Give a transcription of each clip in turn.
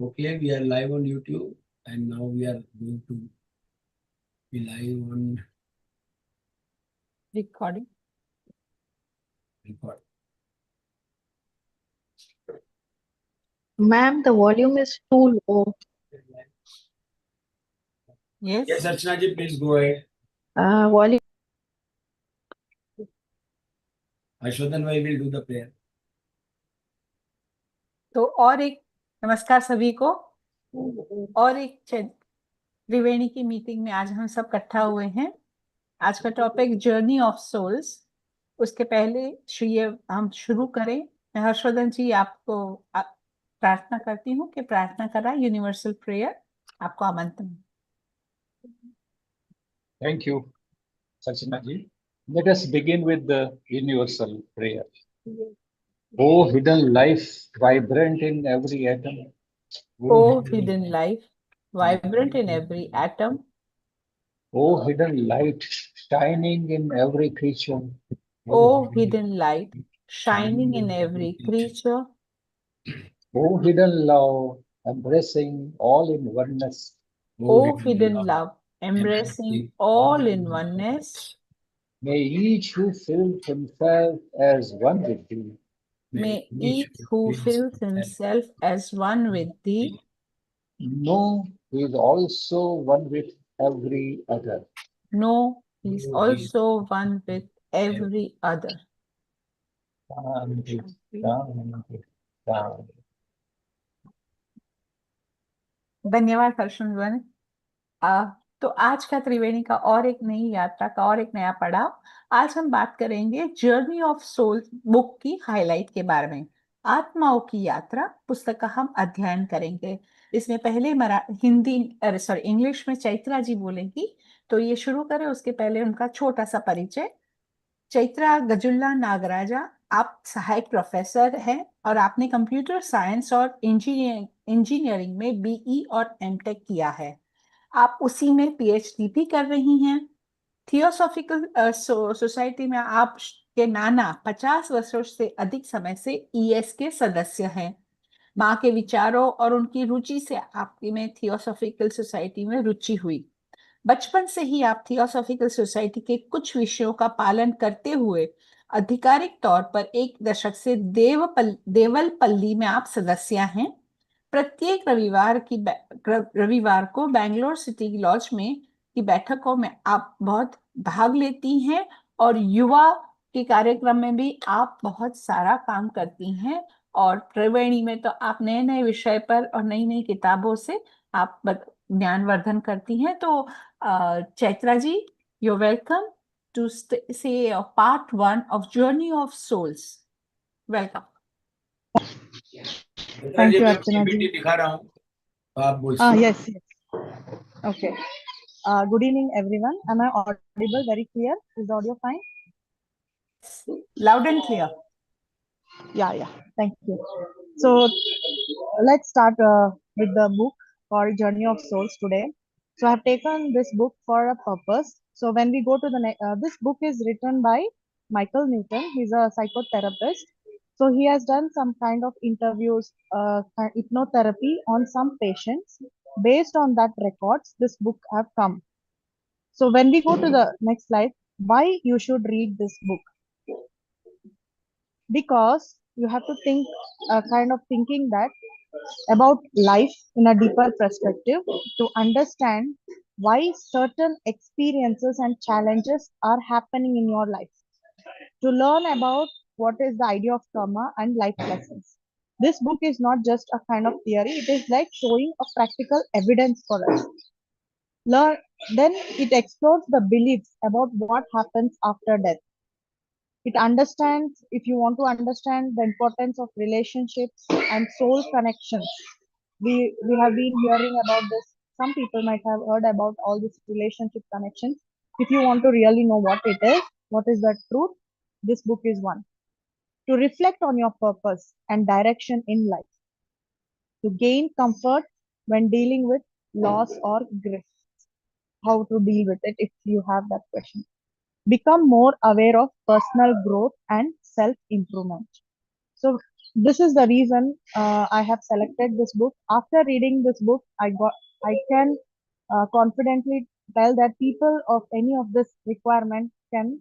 Okay, we are live on YouTube, and now we are going to be live on Recording. record. Ma'am, the volume is too low. Yes. Yes, Archana ji, please go ahead. Volume. Ashwadan bhai will do the prayer. तो और एक नमस्कार सभी को। और एक त्रिवेणी की meeting में आज हम सब इकट्ठा हुए हैं। आज का टॉपिक जर्नी ऑफ सोल्स। उसके पहले हम शुरू करें। मैं हर्षवर्धन जी आपको प्रार्थना करती हूँ कि प्रार्थना करा यूनिवर्सल प्रेयर। आपको आमंत्रण। Thank you, Sarchana ji. Let us begin with the universal prayer. O hidden life, vibrant in every atom. O hidden life, vibrant in every atom. O hidden light, shining in every creature. O hidden light, shining in every creature. O hidden love, embracing all in oneness. O hidden love, embracing all in oneness. May each who feels himself as one with thee. May each who feels himself as one with thee know he is also one with every other. know he is also one with every other. Shanti, Shanti, Shanti. धन्यवाद हर्षवर्धन। तो आज का त्रिवेणी का और एक नई यात्रा का और एक नया पड़ाव। आज हम बात करेंगे जर्नी ऑफ सोल बुक की हाईलाइट के बारे में। आत्माओं की यात्रा पुस्तक का हम अध्ययन करेंगे। इसमें पहले इंग्लिश में चैत्रा जी बोलेंगी। तो ये शुरू करें उसके पहले उनका छोटा सा परिचय। चैत्रा गजुल्ला नागराजा, आप सहायक प्रोफेसर हैं और आपने कंप्यूटर साइंस और इंजीनियरिंग में बीई और एमटेक किया है। आप उसी में पीएचडी भी कर रही हैं। थियोसॉफिकल सोसाइटी में आप के नाना 50 वर्षों से अधिक समय से ईएस के सदस्य हैं। माँ के विचारों और उनकी रुचि से आपकी में थियोसॉफिकल सोसाइटी में रुचि हुई। बचपन से ही आप थियोसॉफिकल सोसाइटी के कुछ विषयों का पालन करते हुए आधिकारिक तौर पर 1 दशक से देवलपल्ली में आप सदस्य हैं। प्रत्येक रविवार को बैंगलोर सिटी लॉज में की बैठकों में आप बहुत भाग लेती हैं और युवा के कार्यक्रम में भी आप बहुत सारा काम करती हैं। और त्रिवेणी में तो आप नए नए विषय पर और नई नई किताबों से आप ज्ञानवर्धन करती हैं। तो चैत्रा जी, you're welcome to say part 1 of Journey of Souls. Welcome. Thank you, Archana ji. दिखा रहा हूँ, तो आप बोल Yes, yes. Okay. Good evening, everyone. Am I audible very clear? Is the audio fine? Loud and clear. Yeah. Thank you. So, let's start with the book called Journey of Souls today. So, I have taken this book for a purpose. So, when we go to the this book is written by Michael Newton. He's a psychotherapist. So, he has done some kind of interviews, hypnotherapy on some patients. Based on that records, this book have come. So, when we go to the next slide, why you should read this book? Because you have to think kind of thinking that about life in a deeper perspective to understand why certain experiences and challenges are happening in your life, to learn about what is the idea of karma and life lessons. This book is not just a kind of theory, it is like showing a practical evidence for us. Learn, then it explores the beliefs about what happens after death. It understands, if you want to understand the importance of relationships and soul connections. We have been hearing about this. Some people might have heard about all these relationship connections. If you want to really know what it is, what is the truth, this book is one. To reflect on your purpose and direction in life. To gain comfort when dealing with loss or grief. How to deal with it if you have that question. Become more aware of personal growth and self-improvement. So this is the reason I have selected this book. After reading this book, I can confidently tell that people of any of this requirement can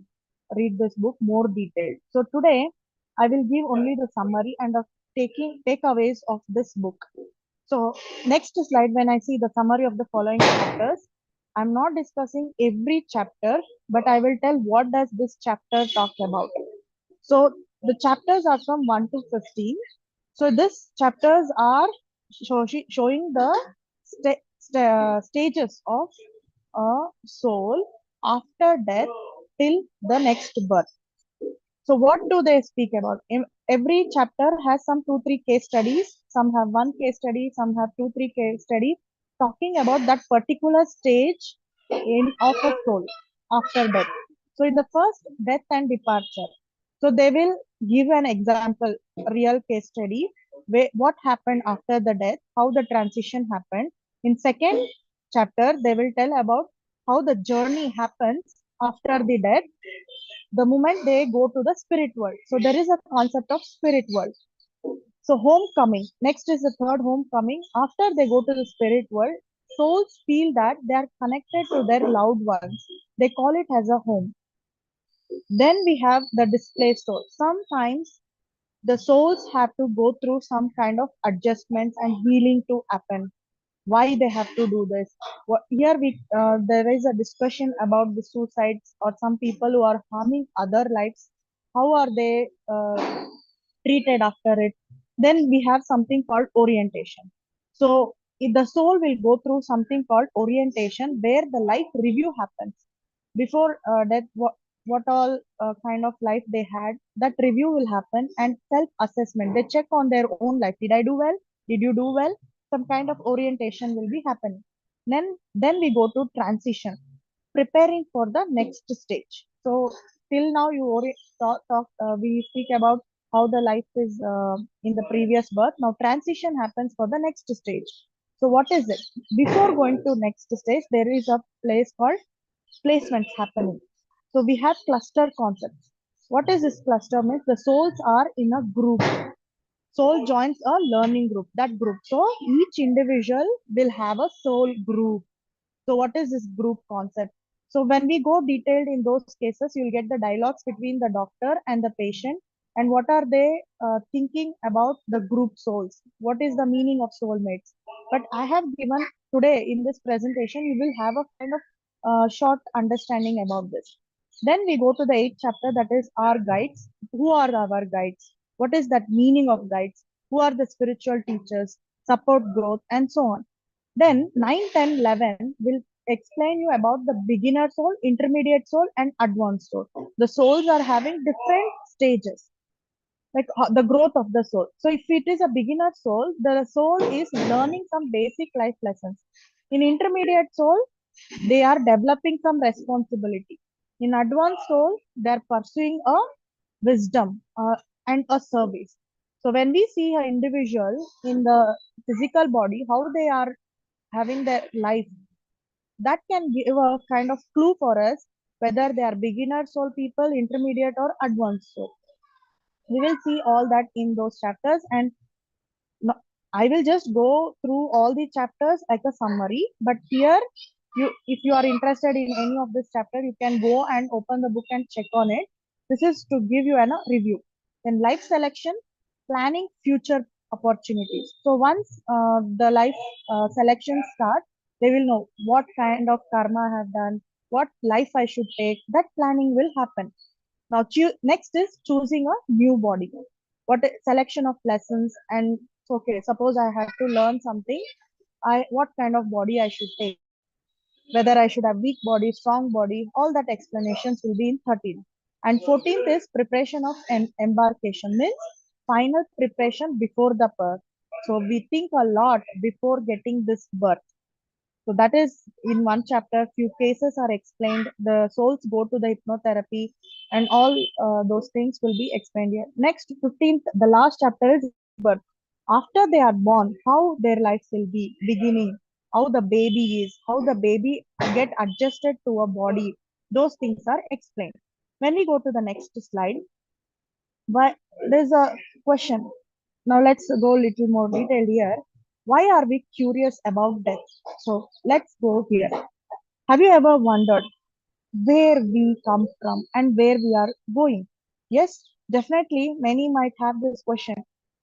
read this book more detailed. So today I will give only the summary and the taking takeaways of this book. So next slide, when I see the summary of the following chapters, I'm not discussing every chapter, but I will tell what does this chapter talk about. So the chapters are from 1 to 15. So this chapters are showing the stages of a soul after death till the next birth. So what do they speak about? Every chapter has some two, three case studies. Some have one case study, some have two, three case studies talking about that particular stage of a soul after death. So in the first, death and departure. So they will give an example, real case study, where what happened after the death, how the transition happened. In second chapter, they will tell about how the journey happens after the death, the moment they go to the spirit world. So there is a concept of spirit world. So homecoming. Next is the third, homecoming. After they go to the spirit world, souls feel that they are connected to their loved ones. They call it as a home. Then we have the displaced soul. Sometimes the souls have to go through some kind of adjustments and healing to happen. Why they have to do this? Here there is a discussion about the suicides or some people who are harming other lives. How are they treated after it? Then we have something called orientation. So the soul will go through something called orientation, where the life review happens before death. What all kind of life they had, that review will happen, and self assessment, they check on their own life. Did I do well? Did you do well? Some kind of orientation will be happening. Then we go to transition, preparing for the next stage. So till now we speak about how the life is in the previous birth. Now transition happens for the next stage. So what is it? Before going to next stage, there is a place called placements happening. So we have cluster concepts. What is this cluster? Means the souls are in a group. Soul joins a learning group. That group. So each individual will have a soul group. So what is this group concept? So when we go detailed in those cases, you'll get the dialogues between the doctor and the patient, and what are they thinking about the group souls. What is the meaning of soulmates? But I have given today in this presentation, you will have a kind of short understanding about this. Then we go to the eighth chapter, that is our guides. Who are our guides? What is that meaning of guides? Who are the spiritual teachers, support growth, and so on. Then 9, 10, 11 will explain you about the beginner soul, intermediate soul, and advanced soul. The souls are having different stages, like the growth of the soul. So if it is a beginner soul, the soul is learning some basic life lessons. In intermediate soul, they are developing some responsibility. In advanced soul, they are pursuing a wisdom and a service. So when we see an individual in the physical body, how they are having their life, that can give a kind of clue for us whether they are beginner soul people, intermediate, or advanced soul. We will see all that in those chapters, and no, I will just go through all the chapters like a summary. But here, if you are interested in any of this chapter, you can go and open the book and check on it. This is to give you a review. Then life selection, planning future opportunities. So once the life selection starts, they will know what kind of karma I have done, what life I should take. That planning will happen. Now, next is choosing a new body. What selection of lessons, and okay, suppose I have to learn something. What kind of body I should take? Whether I should have weak body, strong body, all that explanations will be in 13. And 14th is preparation of embarkation, means final preparation before the birth. So we think a lot before getting this birth. So that is in one chapter. Few cases are explained. The souls go to the hypnotherapy, and all those things will be explained here. Next, 15th, the last chapter is birth. After they are born, how their lives will be beginning, how the baby is, how the baby get adjusted to a body. Those things are explained. When we go to the next slide, but there's a Question. Now let's go a little more detailed here. Why are we curious about death? So let's go here. Have you ever wondered where we come from and where we are going? Yes, definitely many might have this question.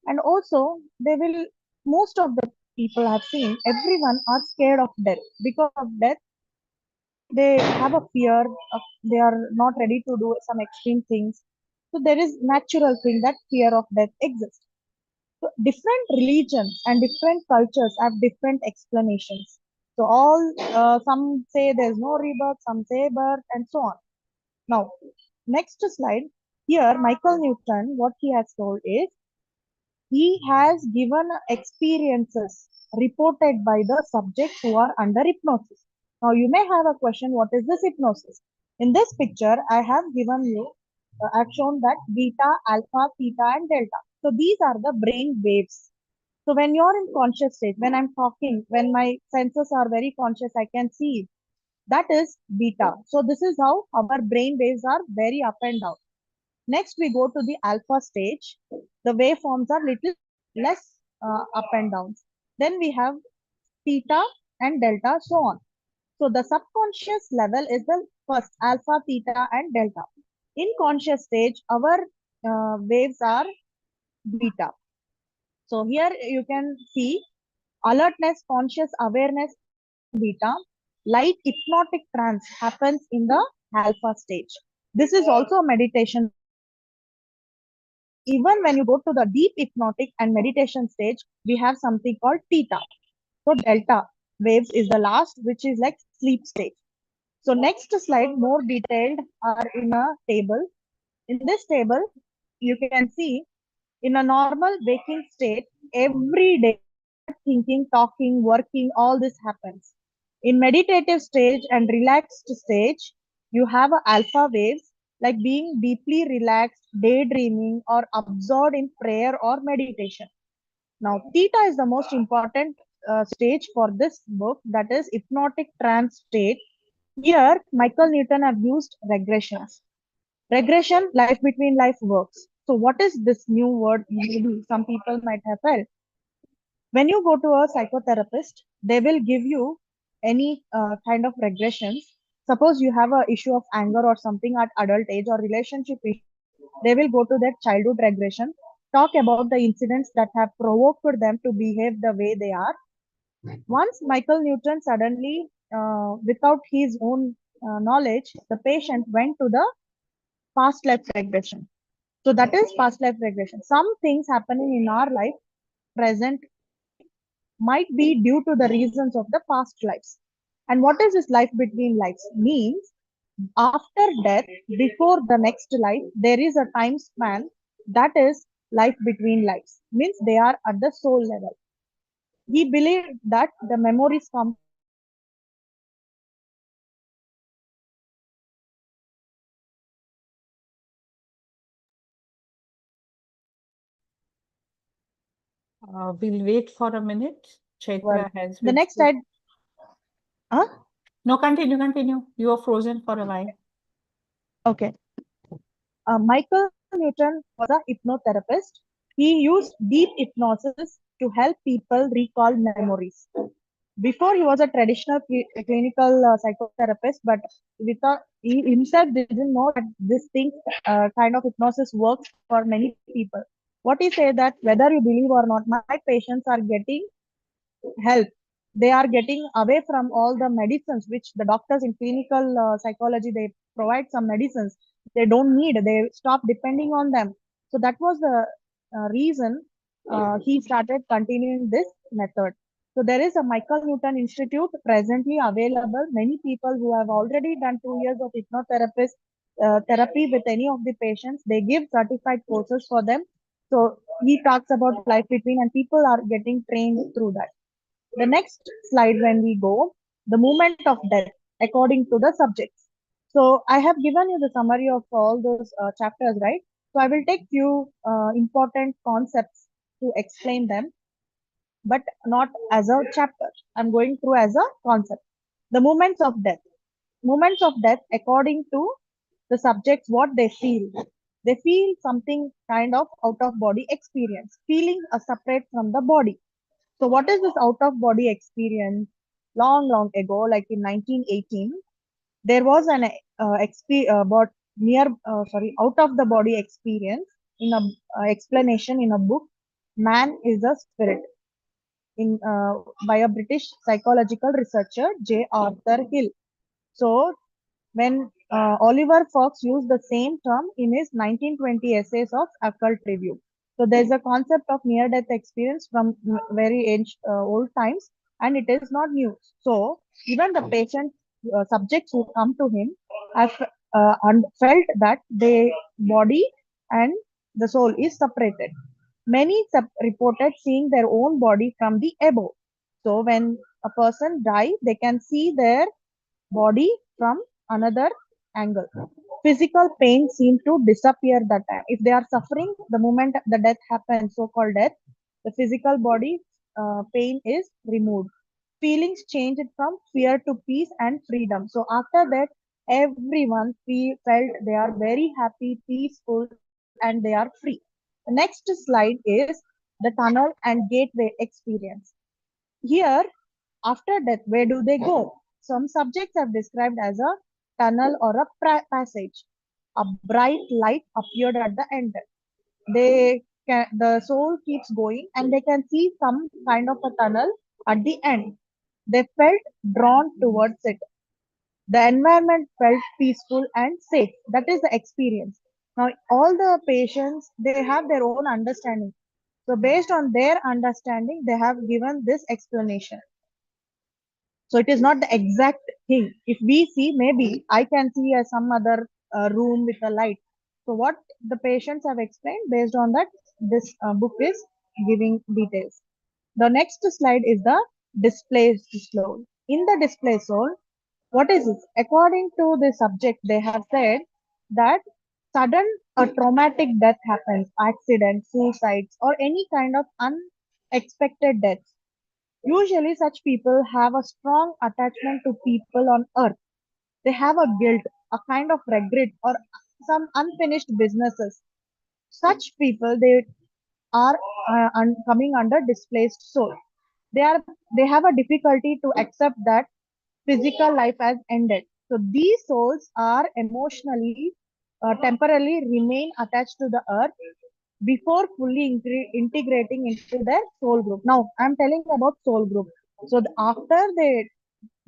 And also they will, most of the people I've seen, everyone are scared of death. Because of death, they have a fear of, they are not ready to do some extreme things. So there is natural thing that fear of death exists. So different religions and different cultures have different explanations. So all, some say there's no rebirth, some say birth, and so on. Now, next slide. Here, Michael Newton, what he has told is he has given experiences reported by the subjects who are under hypnosis. Now, you may have a question, what is this hypnosis? In this picture, I have given you, I've shown that beta, alpha, theta, and delta. So these are the brain waves. So when you're in conscious state, when I'm talking, when my senses are very conscious, I can see it. That is beta. So this is how our brain waves are very up and down. Next, we go to the alpha stage. The waveforms are little less up and down. Then we have theta and delta, so on. So the subconscious level is the first alpha, theta, and delta. In conscious stage, our waves are beta. So here you can see alertness, conscious awareness, beta. Light hypnotic trance happens in the alpha stage. This is also a meditation. Even when you go to the deep hypnotic and meditation stage, we have something called theta. So delta waves is the last, which is like sleep stage. So next slide, more detailed, are in a table. In this table, you can see in a normal waking state, every day thinking, talking, working, all this happens. In meditative stage and relaxed stage, you have a alpha waves like being deeply relaxed, daydreaming, or absorbed in prayer or meditation. Now, theta is the most important stage for this book, that is hypnotic trance state. Here, Michael Newton have used regressions. Regression, life between life works. So, what is this new word? Maybe some people might have heard. When you go to a psychotherapist, they will give you any kind of regressions. Suppose you have a issue of anger or something at adult age or relationship issue, they will go to that childhood regression, talk about the incidents that have provoked them to behave the way they are. Once Michael Newton suddenly, without his own knowledge, the patient went to the past life regression. So that is past life regression. Some things happening in our life, present, might be due to the reasons of the past lives. And what is this life between lives? Means after death, before the next life, there is a time span, that is life between lives. Means they are at the soul level. He believed that the memories come. We'll wait for a minute. Well, Chaitra has the next slide. Huh? No, continue. You are frozen for a while. Okay. Michael Newton was a hypnotherapist. He used deep hypnosis to help people recall memories. Before he was a traditional clinical psychotherapist, but without, he himself didn't know that this thing, kind of hypnosis works for many people. What he said that whether you believe or not, my patients are getting help. They are getting away from all the medicines which the doctors in clinical psychology, they provide some medicines they don't need, they stop depending on them. So that was the reason he started continuing this method. So there is a Michael Newton Institute presently available. Many people who have already done 2 years of hypnotherapist therapy with any of the patients, they give certified courses for them. So he talks about life between, and people are getting trained through that. The next slide, when we go, the moment of death according to the subjects. So I have given you the summary of all those chapters, right? So I will take few important concepts to explain them, but not as a chapter. I'm going through as a concept. The moments of death. Moments of death according to the subjects, what they feel. They feel something kind of out of body experience. Feelings are separate from the body. So what is this out of body experience? Long, long ago, like in 1918, there was an about out of the body experience in a explanation in a book. Man is a spirit in by a British psychological researcher J. Arthur Hill. So when Oliver Fox used the same term in his 1920 essays of occult review. So there's a concept of near-death experience from very old times, and it is not new. So even the patient subjects who come to him have felt that the body and the soul is separated. Many reported seeing their own body from the above. So when a person die, they can see their body from another angle. Physical pain seems to disappear that time. If they are suffering, the moment the death happens, so-called death, the physical body pain is removed. Feelings change it from fear to peace and freedom. So after that, everyone felt they are very happy, peaceful, and they are free. The next slide is the tunnel and gateway experience. Here, after death, where do they go? Some subjects are described as a tunnel or a passage. A bright light appeared at the end. The soul keeps going and they can see some kind of a tunnel at the end. They felt drawn towards it. The environment felt peaceful and safe. That is the experience. Now, all the patients, they have their own understanding. So based on their understanding, they have given this explanation. So it is not the exact thing. If we see, maybe I can see some other room with a light. So what the patients have explained, based on that, this book is giving details. The next slide is the displaced soul. In the displaced soul, what is it? According to the subject, they have said that sudden or traumatic death happens, accidents, suicides, or any kind of unexpected deaths. Usually, such people have a strong attachment to people on earth. They have a guilt, a kind of regret, or some unfinished businesses. Such people, they are coming under displaced soul. They have a difficulty to accept that physical life has ended. So these souls are emotionally, temporarily remain attached to the earth before fully integrating into their soul group. Now, I'm telling about soul group. So after they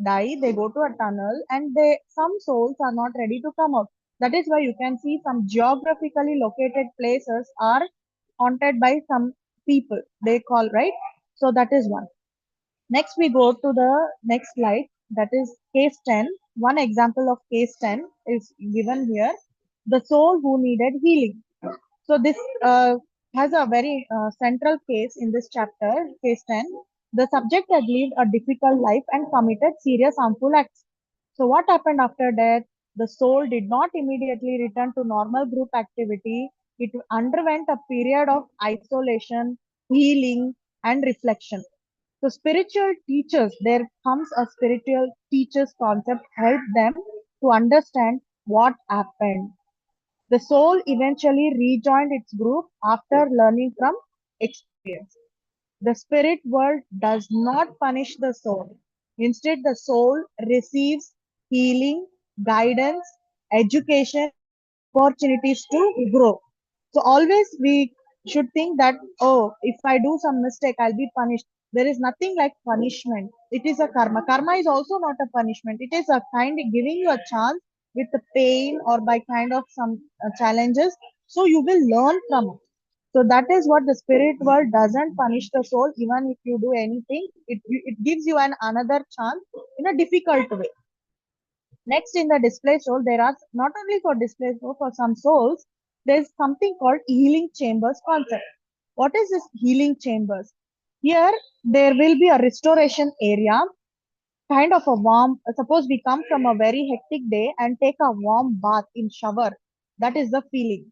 die, they go to a tunnel, and some souls are not ready to come out. That is why you can see some geographically located places are haunted by some people. They call, right. So that is one. Next, we go to the next slide. That is case 10. One example of case 10 is given here. The soul who needed healing. So this has a very central case in this chapter, case 10. The subject had lived a difficult life and committed serious harmful acts. So what happened after death? The soul did not immediately return to normal group activity. It underwent a period of isolation, healing, and reflection. So spiritual teachers, there comes a spiritual teachers concept, help them to understand what happened. The soul eventually rejoined its group after learning from experience. The spirit world does not punish the soul. Instead, the soul receives healing, guidance, education, opportunities to grow. So always we should think that, oh, if I do some mistake, I'll be punished. There is nothing like punishment. It is a karma. Karma is also not a punishment. It is a kind of giving you a chance with the pain or by kind of some challenges. So you will learn from it. So that is what the spirit world doesn't punish the soul. Even if you do anything, it gives you an another chance in a difficult way. Next, in the display soul, there are not only for display soul, for some souls, there is something called healing chambers concept. What is this healing chambers? Here, there will be a restoration area, kind of a warm. Suppose we come from a very hectic day and take a warm bath in shower. That is the feeling.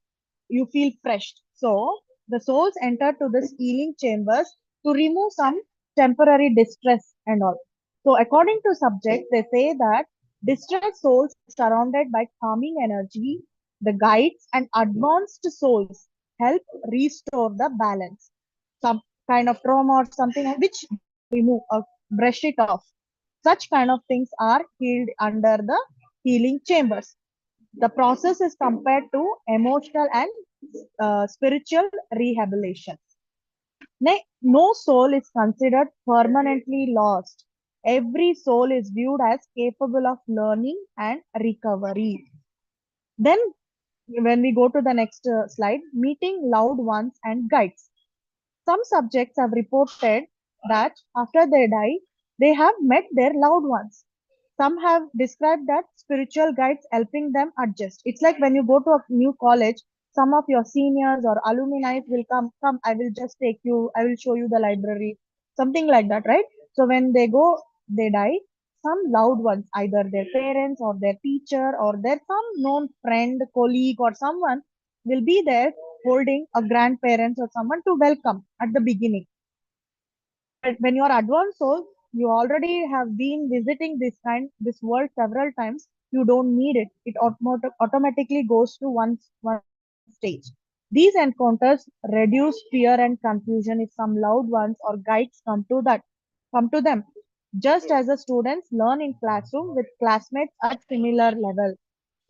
You feel fresh. So the souls enter to this healing chambers to remove some temporary distress and all. So according to subject, they say that distressed souls are surrounded by calming energy, The guides and advanced souls help restore the balance. Some kind of trauma or something which they can remove or brush it off. Such kind of things are healed under the healing chambers. The process is compared to emotional and spiritual rehabilitation. No soul is considered permanently lost. Every soul is viewed as capable of learning and recovery. Then, when we go to the next slide, meeting loved ones and guides. Some subjects have reported that after they die, they have met their loved ones. Some have described that spiritual guides helping them adjust. It's like when you go to a new college, some of your seniors or alumni will come, I will just take you, I will show you the library, something like that, right? So when they go, they die, some loved ones, either their parents or their teacher or their some known friend, colleague, or someone will be there holding a grandparents or someone to welcome at the beginning. But when you are advanced soul, you already have been visiting this world several times. You don't need it. It automatically goes to one stage. These encounters reduce fear and confusion if some loved ones or guides come to them. Just as the students learn in classroom with classmates at similar level,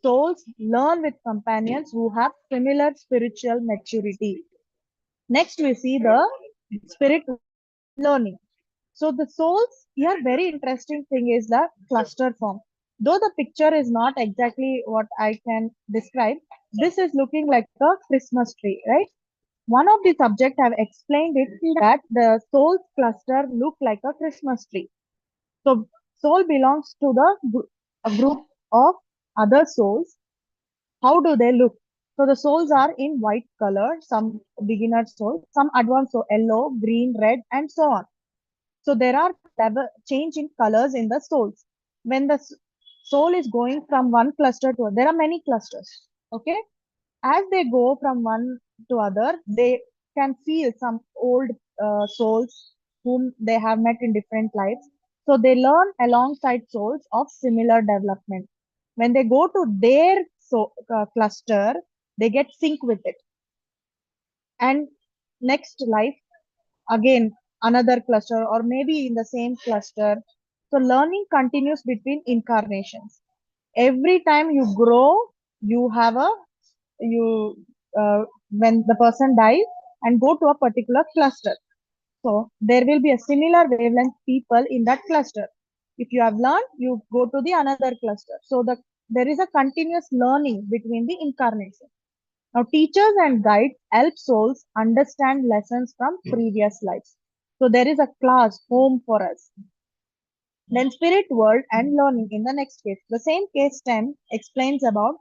souls learn with companions who have similar spiritual maturity. Next, we see the spirit world and learning. So the souls here, very interesting thing is the cluster form. Though the picture is not exactly what I can describe, this is looking like a Christmas tree, right? One of the subject have explained it that the souls cluster look like a Christmas tree. So soul belongs to a group of other souls. How do they look? So the souls are in white color, some beginner souls, some advanced soul, yellow, green, red, and so on. So there are level change in colors in the souls. When the soul is going from one cluster to there are many clusters. Okay, as they go from one to other, they can feel some old souls whom they have met in different lives. So they learn alongside souls of similar development. When they go to their cluster, they get sync with it. And next life, again, another cluster, or maybe in the same cluster. So learning continues between incarnations. Every time you grow, you have a you when the person dies and go to a particular cluster. So there will be a similar wavelength people in that cluster. If you have learned, you go to the another cluster. So there is a continuous learning between the incarnations. Now, teachers and guides help souls understand lessons from previous lives. So there is a class home for us. Then spirit world and learning in the next case. The same case 10 explains about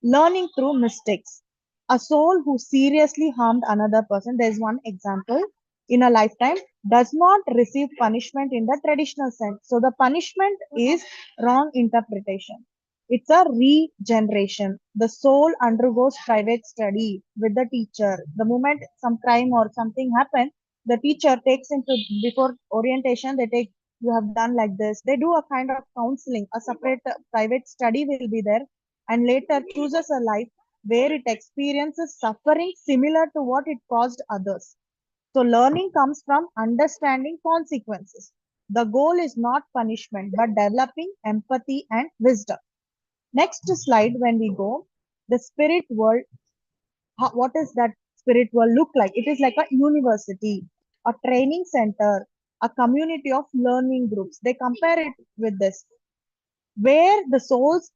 learning through mistakes. A soul who seriously harmed another person, there is one example, in a lifetime, does not receive punishment in the traditional sense. So the punishment is wrong interpretation. It's a regeneration. The soul undergoes private study with the teacher. The moment some crime or something happens, the teacher takes into before orientation, they take, you have done like this. They do a kind of counseling, a separate private study will be there, and later chooses a life where it experiences suffering similar to what it caused others. So learning comes from understanding consequences. The goal is not punishment, but developing empathy and wisdom. Next slide, when we go, the spirit world, what is that spirit world look like? It is like a university, a training center, a community of learning groups. They compare it with this, where the souls,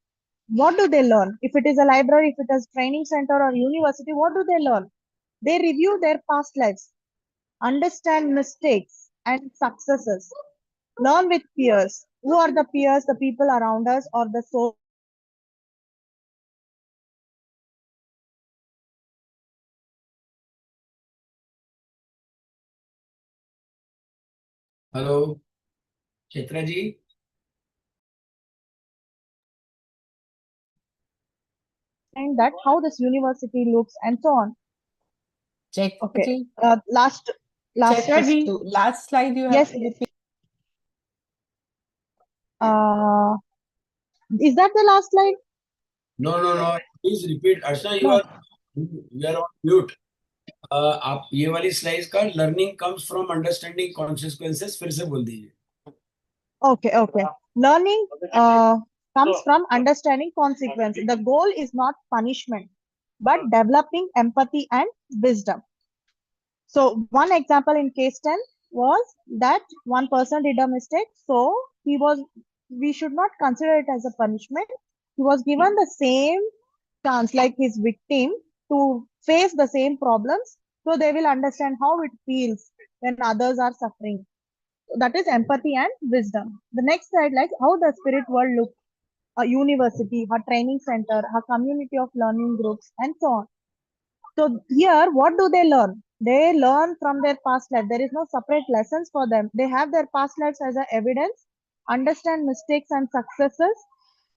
what do they learn? If it is a library, if it is training center or university, what do they learn? They review their past lives, understand mistakes and successes, learn with peers. Who are the peers? The people around us or the soul. Hello, Chaitra ji. And that how this university looks and so on. Check. Okay. Last Chaitra ji, last slide you have yes, to yes. repeat. Is that the last slide? No. Please repeat. Arshna, you No. are on mute. आप ये वाली slide का learning comes from understanding consequences फिर से बोल दीजिए. Okay. Learning comes from understanding consequence. The goal is not punishment, but developing empathy and wisdom. So one example in case 10 was that one person did a mistake. So we should not consider it as a punishment. He was given the same chance like his victim to face the same problems. So they will understand how it feels when others are suffering. That is empathy and wisdom. The next slide, like how the spirit world looks, a university, a training center, a community of learning groups, and so on. So here, what do they learn? They learn from their past life. There is no separate lessons for them. They have their past lives as a evidence, understand mistakes and successes,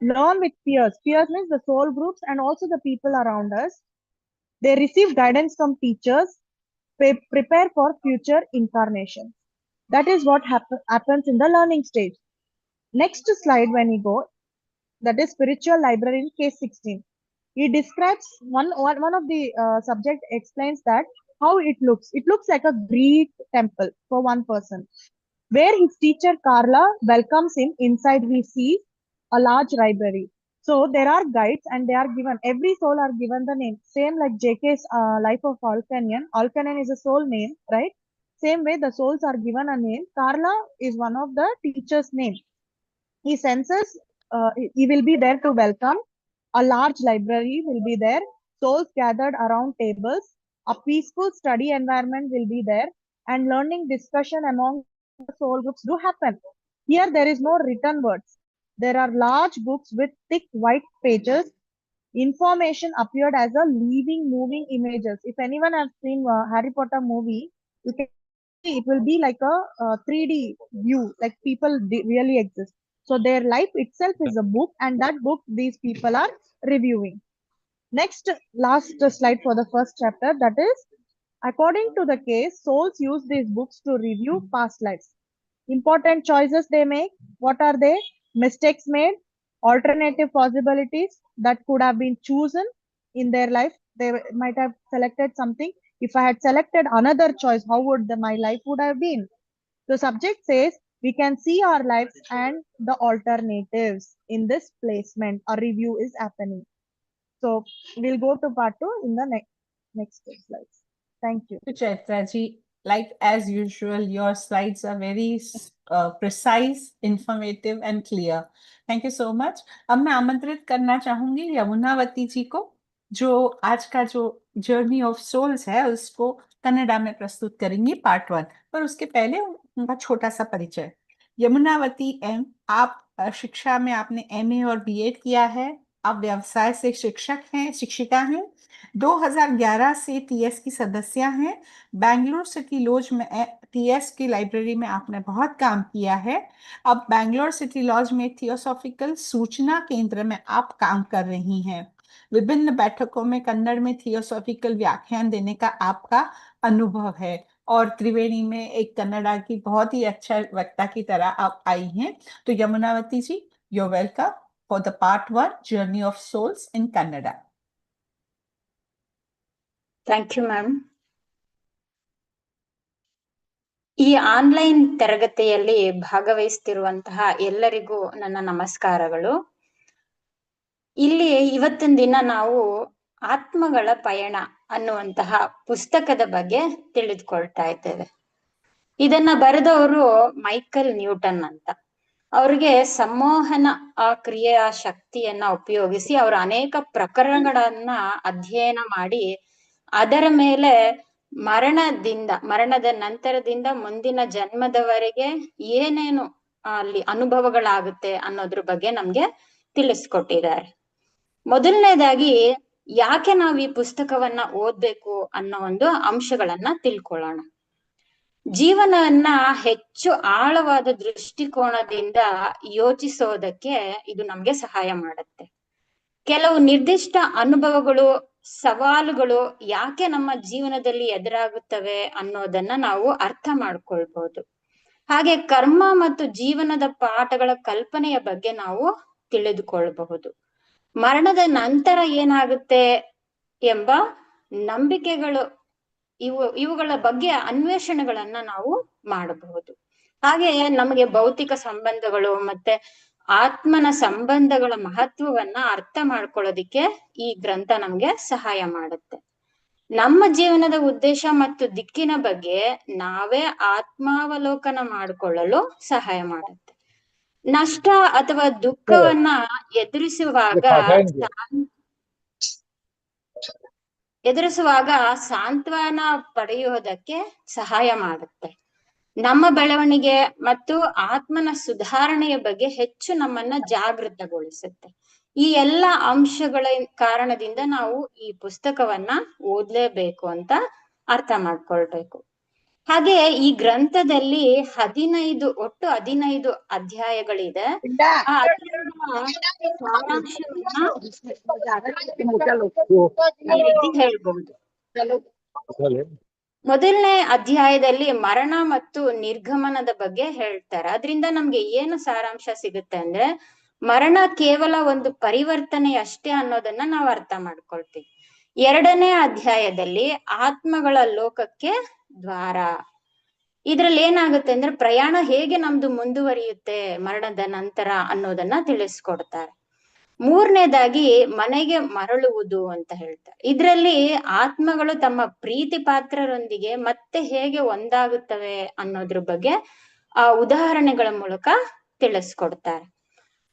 learn with peers. Peers means the soul groups and also the people around us. They receive guidance from teachers, prepare for future incarnations. That is what happens in the learning stage. Next slide when you go, that is spiritual library in case 16. He describes one of the subject explains that how it looks. It looks like a Greek temple for one person, where his teacher Carla welcomes him inside. He sees a large library. So there are guides and they are given, every soul are given the name. Same like JK's Life of Alkanian. Alkanian is a soul name, right? Same way the souls are given a name. Carla is one of the teacher's name. He senses he will be there to welcome. A large library will be there. Souls gathered around tables. A peaceful study environment will be there. And learning discussion among the soul groups do happen. Here there is no written words. There are large books with thick white pages. Information appeared as a living, moving images. If anyone has seen Harry Potter movie, you can see it will be like a 3D view, like people really exist. So their life itself is a book, and that book these people are reviewing. Next, last slide for the first chapter. That is, according to the case, souls use these books to review past lives. Important choices they make. What are they? Mistakes made, alternative possibilities that could have been chosen in their life. They might have selected something. If I had selected another choice, how would my life would have been? The subject says we can see our lives and the alternatives in this placement. A review is happening. So we'll go to part 2 in the next slides. Thank you. Chaitra ji, like as usual, your slides are very precise, informative and clear. Thank you so much. अब मैं आमंत्रित करना चाहूंगी यमुनावती जी को, जो आज का जो जर्नी ऑफ सोल्स है उसको कन्नड़ा में प्रस्तुत करेंगी पार्ट 1। पर उसके पहले उनका छोटा सा परिचय। यमुनावती एम, आप शिक्षा में आपने MA और BEd किया है। आप व्यवसाय से शिक्षिका हैं। 2011 से TS की सदस्य हैं। बैंगलोर सिटी लॉज में TS की लाइब्रेरी में आपने बहुत काम किया है। अब बैंगलोर सिटी लॉज में थियोसॉफिकल सूचना केंद्र में आप काम कर रही हैं। विभिन्न बैठकों में कन्नड़ में थियोसॉफिकल व्याख्यान देने का आपका अनुभव है और त्रिवेणी में एक कन्नड़ा की बहुत ही अच्छा वक्ता की तरह आप आई हैं। तो यमुनावती जी, you're welcome for the part 1 Journey of Souls in Kannada. Thank you ma'am. ಈ ಆನ್ಲೈನ್ ತರಗತಿಯಲ್ಲಿ ಭಾಗವಹಿಸ್ತಿರುವಂತಹ ಎಲ್ಲರಿಗೂ ನನ್ನ ನಮಸ್ಕಾರಗಳು. ಇಲ್ಲಿ ಇವತ್ತಿನ ದಿನ ನಾವು ಆತ್ಮಗಳ ಪಯಣ ಅನ್ನುವಂತಹ ಪುಸ್ತಕದ ಬಗ್ಗೆ ತಿಳಿದುಕೊಳ್ತಾ ಇದ್ದೇವೆ. ಇದನ್ನ ಬರೆದವರು ಮೈಕಲ್ ನ್ಯೂಟನ್ ಅಂತ. ಅವ್ರಿಗೆ ಸಂಮೋಹನ ಕ್ರಿಯೆಯ ಶಕ್ತಿಯನ್ನ ಉಪಯೋಗಿಸಿ ಅವರು ಅನೇಕ ಪ್ರಕರಣಗಳನ್ನ ಅಧ್ಯಯನ ಮಾಡಿ ಅದರ ಮೇಲೆ ಮರಣದ ನಂತರದಿಂದ ಮುಂದಿನ ಜನ್ಮದವರೆಗೆ ಏನೇನು ಅಲ್ಲಿ ಅನುಭವಗಳಾಗುತ್ತೆ ಅನ್ನೋದ್ರ ಬಗ್ಗೆ ನಮ್ಗೆ ತಿಳಿಸ್ಕೊಟ್ಟಿದ್ದಾರೆ. ಮೊದಲನೇದಾಗಿ ಯಾಕೆ ನಾವ್ ಈ ಪುಸ್ತಕವನ್ನ ಓದ್ಬೇಕು ಅನ್ನೋ ಒಂದು ಅಂಶಗಳನ್ನ ತಿಳ್ಕೊಳ್ಳೋಣ. ಜೀವನವನ್ನ ಹೆಚ್ಚು ಆಳವಾದ ದೃಷ್ಟಿಕೋನದಿಂದ ಯೋಚಿಸೋದಕ್ಕೆ ಇದು ನಮ್ಗೆ ಸಹಾಯ ಮಾಡುತ್ತೆ. ಕೆಲವು ನಿರ್ದಿಷ್ಟ ಅನುಭವಗಳು, ಸವಾಲುಗಳು ಯಾಕೆ ನಮ್ಮ ಜೀವನದಲ್ಲಿ ಎದುರಾಗುತ್ತವೆ ಅನ್ನೋದನ್ನ ನಾವು ಅರ್ಥ ಮಾಡ್ಕೊಳ್ಬಹುದು. ಹಾಗೆ ಕರ್ಮ ಮತ್ತು ಜೀವನದ ಪಾಠಗಳ ಕಲ್ಪನೆಯ ಬಗ್ಗೆ ನಾವು ತಿಳಿದುಕೊಳ್ಬಹುದು. ಮರಣದ ನಂತರ ಏನಾಗುತ್ತೆ ಎಂಬ ನಂಬಿಕೆಗಳು ಇವುಗಳ ಬಗ್ಗೆ ಅನ್ವೇಷಣೆಗಳನ್ನ ನಾವು ಮಾಡಬಹುದು. ಹಾಗೆ ನಮಗೆ ಭೌತಿಕ ಸಂಬಂಧಗಳು ಮತ್ತೆ ಆತ್ಮನ ಸಂಬಂಧಗಳ ಮಹತ್ವವನ್ನ ಅರ್ಥ ಮಾಡ್ಕೊಳ್ಳೋದಿಕ್ಕೆ ಈ ಗ್ರಂಥ ನಮ್ಗೆ ಸಹಾಯ ಮಾಡುತ್ತೆ. ನಮ್ಮ ಜೀವನದ ಉದ್ದೇಶ ಮತ್ತು ದಿಕ್ಕಿನ ಬಗ್ಗೆ ನಾವೇ ಆತ್ಮಾವಲೋಕನ ಮಾಡಿಕೊಳ್ಳಲು ಸಹಾಯ ಮಾಡುತ್ತೆ. ನಷ್ಟ ಅಥವಾ ದುಃಖವನ್ನ ಎದುರಿಸುವಾಗ ಸಾಂತ್ವನ ಪಡೆಯುವುದಕ್ಕೆ ಸಹಾಯ ಮಾಡುತ್ತೆ. ನಮ್ಮ ಬೆಳವಣಿಗೆ ಮತ್ತು ಆತ್ಮನ ಸುಧಾರಣೆಯ ಬಗ್ಗೆ ಹೆಚ್ಚು ನಮ್ಮನ್ನ ಜಾಗೃತಗೊಳಿಸುತ್ತೆ. ಈ ಎಲ್ಲ ಅಂಶಗಳ ಕಾರಣದಿಂದ ನಾವು ಈ ಪುಸ್ತಕವನ್ನ ಓದ್ಲೇಬೇಕು ಅಂತ ಅರ್ಥ ಮಾಡ್ಕೊಳ್ಬೇಕು. ಹಾಗೆ ಈ ಗ್ರಂಥದಲ್ಲಿ ಒಟ್ಟು 15 ಅಧ್ಯಾಯಗಳಿದೆ. ಆ ಅಧ್ಯಾಯಗಳ ಸಾರಾಂಶವನ್ನ ಈ ರೀತಿ ಹೇಳ್ಬಹುದು. ಮೊದಲನೇ ಅಧ್ಯಾಯದಲ್ಲಿ ಮರಣ ಮತ್ತು ನಿರ್ಗಮನದ ಬಗ್ಗೆ ಹೇಳ್ತಾರೆ. ಅದರಿಂದ ನಮ್ಗೆ ಏನು ಸಾರಾಂಶ ಸಿಗುತ್ತೆ ಅಂದ್ರೆ, ಮರಣ ಕೇವಲ ಒಂದು ಪರಿವರ್ತನೆ ಅಷ್ಟೇ ಅನ್ನೋದನ್ನ ನಾವು ಅರ್ಥ ಮಾಡ್ಕೊಳ್ತೀವಿ. ಎರಡನೇ ಅಧ್ಯಾಯದಲ್ಲಿ ಆತ್ಮಗಳ ಲೋಕಕ್ಕೆ ದ್ವಾರ. ಇದ್ರಲ್ಲಿ ಏನಾಗುತ್ತೆ ಅಂದ್ರೆ, ಪ್ರಯಾಣ ಹೇಗೆ ನಮ್ದು ಮುಂದುವರಿಯುತ್ತೆ ಮರಣದ ನಂತರ ಅನ್ನೋದನ್ನ ತಿಳಿಸ್ಕೊಡ್ತಾರೆ. ಮೂರನೇದಾಗಿ ಮನೆಗೆ ಮರಳುವುದು ಅಂತ ಹೇಳ್ತಾರೆ. ಇದ್ರಲ್ಲಿ ಆತ್ಮಗಳು ತಮ್ಮ ಪ್ರೀತಿ ಪಾತ್ರರೊಂದಿಗೆ ಮತ್ತೆ ಹೇಗೆ ಒಂದಾಗುತ್ತವೆ ಅನ್ನೋದ್ರ ಬಗ್ಗೆ ಉದಾಹರಣೆಗಳ ಮೂಲಕ ತಿಳಿಸ್ಕೊಡ್ತಾರೆ.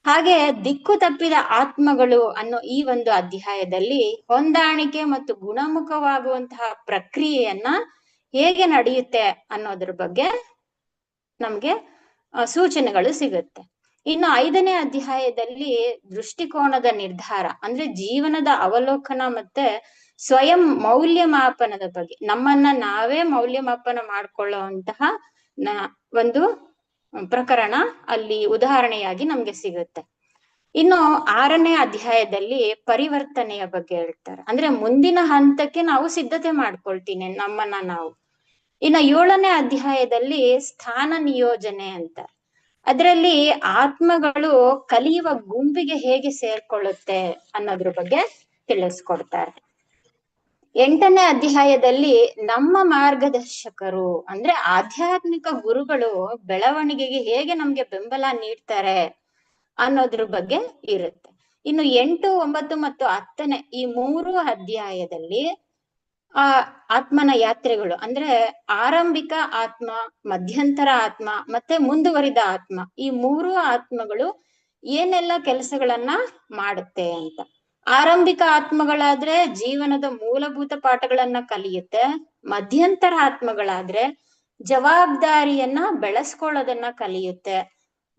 ಹಾಗೆ ದಿಕ್ಕು ತಪ್ಪಿದ ಆತ್ಮಗಳು ಅನ್ನೋ ಈ ಒಂದು ಅಧ್ಯಾಯದಲ್ಲಿ ಹೊಂದಾಣಿಕೆ ಮತ್ತು ಗುಣಮುಖವಾಗುವಂತಹ ಪ್ರಕ್ರಿಯೆಯನ್ನ ಹೇಗೆ ನಡೆಯುತ್ತೆ ಅನ್ನೋದ್ರ ಬಗ್ಗೆ ನಮ್ಗೆ ಸೂಚನೆಗಳು ಸಿಗುತ್ತೆ. ಇನ್ನು 5ನೇ ಅಧ್ಯಾಯದಲ್ಲಿ ದೃಷ್ಟಿಕೋನದ ನಿರ್ಧಾರ ಅಂದ್ರೆ ಜೀವನದ ಅವಲೋಕನ ಮತ್ತೆ ಸ್ವಯಂ ಮೌಲ್ಯಮಾಪನದ ಬಗ್ಗೆ, ನಮ್ಮನ್ನ ನಾವೇ ಮೌಲ್ಯಮಾಪನ ಮಾಡ್ಕೊಳ್ಳುವಂತಹ ಒಂದು ಪ್ರಕರಣ ಅಲ್ಲಿ ಉದಾಹರಣೆಯಾಗಿ ನಮ್ಗೆ ಸಿಗುತ್ತೆ. ಇನ್ನು 6ನೇ ಅಧ್ಯಾಯದಲ್ಲಿ ಪರಿವರ್ತನೆಯ ಬಗ್ಗೆ ಹೇಳ್ತಾರೆ. ಅಂದ್ರೆ ಮುಂದಿನ ಹಂತಕ್ಕೆ ನಾವು ಸಿದ್ಧತೆ ಮಾಡ್ಕೊಳ್ತೀನಿ ನಮ್ಮನ್ನ ನಾವು. ಇನ್ನು 7ನೇ ಅಧ್ಯಾಯದಲ್ಲಿ ಸ್ಥಾನ ನಿಯೋಜನೆ ಅಂತ, ಅದರಲ್ಲಿ ಆತ್ಮಗಳು ಕಲಿಯುವ ಗುಂಪಿಗೆ ಹೇಗೆ ಸೇರ್ಕೊಳ್ಳುತ್ತೆ ಅನ್ನೋದ್ರ ಬಗ್ಗೆ ತಿಳಿಸ್ಕೊಡ್ತಾರೆ. 8ನೇ ಅಧ್ಯಾಯದಲ್ಲಿ ನಮ್ಮ ಮಾರ್ಗದರ್ಶಕರು ಅಂದ್ರೆ ಆಧ್ಯಾತ್ಮಿಕ ಗುರುಗಳು ಬೆಳವಣಿಗೆಗೆ ಹೇಗೆ ನಮ್ಗೆ ಬೆಂಬಲ ನೀಡ್ತಾರೆ ಅನ್ನೋದ್ರ ಬಗ್ಗೆ ಇರುತ್ತೆ. ಇನ್ನು 8, 9 ಮತ್ತು 10ನೇ ಈ 3 ಅಧ್ಯಾಯದಲ್ಲಿ ಆತ್ಮನ ಯಾತ್ರೆಗಳು ಅಂದ್ರೆ ಆರಂಭಿಕ ಆತ್ಮ, ಮಧ್ಯಂತರ ಆತ್ಮ ಮತ್ತೆ ಮುಂದುವರಿದ ಆತ್ಮ, ಈ 3 ಆತ್ಮಗಳು ಏನೆಲ್ಲ ಕೆಲಸಗಳನ್ನ ಮಾಡುತ್ತೆ ಅಂತ. ಆರಂಭಿಕ ಆತ್ಮಗಳಾದ್ರೆ ಜೀವನದ ಮೂಲಭೂತ ಪಾಠಗಳನ್ನ ಕಲಿಯುತ್ತೆ. ಮಧ್ಯಂತರ ಆತ್ಮಗಳಾದ್ರೆ ಜವಾಬ್ದಾರಿಯನ್ನ ಬೆಳೆಸ್ಕೊಳ್ಳೋದನ್ನ ಕಲಿಯುತ್ತೆ.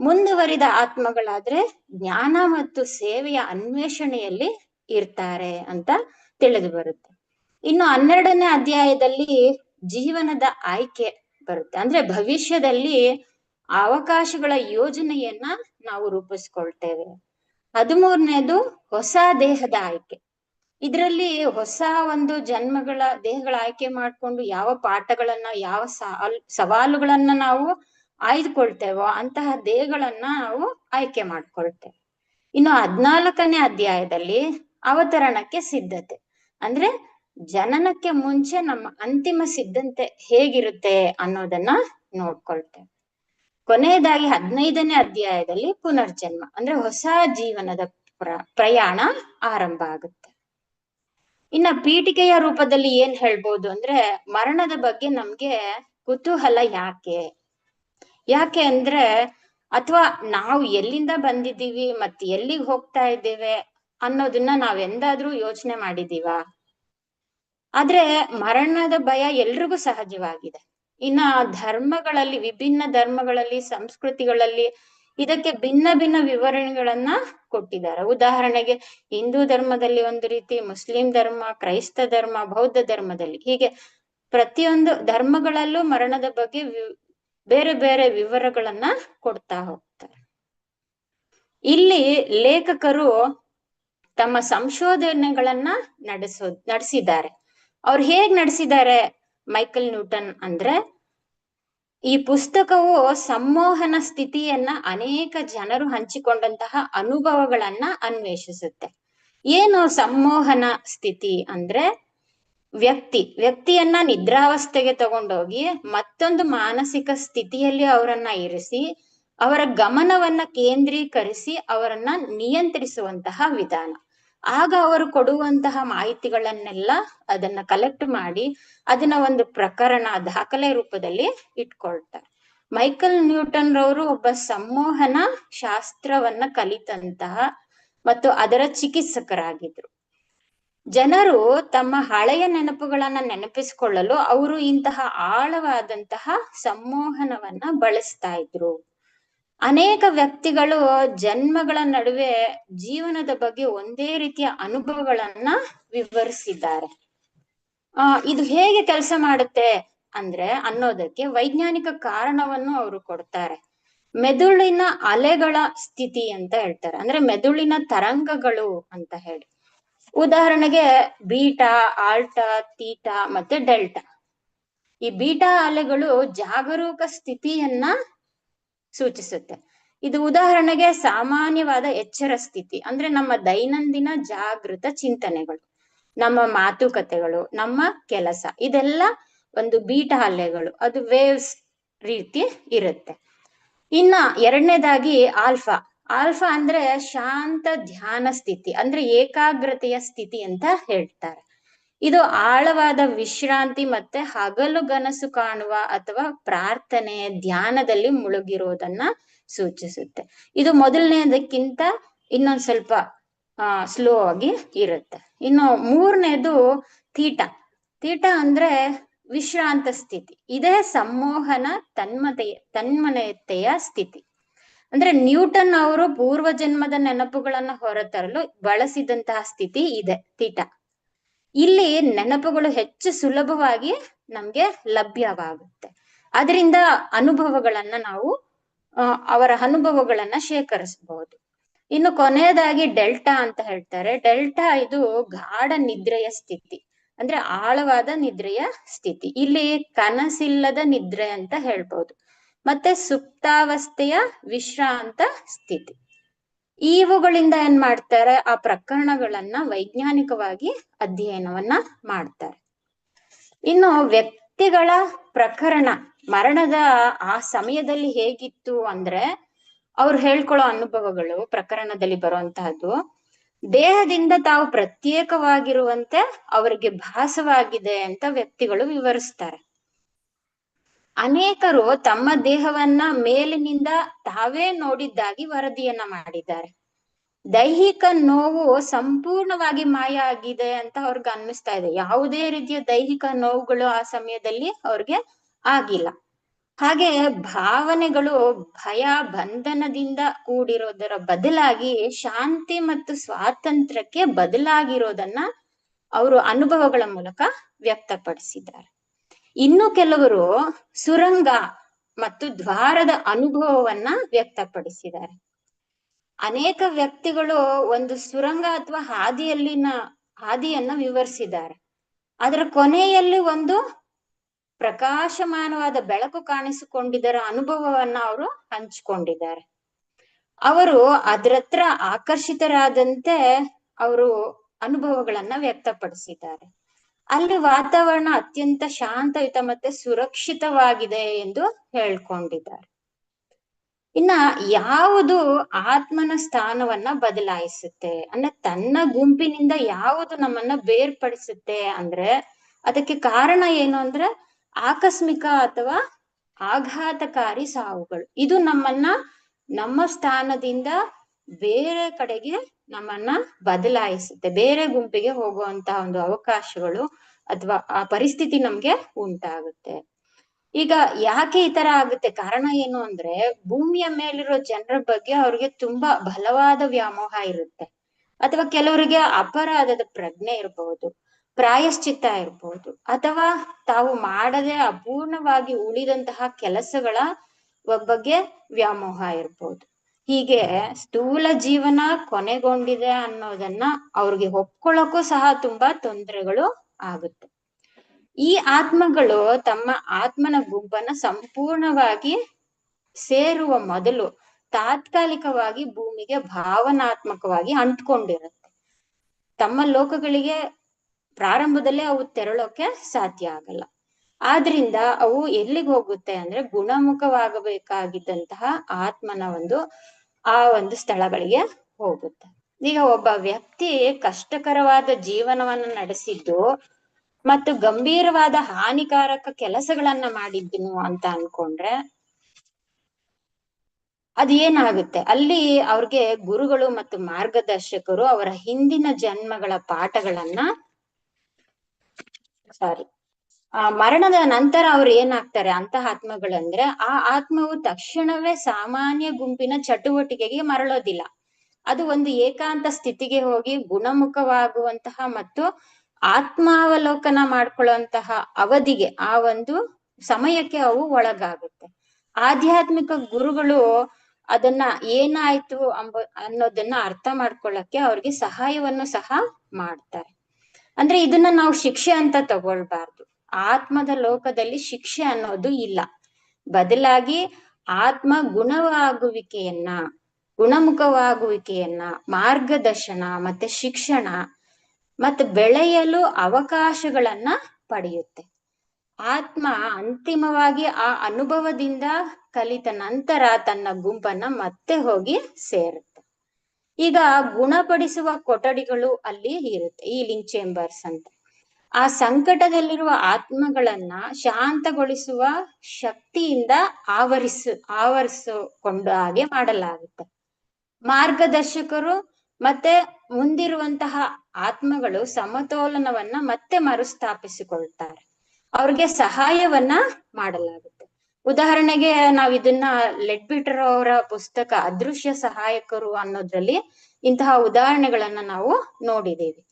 ಮುಂದುವರಿದ ಆತ್ಮಗಳಾದ್ರೆ ಜ್ಞಾನ ಮತ್ತು ಸೇವೆಯ ಅನ್ವೇಷಣೆಯಲ್ಲಿ ಇರ್ತಾರೆ ಅಂತ ತಿಳಿದು ಬರುತ್ತೆ. ಇನ್ನು 12ನೇ ಅಧ್ಯಾಯದಲ್ಲಿ ಜೀವನದ ಆಯ್ಕೆ ಬರುತ್ತೆ. ಅಂದ್ರೆ ಭವಿಷ್ಯದಲ್ಲಿ ಅವಕಾಶಗಳ ಯೋಜನೆಯನ್ನ ನಾವು ರೂಪಿಸ್ಕೊಳ್ತೇವೆ. 13ನೇದು ಹೊಸ ದೇಹದ ಆಯ್ಕೆ. ಇದರಲ್ಲಿ ಹೊಸ ಒಂದು ದೇಹಗಳ ಆಯ್ಕೆ ಮಾಡ್ಕೊಂಡು ಯಾವ ಪಾಠಗಳನ್ನ ಯಾವ ಸವಾಲುಗಳನ್ನ ನಾವು ಆಯ್ದುಕೊಳ್ತೇವೋ ಅಂತಹ ದೇಹಗಳನ್ನ ನಾವು ಆಯ್ಕೆ ಮಾಡ್ಕೊಳ್ತೇವೆ. ಇನ್ನು 14ನೇ ಅಧ್ಯಾಯದಲ್ಲಿ ಅವತರಣಕ್ಕೆ ಸಿದ್ಧತೆ ಅಂದ್ರೆ ಜನನಕ್ಕೆ ಮುಂಚೆ ನಮ್ಮ ಅಂತಿಮ ಸಿದ್ಧತೆ ಹೇಗಿರುತ್ತೆ ಅನ್ನೋದನ್ನ ನೋಡ್ಕೊಳ್ತೇವೆ. ಕೊನೆಯದಾಗಿ 15ನೇ ಅಧ್ಯಾಯದಲ್ಲಿ ಪುನರ್ಜನ್ಮ ಅಂದ್ರೆ ಹೊಸ ಜೀವನದ ಪ್ರಯಾಣ ಆರಂಭ ಆಗುತ್ತೆ. ಇನ್ನ ಪೀಠಿಕೆಯ ರೂಪದಲ್ಲಿ ಏನ್ ಹೇಳ್ಬೋದು ಅಂದ್ರೆ, ಮರಣದ ಬಗ್ಗೆ ನಮ್ಗೆ ಕುತೂಹಲ ಯಾಕೆ ಅಂದ್ರೆ, ಅಥವಾ ನಾವು ಎಲ್ಲಿಂದ ಬಂದಿದ್ದೀವಿ ಮತ್ತೆ ಎಲ್ಲಿಗೆ ಹೋಗ್ತಾ ಇದ್ದೇವೆ ಅನ್ನೋದನ್ನ ನಾವೆಂದಾದ್ರೂ ಯೋಚನೆ ಮಾಡಿದೀವಾ? ಆದ್ರೆ ಮರಣದ ಭಯ ಎಲ್ರಿಗೂ ಸಹಜವಾಗಿದೆ. ಇನ್ನ ಧರ್ಮಗಳಲ್ಲಿ, ವಿಭಿನ್ನ ಧರ್ಮಗಳಲ್ಲಿ, ಸಂಸ್ಕೃತಿಗಳಲ್ಲಿ ಇದಕ್ಕೆ ಭಿನ್ನ ಭಿನ್ನ ವಿವರಣೆಗಳನ್ನ ಕೊಟ್ಟಿದ್ದಾರೆ. ಉದಾಹರಣೆಗೆ ಹಿಂದೂ ಧರ್ಮದಲ್ಲಿ ಒಂದು ರೀತಿ, ಮುಸ್ಲಿಂ ಧರ್ಮ, ಕ್ರೈಸ್ತ ಧರ್ಮ, ಬೌದ್ಧ ಧರ್ಮದಲ್ಲಿ, ಹೀಗೆ ಪ್ರತಿಯೊಂದು ಧರ್ಮಗಳಲ್ಲೂ ಮರಣದ ಬಗ್ಗೆ ಬೇರೆ ಬೇರೆ ವಿವರಗಳನ್ನ ಕೊಡ್ತಾ ಹೋಗ್ತಾರೆ. ಇಲ್ಲಿ ಲೇಖಕರು ತಮ್ಮ ಸಂಶೋಧನೆಗಳನ್ನ ನಡೆಸಿದ್ದಾರೆ. ಅವ್ರು ಹೇಗ್ ನಡೆಸಿದ್ದಾರೆ ಮೈಕಲ್ ನ್ಯೂಟನ್ ಅಂದ್ರೆ, ಈ ಪುಸ್ತಕವು ಸಂಮೋಹನ ಸ್ಥಿತಿಯನ್ನ ಅನೇಕ ಜನರು ಹಂಚಿಕೊಂಡಂತಹ ಅನುಭವಗಳನ್ನ ಅನ್ವೇಷಿಸುತ್ತೆ. ಏನು ಸಂಮೋಹನ ಸ್ಥಿತಿ ಅಂದ್ರೆ ವ್ಯಕ್ತಿಯನ್ನ ನಿದ್ರಾವಸ್ಥೆಗೆ ತಗೊಂಡೋಗಿ ಮತ್ತೊಂದು ಮಾನಸಿಕ ಸ್ಥಿತಿಯಲ್ಲಿ ಅವರನ್ನ ಇರಿಸಿ ಅವರ ಗಮನವನ್ನ ಕೇಂದ್ರೀಕರಿಸಿ ಅವರನ್ನ ನಿಯಂತ್ರಿಸುವಂತಹ ವಿಧಾನ. ಆಗ ಅವರು ಕೊಡುವಂತಹ ಮಾಹಿತಿಗಳನ್ನೆಲ್ಲ ಅದನ್ನ ಕಲೆಕ್ಟ್ ಮಾಡಿ ಅದನ್ನ ಒಂದು ಪ್ರಕರಣ ದಾಖಲೆ ರೂಪದಲ್ಲಿ ಇಟ್ಕೊಳ್ತಾರೆ. ಮೈಕಲ್ ನ್ಯೂಟನ್ ರವರು ಒಬ್ಬ ಸಂಮೋಹನ ಶಾಸ್ತ್ರವನ್ನ ಕಲಿತಂತಹ ಮತ್ತು ಅದರ ಚಿಕಿತ್ಸಕರಾಗಿದ್ರು. ಜನರು ತಮ್ಮ ಹಳೆಯ ನೆನಪುಗಳನ್ನ ನೆನಪಿಸಿಕೊಳ್ಳಲು ಅವರು ಇಂತಹ ಆಳವಾದಂತಹ ಸಂಮೋಹನವನ್ನ ಬಳಸ್ತಾ ಇದ್ರು. ಅನೇಕ ವ್ಯಕ್ತಿಗಳು ಜನ್ಮಗಳ ನಡುವೆ ಜೀವನದ ಬಗ್ಗೆ ಒಂದೇ ರೀತಿಯ ಅನುಭವಗಳನ್ನ ವಿವರಿಸಿದ್ದಾರೆ. ಇದು ಹೇಗೆ ಕೆಲಸ ಮಾಡುತ್ತೆ ಅಂದ್ರೆ ಅನ್ನೋದಕ್ಕೆ ವೈಜ್ಞಾನಿಕ ಕಾರಣವನ್ನು ಅವರು ಕೊಡ್ತಾರೆ. ಮೆದುಳಿನ ಅಲೆಗಳ ಸ್ಥಿತಿ ಅಂತ ಹೇಳ್ತಾರೆ, ಅಂದ್ರೆ ಮೆದುಳಿನ ತರಂಗಗಳು ಅಂತ ಹೇಳಿ. ಉದಾಹರಣೆಗೆ ಬೀಟಾ, ಆಲ್ಟಾ, ತೀಟಾ ಮತ್ತೆ ಡೆಲ್ಟಾ. ಈ ಬೀಟಾ ಅಲೆಗಳು ಜಾಗರೂಕ ಸ್ಥಿತಿಯನ್ನ ಸೂಚಿಸುತ್ತೆ. ಇದು ಉದಾಹರಣೆಗೆ ಸಾಮಾನ್ಯವಾದ ಎಚ್ಚರ ಸ್ಥಿತಿ, ಅಂದ್ರೆ ನಮ್ಮ ದೈನಂದಿನ ಜಾಗೃತ ಚಿಂತನೆಗಳು, ನಮ್ಮ ಮಾತುಕತೆಗಳು, ನಮ್ಮ ಕೆಲಸ, ಇದೆಲ್ಲ ಒಂದು ಬೀಟಾ ಅಲೆಗಳು, ಅದು ವೇವ್ಸ್ ರೀತಿ ಇರುತ್ತೆ. ಇನ್ನ ಎರಡನೇದಾಗಿ ಆಲ್ಫಾ. ಆಲ್ಫಾ ಅಂದ್ರೆ ಶಾಂತ ಧ್ಯಾನ ಸ್ಥಿತಿ, ಅಂದ್ರೆ ಏಕಾಗ್ರತೆಯ ಸ್ಥಿತಿ ಅಂತ ಹೇಳ್ತಾರೆ. ಇದು ಆಳವಾದ ವಿಶ್ರಾಂತಿ ಮತ್ತೆ ಹಗಲುಗನಸು ಕಾಣುವ ಅಥವಾ ಪ್ರಾರ್ಥನೆ, ಧ್ಯಾನದಲ್ಲಿ ಮುಳುಗಿರೋದನ್ನ ಸೂಚಿಸುತ್ತೆ. ಇದು ಮೊದಲನೇದಕ್ಕಿಂತ ಇನ್ನೊಂದ್ ಸ್ವಲ್ಪ ಸ್ಲೋ ಆಗಿ ಇರುತ್ತೆ. ಇನ್ನು ಮೂರನೇದು ತೀಟಾ. ತೀಟಾ ಅಂದ್ರೆ ವಿಶ್ರಾಂತ ಸ್ಥಿತಿ. ಇದೇ ಸಂಮೋಹನ ತನ್ಮಯತೆಯ ಸ್ಥಿತಿ. ಅಂದ್ರೆ ನ್ಯೂಟನ್ ಅವರು ಪೂರ್ವ ಜನ್ಮದ ನೆನಪುಗಳನ್ನ ಹೊರತರಲು ಬಳಸಿದಂತಹ ಸ್ಥಿತಿ ಇದೆ ತೀಟಾ. ಇಲ್ಲಿ ನೆನಪುಗಳು ಹೆಚ್ಚು ಸುಲಭವಾಗಿ ನಮ್ಗೆ ಲಭ್ಯವಾಗುತ್ತೆ. ಅದರಿಂದ ಅನುಭವಗಳನ್ನ ನಾವು ಅವರ ಅನುಭವಗಳನ್ನ ಶೇಖರಿಸಬಹುದು. ಇನ್ನು ಕೊನೆಯದಾಗಿ ಡೆಲ್ಟಾ ಅಂತ ಹೇಳ್ತಾರೆ. ಡೆಲ್ಟಾ ಇದು ಗಾಢ ನಿದ್ರೆಯ ಸ್ಥಿತಿ, ಅಂದ್ರೆ ಆಳವಾದ ನಿದ್ರೆಯ ಸ್ಥಿತಿ. ಇಲ್ಲಿ ಕನಸಿಲ್ಲದ ನಿದ್ರೆ ಅಂತ ಹೇಳ್ಬೋದು, ಮತ್ತೆ ಸುಪ್ತಾವಸ್ಥೆಯ ವಿಶ್ರಾಂತ ಸ್ಥಿತಿ. ಇವುಗಳಿಂದ ಏನ್ ಮಾಡ್ತಾರೆ, ಆ ಪ್ರಕರಣಗಳನ್ನ ವೈಜ್ಞಾನಿಕವಾಗಿ ಅಧ್ಯಯನವನ್ನ ಮಾಡ್ತಾರೆ. ಇನ್ನು ವ್ಯಕ್ತಿಗಳ ಪ್ರಕರಣ ಮರಣದ ಆ ಸಮಯದಲ್ಲಿ ಹೇಗಿತ್ತು ಅಂದ್ರೆ ಅವ್ರು ಹೇಳ್ಕೊಳ್ಳೋ ಅನುಭವಗಳು ಪ್ರಕರಣದಲ್ಲಿ ಬರುವಂತಹದ್ದು ದೇಹದಿಂದ ತಾವು ಪ್ರತ್ಯೇಕವಾಗಿರುವಂತೆ ಅವರಿಗೆ ಭಾಸವಾಗಿದೆ ಅಂತ ವ್ಯಕ್ತಿಗಳು ವಿವರಿಸ್ತಾರೆ. ಅನೇಕರು ತಮ್ಮ ದೇಹವನ್ನ ಮೇಲಿನಿಂದ ತಾವೇ ನೋಡಿದ್ದಾಗಿ ವರದಿಯನ್ನ ಮಾಡಿದ್ದಾರೆ. ದೈಹಿಕ ನೋವು ಸಂಪೂರ್ಣವಾಗಿ ಮಾಯ ಆಗಿದೆ ಅಂತ ಅವ್ರಿಗೆ ಅನ್ನಿಸ್ತಾ ಇದೆ. ಯಾವುದೇ ರೀತಿಯ ದೈಹಿಕ ನೋವುಗಳು ಆ ಸಮಯದಲ್ಲಿ ಅವ್ರಿಗೆ ಆಗಿಲ್ಲ. ಹಾಗೆ ಭಾವನೆಗಳು ಭಯ, ಬಂಧನದಿಂದ ಕೂಡಿರೋದರ ಬದಲಾಗಿ ಶಾಂತಿ ಮತ್ತು ಸ್ವಾತಂತ್ರ್ಯಕ್ಕೆ ಬದಲಾಗಿರೋದನ್ನ ಅವರು ಅನುಭವಗಳ ಮೂಲಕ ವ್ಯಕ್ತಪಡಿಸಿದ್ದಾರೆ. ಇನ್ನು ಕೆಲವರು ಸುರಂಗ ಮತ್ತು ದ್ವಾರದ ಅನುಭವವನ್ನ ವ್ಯಕ್ತಪಡಿಸಿದ್ದಾರೆ. ಅನೇಕ ವ್ಯಕ್ತಿಗಳು ಒಂದು ಸುರಂಗ ಅಥವಾ ಹಾದಿಯನ್ನ ವಿವರಿಸಿದ್ದಾರೆ. ಅದರ ಕೊನೆಯಲ್ಲಿ ಒಂದು ಪ್ರಕಾಶಮಾನವಾದ ಬೆಳಕು ಕಾಣಿಸಿಕೊಂಡಿದ್ದರ ಅನುಭವವನ್ನ ಅವರು ಹಂಚಿಕೊಂಡಿದ್ದಾರೆ. ಅವರು ಅದರತ್ರ ಆಕರ್ಷಿತರಾದಂತೆ ಅವರು ಅನುಭವಗಳನ್ನ ವ್ಯಕ್ತಪಡಿಸಿದ್ದಾರೆ. ಅಲ್ಲಿ ವಾತಾವರಣ ಅತ್ಯಂತ ಶಾಂತಯುತ ಮತ್ತೆ ಸುರಕ್ಷಿತವಾಗಿದೆ ಎಂದು ಹೇಳ್ಕೊಂಡಿದ್ದಾರೆ. ಇನ್ನ ಯಾವುದು ಆತ್ಮನ ಸ್ಥಾನವನ್ನ ಬದಲಾಯಿಸುತ್ತೆ ಅಂದ್ರೆ ತನ್ನ ಗುಂಪಿನಿಂದ ಯಾವುದು ನಮ್ಮನ್ನ ಬೇರ್ಪಡಿಸುತ್ತೆ ಅಂದ್ರೆ ಅದಕ್ಕೆ ಕಾರಣ ಏನು ಅಂದ್ರೆ ಆಕಸ್ಮಿಕ ಅಥವಾ ಆಘಾತಕಾರಿ ಸಾವುಗಳು. ಇದು ನಮ್ಮನ್ನ ನಮ್ಮ ಸ್ಥಾನದಿಂದ ಬೇರೆ ಕಡೆಗೆ ನಮ್ಮನ್ನ ಬದಲಾಯಿಸುತ್ತೆ, ಬೇರೆ ಗುಂಪಿಗೆ ಹೋಗುವಂತಹ ಒಂದು ಅವಕಾಶಗಳು ಅಥವಾ ಆ ಪರಿಸ್ಥಿತಿ ನಮ್ಗೆ ಉಂಟಾಗುತ್ತೆ. ಈಗ ಯಾಕೆ ಈ ತರ ಆಗುತ್ತೆ, ಕಾರಣ ಏನು ಅಂದ್ರೆ ಭೂಮಿಯ ಮೇಲಿರೋ ಜನರ ಬಗ್ಗೆ ಅವ್ರಿಗೆ ತುಂಬಾ ಬಲವಾದ ವ್ಯಾಮೋಹ ಇರುತ್ತೆ, ಅಥವಾ ಕೆಲವರಿಗೆ ಅಪರಾಧದ ಪ್ರಜ್ಞೆ ಇರಬಹುದು, ಪ್ರಾಯಶ್ಚಿತ್ತ ಇರಬಹುದು, ಅಥವಾ ತಾವು ಮಾಡದೆ ಅಪೂರ್ಣವಾಗಿ ಉಳಿದಂತಹ ಕೆಲಸಗಳ ಬಗ್ಗೆ ವ್ಯಾಮೋಹ ಇರಬಹುದು. ಹೀಗೆ ಸ್ಥೂಲ ಜೀವನ ಕೊನೆಗೊಂಡಿದೆ ಅನ್ನೋದನ್ನ ಅವ್ರಿಗೆ ಒಪ್ಕೊಳ್ಳೋಕ್ಕೂ ಸಹ ತುಂಬಾ ತೊಂದರೆಗಳು ಆಗುತ್ತೆ. ಈ ಆತ್ಮಗಳು ತಮ್ಮ ಆತ್ಮನ ಗುಂಪನ್ನ ಸಂಪೂರ್ಣವಾಗಿ ಸೇರುವ ಮೊದಲು ತಾತ್ಕಾಲಿಕವಾಗಿ ಭೂಮಿಗೆ ಭಾವನಾತ್ಮಕವಾಗಿ ಅಂಟ್ಕೊಂಡಿರುತ್ತೆ. ತಮ್ಮ ಲೋಕಗಳಿಗೆ ಪ್ರಾರಂಭದಲ್ಲೇ ಅವು ತೆರಳೋಕೆ ಸಾಧ್ಯ ಆಗಲ್ಲ. ಆದ್ರಿಂದ ಅವು ಎಲ್ಲಿಗೆ ಹೋಗುತ್ತೆ ಅಂದ್ರೆ ಗುಣಮುಖವಾಗಬೇಕಾಗಿದ್ದಂತಹ ಆತ್ಮನ ಆ ಒಂದು ಸ್ಥಳಗಳಿಗೆ ಹೋಗುತ್ತೆ. ಈಗ ಒಬ್ಬ ವ್ಯಕ್ತಿ ಕಷ್ಟಕರವಾದ ಜೀವನವನ್ನ ನಡೆಸಿದ್ದು ಮತ್ತು ಗಂಭೀರವಾದ ಹಾನಿಕಾರಕ ಕೆಲಸಗಳನ್ನ ಮಾಡಿದ್ನು ಅಂತ ಅನ್ಕೊಂಡ್ರೆ ಅದೇನಾಗುತ್ತೆ, ಅಲ್ಲಿ ಅವ್ರಿಗೆ ಗುರುಗಳು ಮತ್ತು ಮಾರ್ಗದರ್ಶಕರು ಅವರ ಹಿಂದಿನ ಜನ್ಮಗಳ ಪಾಠಗಳನ್ನ ಮರಣದ ನಂತರ ಅವ್ರು ಏನಾಗ್ತಾರೆ ಅಂತಹ ಆತ್ಮಗಳಂದ್ರೆ, ಆ ಆತ್ಮವು ತಕ್ಷಣವೇ ಸಾಮಾನ್ಯ ಗುಂಪಿನ ಚಟುವಟಿಕೆಗೆ ಮರಳೋದಿಲ್ಲ. ಅದು ಒಂದು ಏಕಾಂತ ಸ್ಥಿತಿಗೆ ಹೋಗಿ ಗುಣಮುಖವಾಗುವಂತಹ ಮತ್ತು ಆತ್ಮಾವಲೋಕನ ಮಾಡ್ಕೊಳ್ಳುವಂತಹ ಅವಧಿಗೆ, ಆ ಒಂದು ಸಮಯಕ್ಕೆ ಅವು ಒಳಗಾಗುತ್ತೆ. ಆಧ್ಯಾತ್ಮಿಕ ಗುರುಗಳು ಅದನ್ನ ಏನಾಯ್ತು ಅನ್ನೋದನ್ನ ಅರ್ಥ ಮಾಡ್ಕೊಳ್ಳಕ್ಕೆ ಅವ್ರಿಗೆ ಸಹಾಯವನ್ನು ಸಹ ಮಾಡ್ತಾರೆ. ಅಂದ್ರೆ ಇದನ್ನ ನಾವು ಶಿಕ್ಷೆ ಅಂತ ತಗೊಳ್ಬಾರ್ದು. ಆತ್ಮದ ಲೋಕದಲ್ಲಿ ಶಿಕ್ಷೆ ಅನ್ನೋದು ಇಲ್ಲ. ಬದಲಾಗಿ ಆತ್ಮ ಗುಣಮುಖವಾಗುವಿಕೆಯನ್ನ ಮಾರ್ಗದರ್ಶನ ಮತ್ತೆ ಶಿಕ್ಷಣ ಮತ್ತೆ ಬೆಳೆಯಲು ಅವಕಾಶಗಳನ್ನ ಪಡೆಯುತ್ತೆ. ಆತ್ಮ ಅಂತಿಮವಾಗಿ ಆ ಅನುಭವದಿಂದ ಕಲಿತ ನಂತರ ತನ್ನ ಗುಂಪನ್ನ ಮತ್ತೆ ಹೋಗಿ ಸೇರುತ್ತೆ. ಈಗ ಗುಣಪಡಿಸುವ ಕೊಠಡಿಗಳು ಅಲ್ಲಿ ಇರುತ್ತೆ, ಹೀಲಿಂಗ್ ಚೇಂಬರ್ಸ್ ಅಂತ. ಆ ಸಂಕಟದಲ್ಲಿರುವ ಆತ್ಮಗಳನ್ನ ಶಾಂತಗೊಳಿಸುವ ಶಕ್ತಿಯಿಂದ ಆವರಿಸಿಕೊಂಡ ಹಾಗೆ ಮಾಡಲಾಗುತ್ತೆ. ಮಾರ್ಗದರ್ಶಕರು ಮತ್ತೆ ಮುಂದಿರುವಂತಹ ಆತ್ಮಗಳು ಸಮತೋಲನವನ್ನ ಮತ್ತೆ ಮರುಸ್ಥಾಪಿಸಿಕೊಳ್ತಾರೆ. ಅವ್ರಿಗೆ ಸಹಾಯವನ್ನ ಮಾಡಲಾಗುತ್ತೆ. ಉದಾಹರಣೆಗೆ ನಾವ್ ಇದನ್ನ ಲೆಡ್ಬಿಟರ್ ಅವರ ಪುಸ್ತಕ ಅದೃಶ್ಯ ಸಹಾಯಕರು ಅನ್ನೋದ್ರಲ್ಲಿ ಇಂತಹ ಉದಾಹರಣೆಗಳನ್ನ ನಾವು ನೋಡಿದ್ದೇವೆ.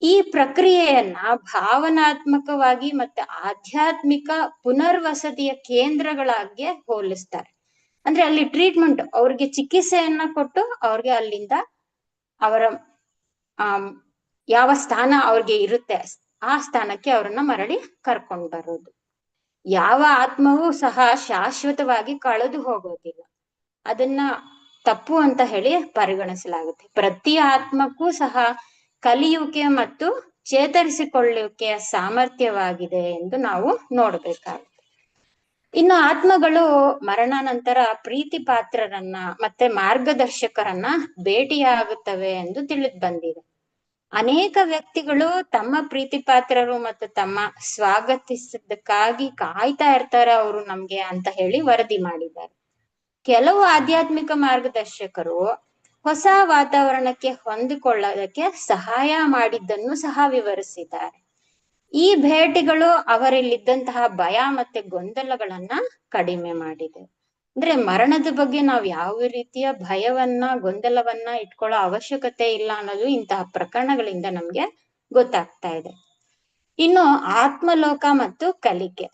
ಈ ಪ್ರಕ್ರಿಯೆಯನ್ನ ಭಾವನಾತ್ಮಕವಾಗಿ ಮತ್ತೆ ಆಧ್ಯಾತ್ಮಿಕ ಪುನರ್ವಸತಿಯ ಕೇಂದ್ರಗಳಾಗಿ ಹೋಲಿಸ್ತಾರೆ. ಅಂದ್ರೆ ಅಲ್ಲಿ ಟ್ರೀಟ್ಮೆಂಟ್, ಅವ್ರಿಗೆ ಚಿಕಿತ್ಸೆಯನ್ನ ಕೊಟ್ಟು ಅವ್ರಿಗೆ ಅಲ್ಲಿಂದ ಅವರ ಯಾವ ಸ್ಥಾನ ಅವ್ರಿಗೆ ಇರುತ್ತೆ ಆ ಸ್ಥಾನಕ್ಕೆ ಅವ್ರನ್ನ ಮರಳಿ ಕರ್ಕೊಂಡು ಬರೋದು. ಯಾವ ಆತ್ಮವೂ ಸಹ ಶಾಶ್ವತವಾಗಿ ಕಳೆದು ಹೋಗೋದಿಲ್ಲ. ಅದನ್ನ ತಪ್ಪು ಅಂತ ಹೇಳಿ ಪರಿಗಣಿಸಲಾಗುತ್ತೆ. ಪ್ರತಿ ಆತ್ಮಕ್ಕೂ ಸಹ ಕಲಿಯುವಿಕೆ ಮತ್ತು ಚೇತರಿಸಿಕೊಳ್ಳುವಿಕೆಯ ಸಾಮರ್ಥ್ಯವಾಗಿದೆ ಎಂದು ನಾವು ನೋಡ್ಬೇಕಾಗುತ್ತೆ. ಇನ್ನು ಆತ್ಮಗಳು ಮರಣಾನಂತರ ಪ್ರೀತಿ ಪಾತ್ರರನ್ನ ಮತ್ತೆ ಮಾರ್ಗದರ್ಶಕರನ್ನ ಭೇಟಿಯಾಗುತ್ತವೆ ಎಂದು ತಿಳಿದು ಬಂದಿದೆ. ಅನೇಕ ವ್ಯಕ್ತಿಗಳು ತಮ್ಮ ಪ್ರೀತಿ ಪಾತ್ರರು ಮತ್ತು ತಮ್ಮ ಸ್ವಾಗತಿಸದಕ್ಕಾಗಿ ಕಾಯ್ತಾ ಇರ್ತಾರೆ ಅವರು ನಮ್ಗೆ ಅಂತ ಹೇಳಿ ವರದಿ ಮಾಡಿದ್ದಾರೆ. ಕೆಲವು ಆಧ್ಯಾತ್ಮಿಕ ಮಾರ್ಗದರ್ಶಕರು ಹೊಸ ವಾತಾವರಣಕ್ಕೆ ಹೊಂದಿಕೊಳ್ಳೋದಕ್ಕೆ ಸಹಾಯ ಮಾಡಿದ್ದನ್ನು ಸಹ ವಿವರಿಸಿದ್ದಾರೆ. ಈ ಭೇಟಿಗಳು ಅವರಲ್ಲಿದ್ದಂತಹ ಭಯ ಮತ್ತೆ ಗೊಂದಲಗಳನ್ನ ಕಡಿಮೆ ಮಾಡಿದೆ. ಅಂದ್ರೆ ಮರಣದ ಬಗ್ಗೆ ನಾವು ಯಾವ ರೀತಿಯ ಭಯವನ್ನ ಗೊಂದಲವನ್ನ ಇಟ್ಕೊಳ್ಳೋ ಅವಶ್ಯಕತೆ ಇಲ್ಲ ಅನ್ನೋದು ಇಂತಹ ಪ್ರಕರಣಗಳಿಂದ ನಮ್ಗೆ ಗೊತ್ತಾಗ್ತಾ ಇದೆ. ಇನ್ನು ಆತ್ಮಲೋಕ ಮತ್ತು ಕಲಿಕೆ.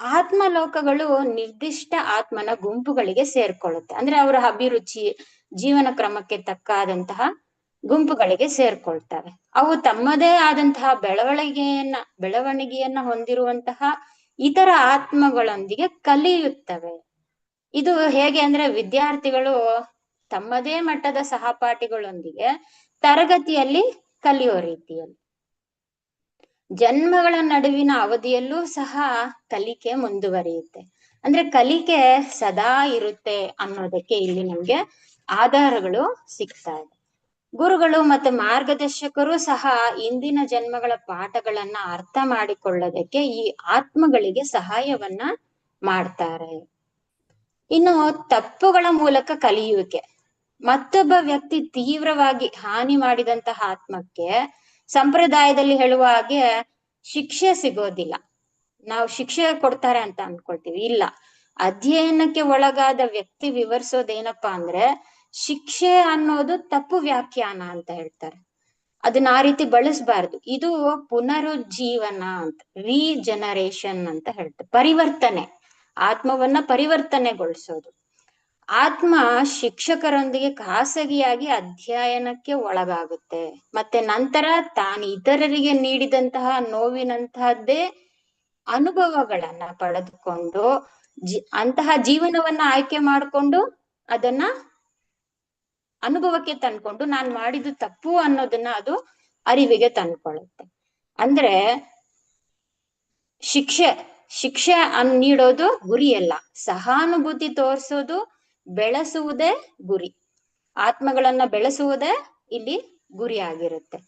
ಆತ್ಮಲೋಕಗಳು ನಿರ್ದಿಷ್ಟ ಆತ್ಮನ ಗುಂಪುಗಳಿಗೆ ಸೇರ್ಕೊಳ್ಳುತ್ತೆ. ಅಂದ್ರೆ ಅವರ ಅಭಿರುಚಿ ಜೀವನ ಕ್ರಮಕ್ಕೆ ತಕ್ಕಾದಂತಹ ಗುಂಪುಗಳಿಗೆ ಸೇರ್ಕೊಳ್ತವೆ. ಅವು ತಮ್ಮದೇ ಆದಂತಹ ಬೆಳವಣಿಗೆಯನ್ನ ಹೊಂದಿರುವಂತಹ ಇತರ ಆತ್ಮಗಳೊಂದಿಗೆ ಕಲಿಯುತ್ತವೆ. ಇದು ಹೇಗೆ ಅಂದ್ರೆ ವಿದ್ಯಾರ್ಥಿಗಳು ತಮ್ಮದೇ ಮಟ್ಟದ ಸಹಪಾಠಿಗಳೊಂದಿಗೆ ತರಗತಿಯಲ್ಲಿ ಕಲಿಯೋ ರೀತಿಯಲ್ಲಿ. ಜನ್ಮಗಳ ನಡುವಿನ ಅವಧಿಯಲ್ಲೂ ಸಹ ಕಲಿಕೆ ಮುಂದುವರಿಯುತ್ತೆ. ಅಂದ್ರೆ ಕಲಿಕೆ ಸದಾ ಇರುತ್ತೆ ಅನ್ನೋದಕ್ಕೆ ಇಲ್ಲಿ ನಮ್ಗೆ ಆಧಾರಗಳು ಸಿಗ್ತಾ ಇದೆ. ಗುರುಗಳು ಮತ್ತು ಮಾರ್ಗದರ್ಶಕರು ಸಹ ಇಂದಿನ ಜನ್ಮಗಳ ಪಾಠಗಳನ್ನ ಅರ್ಥ ಮಾಡಿಕೊಳ್ಳೋದಕ್ಕೆ ಈ ಆತ್ಮಗಳಿಗೆ ಸಹಾಯವನ್ನ ಮಾಡ್ತಾರೆ. ಇನ್ನು ತಪ್ಪುಗಳ ಮೂಲಕ ಕಲಿಯುವಿಕೆ. ಮತ್ತೊಬ್ಬ ವ್ಯಕ್ತಿ ತೀವ್ರವಾಗಿ ಹಾನಿ ಮಾಡಿದಂತಹ ಆತ್ಮಕ್ಕೆ ಸಂಪ್ರದಾಯದಲ್ಲಿ ಹೇಳುವ ಹಾಗೆ ಶಿಕ್ಷೆ ಸಿಗೋದಿಲ್ಲ. ನಾವು ಶಿಕ್ಷೆ ಕೊಡ್ತಾರೆ ಅಂತ ಅನ್ಕೊಳ್ತೀವಿ, ಇಲ್ಲ. ಅಧ್ಯಯನಕ್ಕೆ ಒಳಗಾದ ವ್ಯಕ್ತಿ ವಿವರಿಸೋದೇನಪ್ಪಾ ಅಂದ್ರೆ ಶಿಕ್ಷೆ ಅನ್ನೋದು ತಪ್ಪು ವ್ಯಾಖ್ಯಾನ ಅಂತ ಹೇಳ್ತಾರೆ. ಅದನ್ನ ಆ ರೀತಿ ಬಳಸಬಾರ್ದು. ಇದು ಪುನರುಜ್ಜೀವನ ಅಂತ, ರೀಜನರೇಷನ್ ಅಂತ ಹೇಳ್ತಾರೆ. ಪರಿವರ್ತನೆ, ಆತ್ಮವನ್ನ ಪರಿವರ್ತನೆಗೊಳಿಸೋದು. ಆತ್ಮ ಶಿಕ್ಷಕರೊಂದಿಗೆ ಖಾಸಗಿಯಾಗಿ ಅಧ್ಯಯನಕ್ಕೆ ಒಳಗಾಗುತ್ತೆ. ಮತ್ತೆ ನಂತರ ತಾನು ಇತರರಿಗೆ ನೀಡಿದಂತಹ ನೋವಿನಂತಹದ್ದೇ ಅನುಭವಗಳನ್ನ ಪಡೆದುಕೊಂಡು ಅಂತಹ ಜೀವನವನ್ನ ಆಯ್ಕೆ ಮಾಡಿಕೊಂಡು ಅದನ್ನ ಅನುಭವಕ್ಕೆ ತಂದ್ಕೊಂಡು ನಾನು ಮಾಡಿದ್ದು ತಪ್ಪು ಅನ್ನೋದನ್ನ ಅದು ಅರಿವಿಗೆ ತಂದ್ಕೊಳ್ಳುತ್ತೆ. ಅಂದ್ರೆ ಶಿಕ್ಷೆ ನೀಡೋದು ಗುರಿಯಲ್ಲ, ಸಹಾನುಭೂತಿ ತೋರಿಸೋದು, ಬೆಳೆಸುವುದೇ ಗುರಿ. ಆತ್ಮಗಳನ್ನ ಬೆಳೆಸುವುದೇ ಇಲ್ಲಿ ಗುರಿ ಆಗಿರುತ್ತೆ.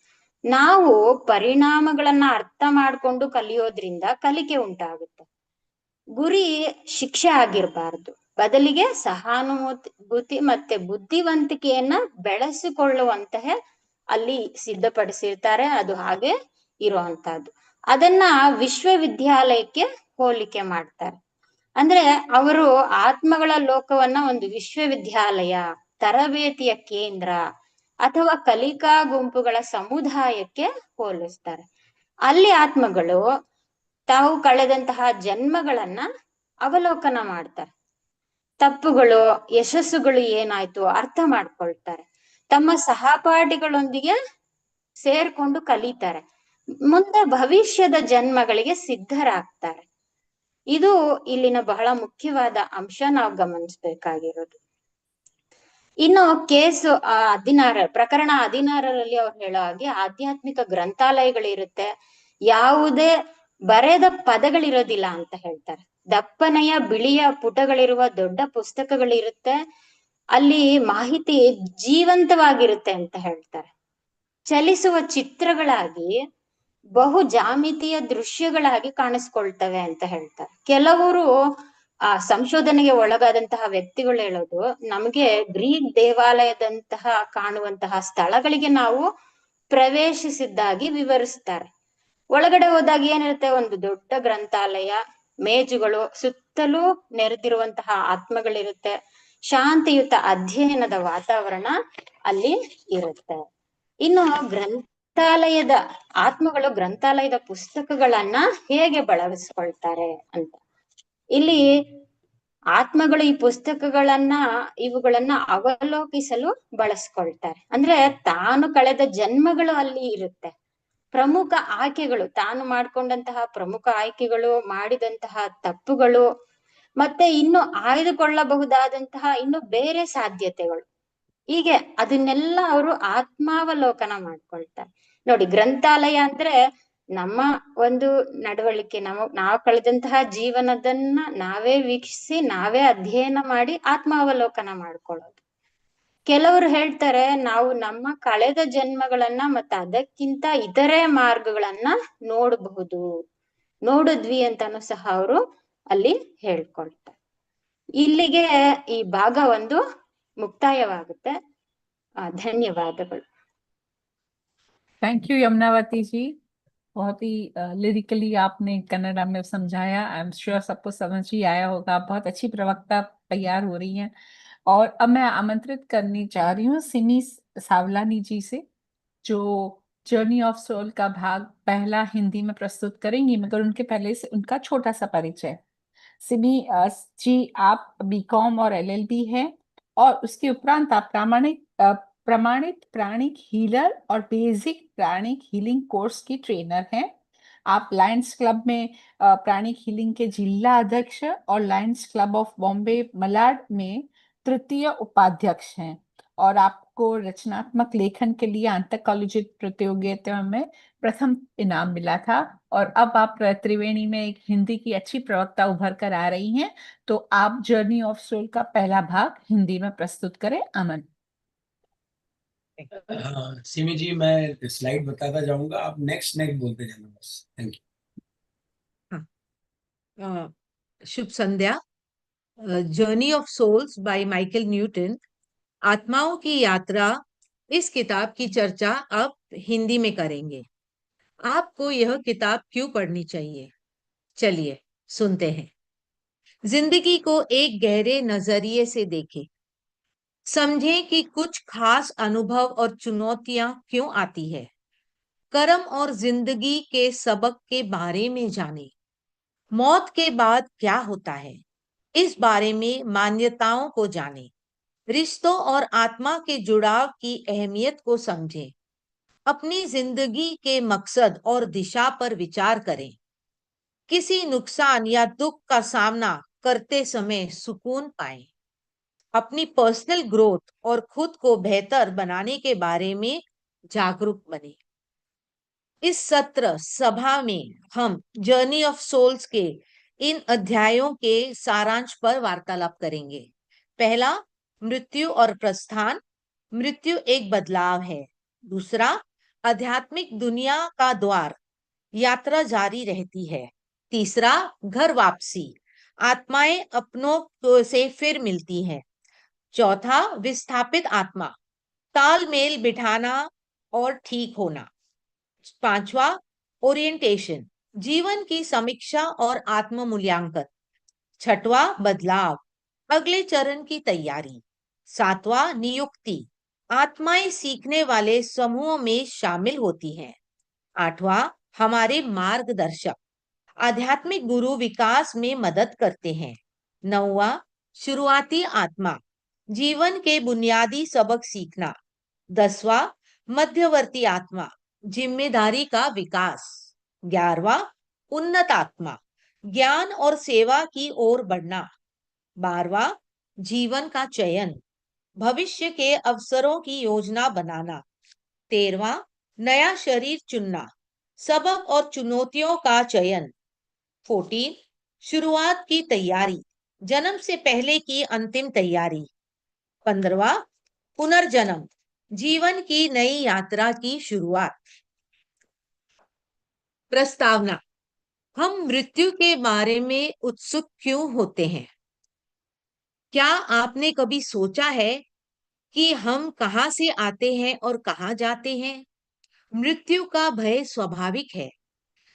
ನಾವು ಪರಿಣಾಮಗಳನ್ನ ಅರ್ಥ ಮಾಡ್ಕೊಂಡು ಕಲಿಯೋದ್ರಿಂದ ಕಲಿಕೆ ಉಂಟಾಗುತ್ತೆ. ಗುರಿ ಶಿಕ್ಷೆ ಆಗಿರಬಾರ್ದು, ಬದಲಿಗೆ ಸಹಾನುಭೂತಿ ಮತ್ತೆ ಬುದ್ಧಿವಂತಿಕೆಯನ್ನ ಬೆಳೆಸಿಕೊಳ್ಳುವಂತಹ ಅಲ್ಲಿ ಸಿದ್ಧಪಡಿಸಿರ್ತಾರೆ. ಅದು ಹಾಗೆ ಇರುವಂತಹದ್ದು. ಅದನ್ನ ವಿಶ್ವವಿದ್ಯಾಲಯಕ್ಕೆ ಹೋಲಿಕೆ ಮಾಡ್ತಾರೆ. ಅಂದ್ರೆ ಅವರು ಆತ್ಮಗಳ ಲೋಕವನ್ನ ಒಂದು ವಿಶ್ವವಿದ್ಯಾಲಯ, ತರಬೇತಿಯ ಕೇಂದ್ರ ಅಥವಾ ಕಲಿಕಾ ಗುಂಪುಗಳ ಸಮುದಾಯಕ್ಕೆ ಹೋಲಿಸ್ತಾರೆ. ಅಲ್ಲಿ ಆತ್ಮಗಳು ತಾವು ಕಳೆದಂತಹ ಜನ್ಮಗಳನ್ನ ಅವಲೋಕನ ಮಾಡ್ತಾರೆ. ತಪ್ಪುಗಳು, ಯಶಸ್ಸುಗಳು ಏನಾಯ್ತು ಅರ್ಥ ಮಾಡ್ಕೊಳ್ತಾರೆ. ತಮ್ಮ ಸಹಪಾಠಿಗಳೊಂದಿಗೆ ಸೇರ್ಕೊಂಡು ಕಲಿತಾರೆ. ಮುಂದೆ ಭವಿಷ್ಯದ ಜನ್ಮಗಳಿಗೆ ಸಿದ್ಧರಾಗ್ತಾರೆ. ಇದು ಇಲ್ಲಿನ ಬಹಳ ಮುಖ್ಯವಾದ ಅಂಶ, ನಾವು ಗಮನಿಸ್ಬೇಕಾಗಿರೋದು. ಇನ್ನು ಕೇಸು 16 ಪ್ರಕರಣ 16ರಲ್ಲಿ ಅವ್ರು ಹೇಳೋ ಹಾಗೆ ಆಧ್ಯಾತ್ಮಿಕ ಗ್ರಂಥಾಲಯಗಳಿರುತ್ತೆ, ಯಾವುದೇ ಬರೆದ ಪದಗಳಿರೋದಿಲ್ಲ ಅಂತ ಹೇಳ್ತಾರೆ. ದಪ್ಪನೆಯ ಬಿಳಿಯ ಪುಟಗಳಿರುವ ದೊಡ್ಡ ಪುಸ್ತಕಗಳಿರುತ್ತೆ, ಅಲ್ಲಿ ಮಾಹಿತಿ ಜೀವಂತವಾಗಿರುತ್ತೆ ಅಂತ ಹೇಳ್ತಾರೆ. ಚಲಿಸುವ ಚಿತ್ರಗಳಾಗಿ, ಬಹು ಜಾಮಿತಿಯ ದೃಶ್ಯಗಳಾಗಿ ಕಾಣಿಸ್ಕೊಳ್ತವೆ ಅಂತ ಹೇಳ್ತಾರೆ. ಕೆಲವರು ಸಂಶೋಧನೆಗೆ ಒಳಗಾದಂತಹ ವ್ಯಕ್ತಿಗಳು ಹೇಳೋದು, ನಮಗೆ ಗ್ರೀಕ್ ದೇವಾಲಯದಂತಹ ಕಾಣುವಂತಹ ಸ್ಥಳಗಳಿಗೆ ನಾವು ಪ್ರವೇಶಿಸಿದ್ದಾಗಿ ವಿವರಿಸ್ತಾರೆ. ಒಳಗಡೆ ಹೋದಾಗ ಏನಿರುತ್ತೆ, ಒಂದು ದೊಡ್ಡ ಗ್ರಂಥಾಲಯ, ಮೇಜುಗಳು, ಸುತ್ತಲೂ ನೆರೆದಿರುವಂತಹ ಆತ್ಮಗಳಿರುತ್ತೆ, ಶಾಂತಿಯುತ ಅಧ್ಯಯನದ ವಾತಾವರಣ ಅಲ್ಲಿ ಇರುತ್ತೆ. ಇನ್ನು ಆತ್ಮಗಳು ಗ್ರಂಥಾಲಯದ ಪುಸ್ತಕಗಳನ್ನ ಹೇಗೆ ಬಳಸ್ಕೊಳ್ತಾರೆ ಅಂತ, ಇಲ್ಲಿ ಆತ್ಮಗಳು ಈ ಇವುಗಳನ್ನ ಅವಲೋಕಿಸಲು ಬಳಸ್ಕೊಳ್ತಾರೆ. ಅಂದ್ರೆ ತಾನು ಕಳೆದ ಜನ್ಮಗಳು ಅಲ್ಲಿ ಇರುತ್ತೆ, ಪ್ರಮುಖ ಆಯ್ಕೆಗಳು, ತಾನು ಮಾಡ್ಕೊಂಡಂತಹ ಪ್ರಮುಖ ಆಯ್ಕೆಗಳು, ಮಾಡಿದಂತಹ ತಪ್ಪುಗಳು, ಮತ್ತೆ ಇನ್ನು ಆಯ್ದುಕೊಳ್ಳಬಹುದಾದಂತಹ ಇನ್ನು ಬೇರೆ ಸಾಧ್ಯತೆಗಳು, ಹೀಗೆ ಅದನ್ನೆಲ್ಲ ಅವರು ಆತ್ಮಾವಲೋಕನ ಮಾಡ್ಕೊಳ್ತಾರೆ. ನೋಡಿ, ಗ್ರಂಥಾಲಯ ಅಂದ್ರೆ ನಮ್ಮ ಒಂದು ನಡವಳಿಕೆ, ನಾವು ಕಳೆದಂತಹ ಜೀವನದನ್ನ ನಾವೇ ವೀಕ್ಷಿಸಿ, ನಾವೇ ಅಧ್ಯಯನ ಮಾಡಿ ಆತ್ಮಾವಲೋಕನ ಮಾಡ್ಕೊಳ್ಳೋದು. ಕೆಲವರು ಹೇಳ್ತಾರೆ, ನಾವು ನಮ್ಮ ಕಳೆದ ಜನ್ಮಗಳನ್ನ ಮತ್ತೆ ಅದಕ್ಕಿಂತ ಇತರೆ ಮಾರ್ಗಗಳನ್ನ ನೋಡಿದ್ವಿ ಅಂತಾನು ಸಹ ಅವರು ಅಲ್ಲಿ ಹೇಳ್ಕೊಳ್ತಾರೆ. ಇಲ್ಲಿಗೆ ಈ ಭಾಗ 1 ಮುಕ್ತಾಯವಾಗುತ್ತೆ. ಧನ್ಯವಾದಗಳು. थैंक यू यमुनावती जी, बहुत ही लिरिकली आपने कन्नड़ा में समझाया। आई एम श्योर सबको समझ ही आया होगा। बहुत अच्छी प्रवक्ता तैयार हो रही हैं। और अब मैं आमंत्रित करनी चाह रही हूँ सिमी सावलानी जी से, जो जर्नी ऑफ सोल का भाग पहला हिंदी में प्रस्तुत करेंगी, मगर उनके पहले से उनका छोटा सा परिचय। सिमी जी, आप बीकॉम और एलएलबी है, और उसके उपरांत आप प्रमाणित प्राणिक हीलर और बेसिक प्राणिक हीलिंग कोर्स की ट्रेनर हैं। आप लायंस क्लब में प्राणिक हीलिंग के जिला अध्यक्ष और Lions club of Bombay Malad में तृतीय उपाध्यक्ष हैं। और आपको रचनात्मक लेखन के लिए आंतक कॉलेजिएट प्रतियोगिता में प्रथम इनाम मिला था। और अब आप त्रिवेणी में एक हिंदी की अच्छी प्रवक्ता उभर कर आ रही हैं, तो आप जर्नी ऑफ सोल का पहला भाग हिंदी में प्रस्तुत करें। अमन। हाँ सिमी जी, मैं स्लाइड बताता जाऊंगा, आप नेक्स्ट बोलते जाना बस। Thank you. शुभ संध्या। Journey of souls by Michael Newton, आत्माओं की यात्रा, इस किताब की चर्चा अब हिंदी में करेंगे। आपको यह किताब क्यों पढ़नी चाहिए, चलिए सुनते हैं। जिंदगी को एक गहरे नजरिए से देखें, समझें कि कुछ खास अनुभव और चुनौतियां क्यों आती है। कर्म और जिंदगी के सबक के बारे में जानें। मौत के बाद क्या होता है, इस बारे में मान्यताओं को जानें। रिश्तों और आत्मा के जुड़ाव की अहमियत को समझें। अपनी जिंदगी के मकसद और दिशा पर विचार करें। किसी नुकसान या दुख का सामना करते समय सुकून पाएं। अपनी पर्सनल ग्रोथ और खुद को बेहतर बनाने के बारे में जागरूक बने। इस सत्र सभा में हम जर्नी ऑफ सोल्स के इन अध्यायों के सारांश पर वार्तालाप करेंगे। पहला, मृत्यु और प्रस्थान। मृत्यु एक बदलाव है। दूसरा, आध्यात्मिक दुनिया का द्वार, यात्रा जारी रहती है। तीसरा, घर वापसी, आत्माएं अपनों से फिर मिलती हैं। चौथा, विस्थापित आत्मा, तालमेल बिठाना और ठीक होना। पांचवा, ओरिएंटेशन, जीवन की समीक्षा और आत्म मूल्यांकन। छठवा, बदलाव, अगले चरण की तैयारी। सातवां, नियुक्ति, आत्माएं सीखने वाले समूह में शामिल होती हैं। आठवां, हमारे मार्गदर्शक, आध्यात्मिक गुरु विकास में मदद करते हैं। नौवां, शुरुआती आत्मा, जीवन के बुनियादी सबक सीखना। 10वां, मध्यवर्ती आत्मा, जिम्मेदारी का विकास। 11वां, उन्नत आत्मा, ज्ञान और सेवा की ओर बढ़ना। 12वां, जीवन का चयन, भविष्य के अवसरों की योजना बनाना। 13वां, नया शरीर चुनना, सबक और चुनौतियों का चयन। 14, शुरुआत की तैयारी, जन्म से पहले की अंतिम तैयारी। 15वां, पुनर्जन्म, जीवन की नई यात्रा की शुरुआत। प्रस्तावना। हम मृत्यु के बारे में उत्सुक क्यों होते हैं? क्या आपने कभी सोचा है कि हम कहां से आते हैं और कहां जाते हैं? मृत्यु का भय स्वाभाविक है।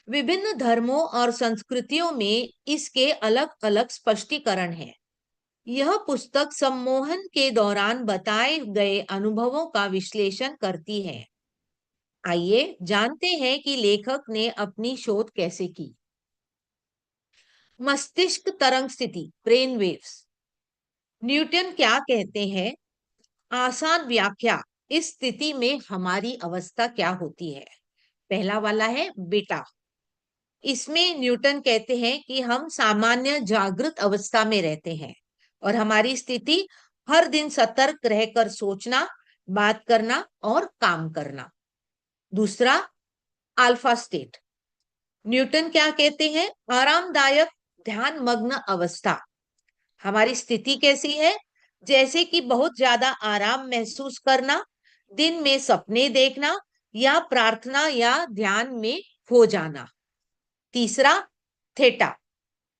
विभिन्न धर्मों और संस्कृतियों में इसके अलग अलग स्पष्टीकरण हैं। यह पुस्तक सम्मोहन के दौरान बताए गए अनुभवों का विश्लेषण करती है। आइए जानते हैं कि लेखक ने अपनी शोध कैसे की। मस्तिष्क तरंग स्थिति, ब्रेन वेव्स। न्यूटन क्या कहते हैं? आसान व्याख्या, इस स्थिति में हमारी अवस्था क्या होती है? पहला वाला है बीटा। इसमें न्यूटन कहते हैं कि हम सामान्य जागृत अवस्था में रहते हैं और हमारी स्थिति हर दिन सतर्क रहकर सोचना, बात करना और काम करना। दूसरा, अल्फा स्टेट। न्यूटन क्या कहते हैं? आरामदायक ध्यान मग्न अवस्था। हमारी स्थिति कैसी है? जैसे कि बहुत ज्यादा आराम महसूस करना, दिन में सपने देखना या प्रार्थना या ध्यान में खो जाना। तीसरा, थेटा।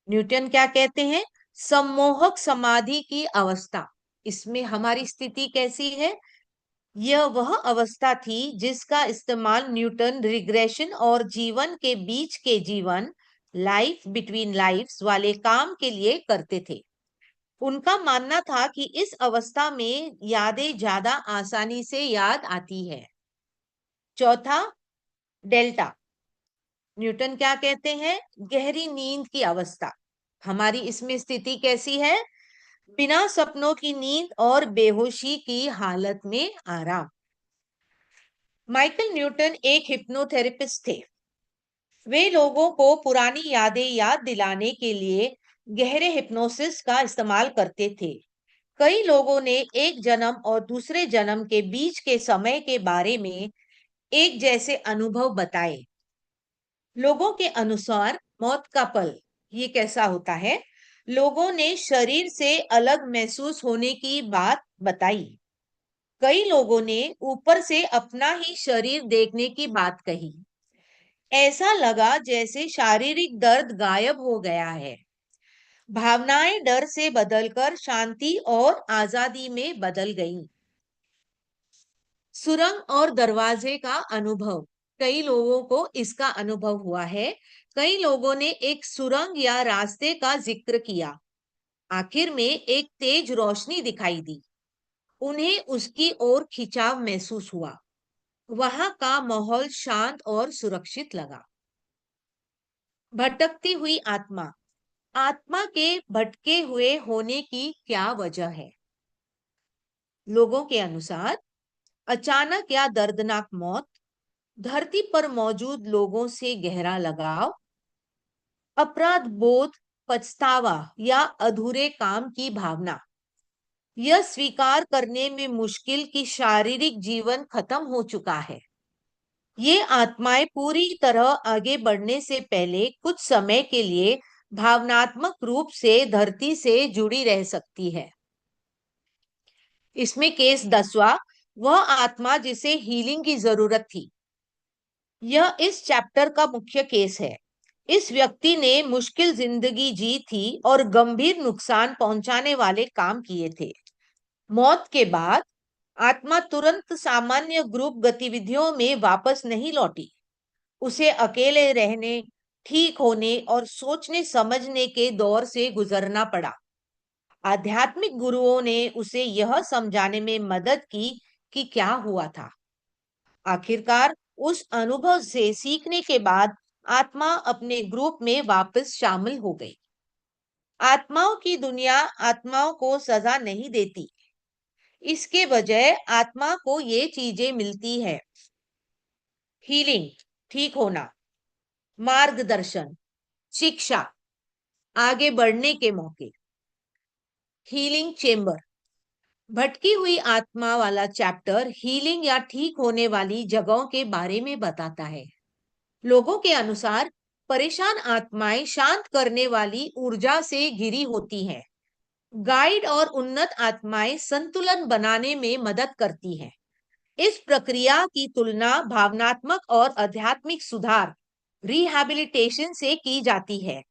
न्यूटन क्या कहते हैं? सम्मोहक समाधि की अवस्था। इसमें हमारी स्थिति कैसी है? यह वह अवस्था थी जिसका इस्तेमाल न्यूटन रिग्रेशन और जीवन के बीच के जीवन, लाइफ बिटवीन लाइफ्स वाले काम के लिए करते थे। उनका मानना था कि इस अवस्था में यादें ज्यादा आसानी से याद आती है। चौथा, डेल्टा। न्यूटन क्या कहते हैं? गहरी नींद की अवस्था। हमारी इसमें स्थिति कैसी है? बिना सपनों की नींद और बेहोशी की हालत में आराम। माइकल न्यूटन एक हिप्नोथेरेपिस्ट थे। वे लोगों को पुरानी यादें याद दिलाने के लिए गहरे हिप्नोसिस का इस्तेमाल करते थे। कई लोगों ने एक जन्म और दूसरे जन्म के बीच के समय के बारे में एक जैसे अनुभव बताए। लोगों के अनुसार मौत का पल ये कैसा होता है? लोगों ने शरीर से अलग महसूस होने की बात बताई। कई लोगों ने ऊपर से अपना ही शरीर देखने की बात कही। ऐसा लगा जैसे शारीरिक दर्द गायब हो गया है। भावनाएं डर से बदलकर शांति और आजादी में बदल गईं। सुरंग और दरवाजे का अनुभव। कई लोगों को इसका अनुभव हुआ है। कई लोगों ने एक सुरंग या रास्ते का जिक्र किया। आखिर में एक तेज रोशनी दिखाई दी। उन्हें उसकी ओर खिंचाव महसूस हुआ। वहां का माहौल शांत और सुरक्षित लगा। भटकती हुई आत्मा। आत्मा के भटके हुए होने की क्या वजह है? लोगों के अनुसार अचानक या दर्दनाक मौत, धरती पर मौजूद लोगों से गहरा लगाव, अपराध बोध, पछतावा या अधूरे काम की भावना। यह स्वीकार करने में मुश्किल कि शारीरिक जीवन खत्म हो चुका है। ये आत्माएं पूरी तरह आगे बढ़ने से पहले कुछ समय के लिए भावनात्मक रूप से धरती से जुड़ी रह सकती है। इसमें केस 10वां, वह आत्मा जिसे हीलिंग की जरूरत थी। यह इस चैप्टर का मुख्य केस है। इस व्यक्ति ने मुश्किल जिंदगी जी थी और गंभीर नुकसान पहुंचाने वाले काम किए थे। मौत के बाद आत्मा तुरंत सामान्य ग्रुप गतिविधियों में वापस नहीं लौटी। उसे अकेले रहने, ठीक होने और सोचने समझने के दौर से गुजरना पड़ा। आध्यात्मिक गुरुओं ने उसे यह समझाने में मदद की कि क्या हुआ था। आखिरकार उस अनुभव से सीखने के बाद आत्मा अपने ग्रुप में वापस शामिल हो गई। आत्माओं की दुनिया आत्माओं को सजा नहीं देती। इसके बजाय आत्मा को ये चीजें मिलती है: हीलिंग, ठीक होना, मार्गदर्शन, शिक्षा, आगे बढ़ने के मौके। हीलिंग चेंबर, भटकी हुई आत्मा वाला चैप्टर हीलिंग या ठीक होने वाली जगहों के बारे में बताता है। लोगों के अनुसार परेशान आत्माएं शांत करने वाली ऊर्जा से घिरी होती हैं। गाइड और उन्नत आत्माएं संतुलन बनाने में मदद करती हैं। इस प्रक्रिया की तुलना भावनात्मक और आध्यात्मिक सुधार, रिहैबिलिटेशन से की जाती है।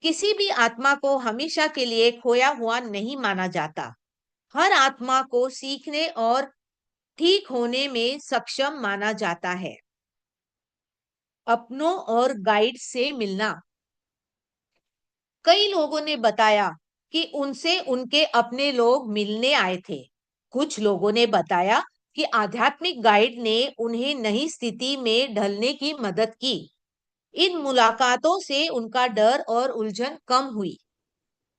किसी भी आत्मा को हमेशा के लिए खोया हुआ नहीं माना जाता। हर आत्मा को सीखने और ठीक होने में सक्षम माना जाता है। अपनों और गाइड से मिलना। कई लोगों ने बताया कि उनसे उनके अपने लोग मिलने आए थे। कुछ लोगों ने बताया कि आध्यात्मिक गाइड ने उन्हें नई स्थिति में ढलने की मदद की। इन मुलाकातों से उनका डर और उलझन कम हुई।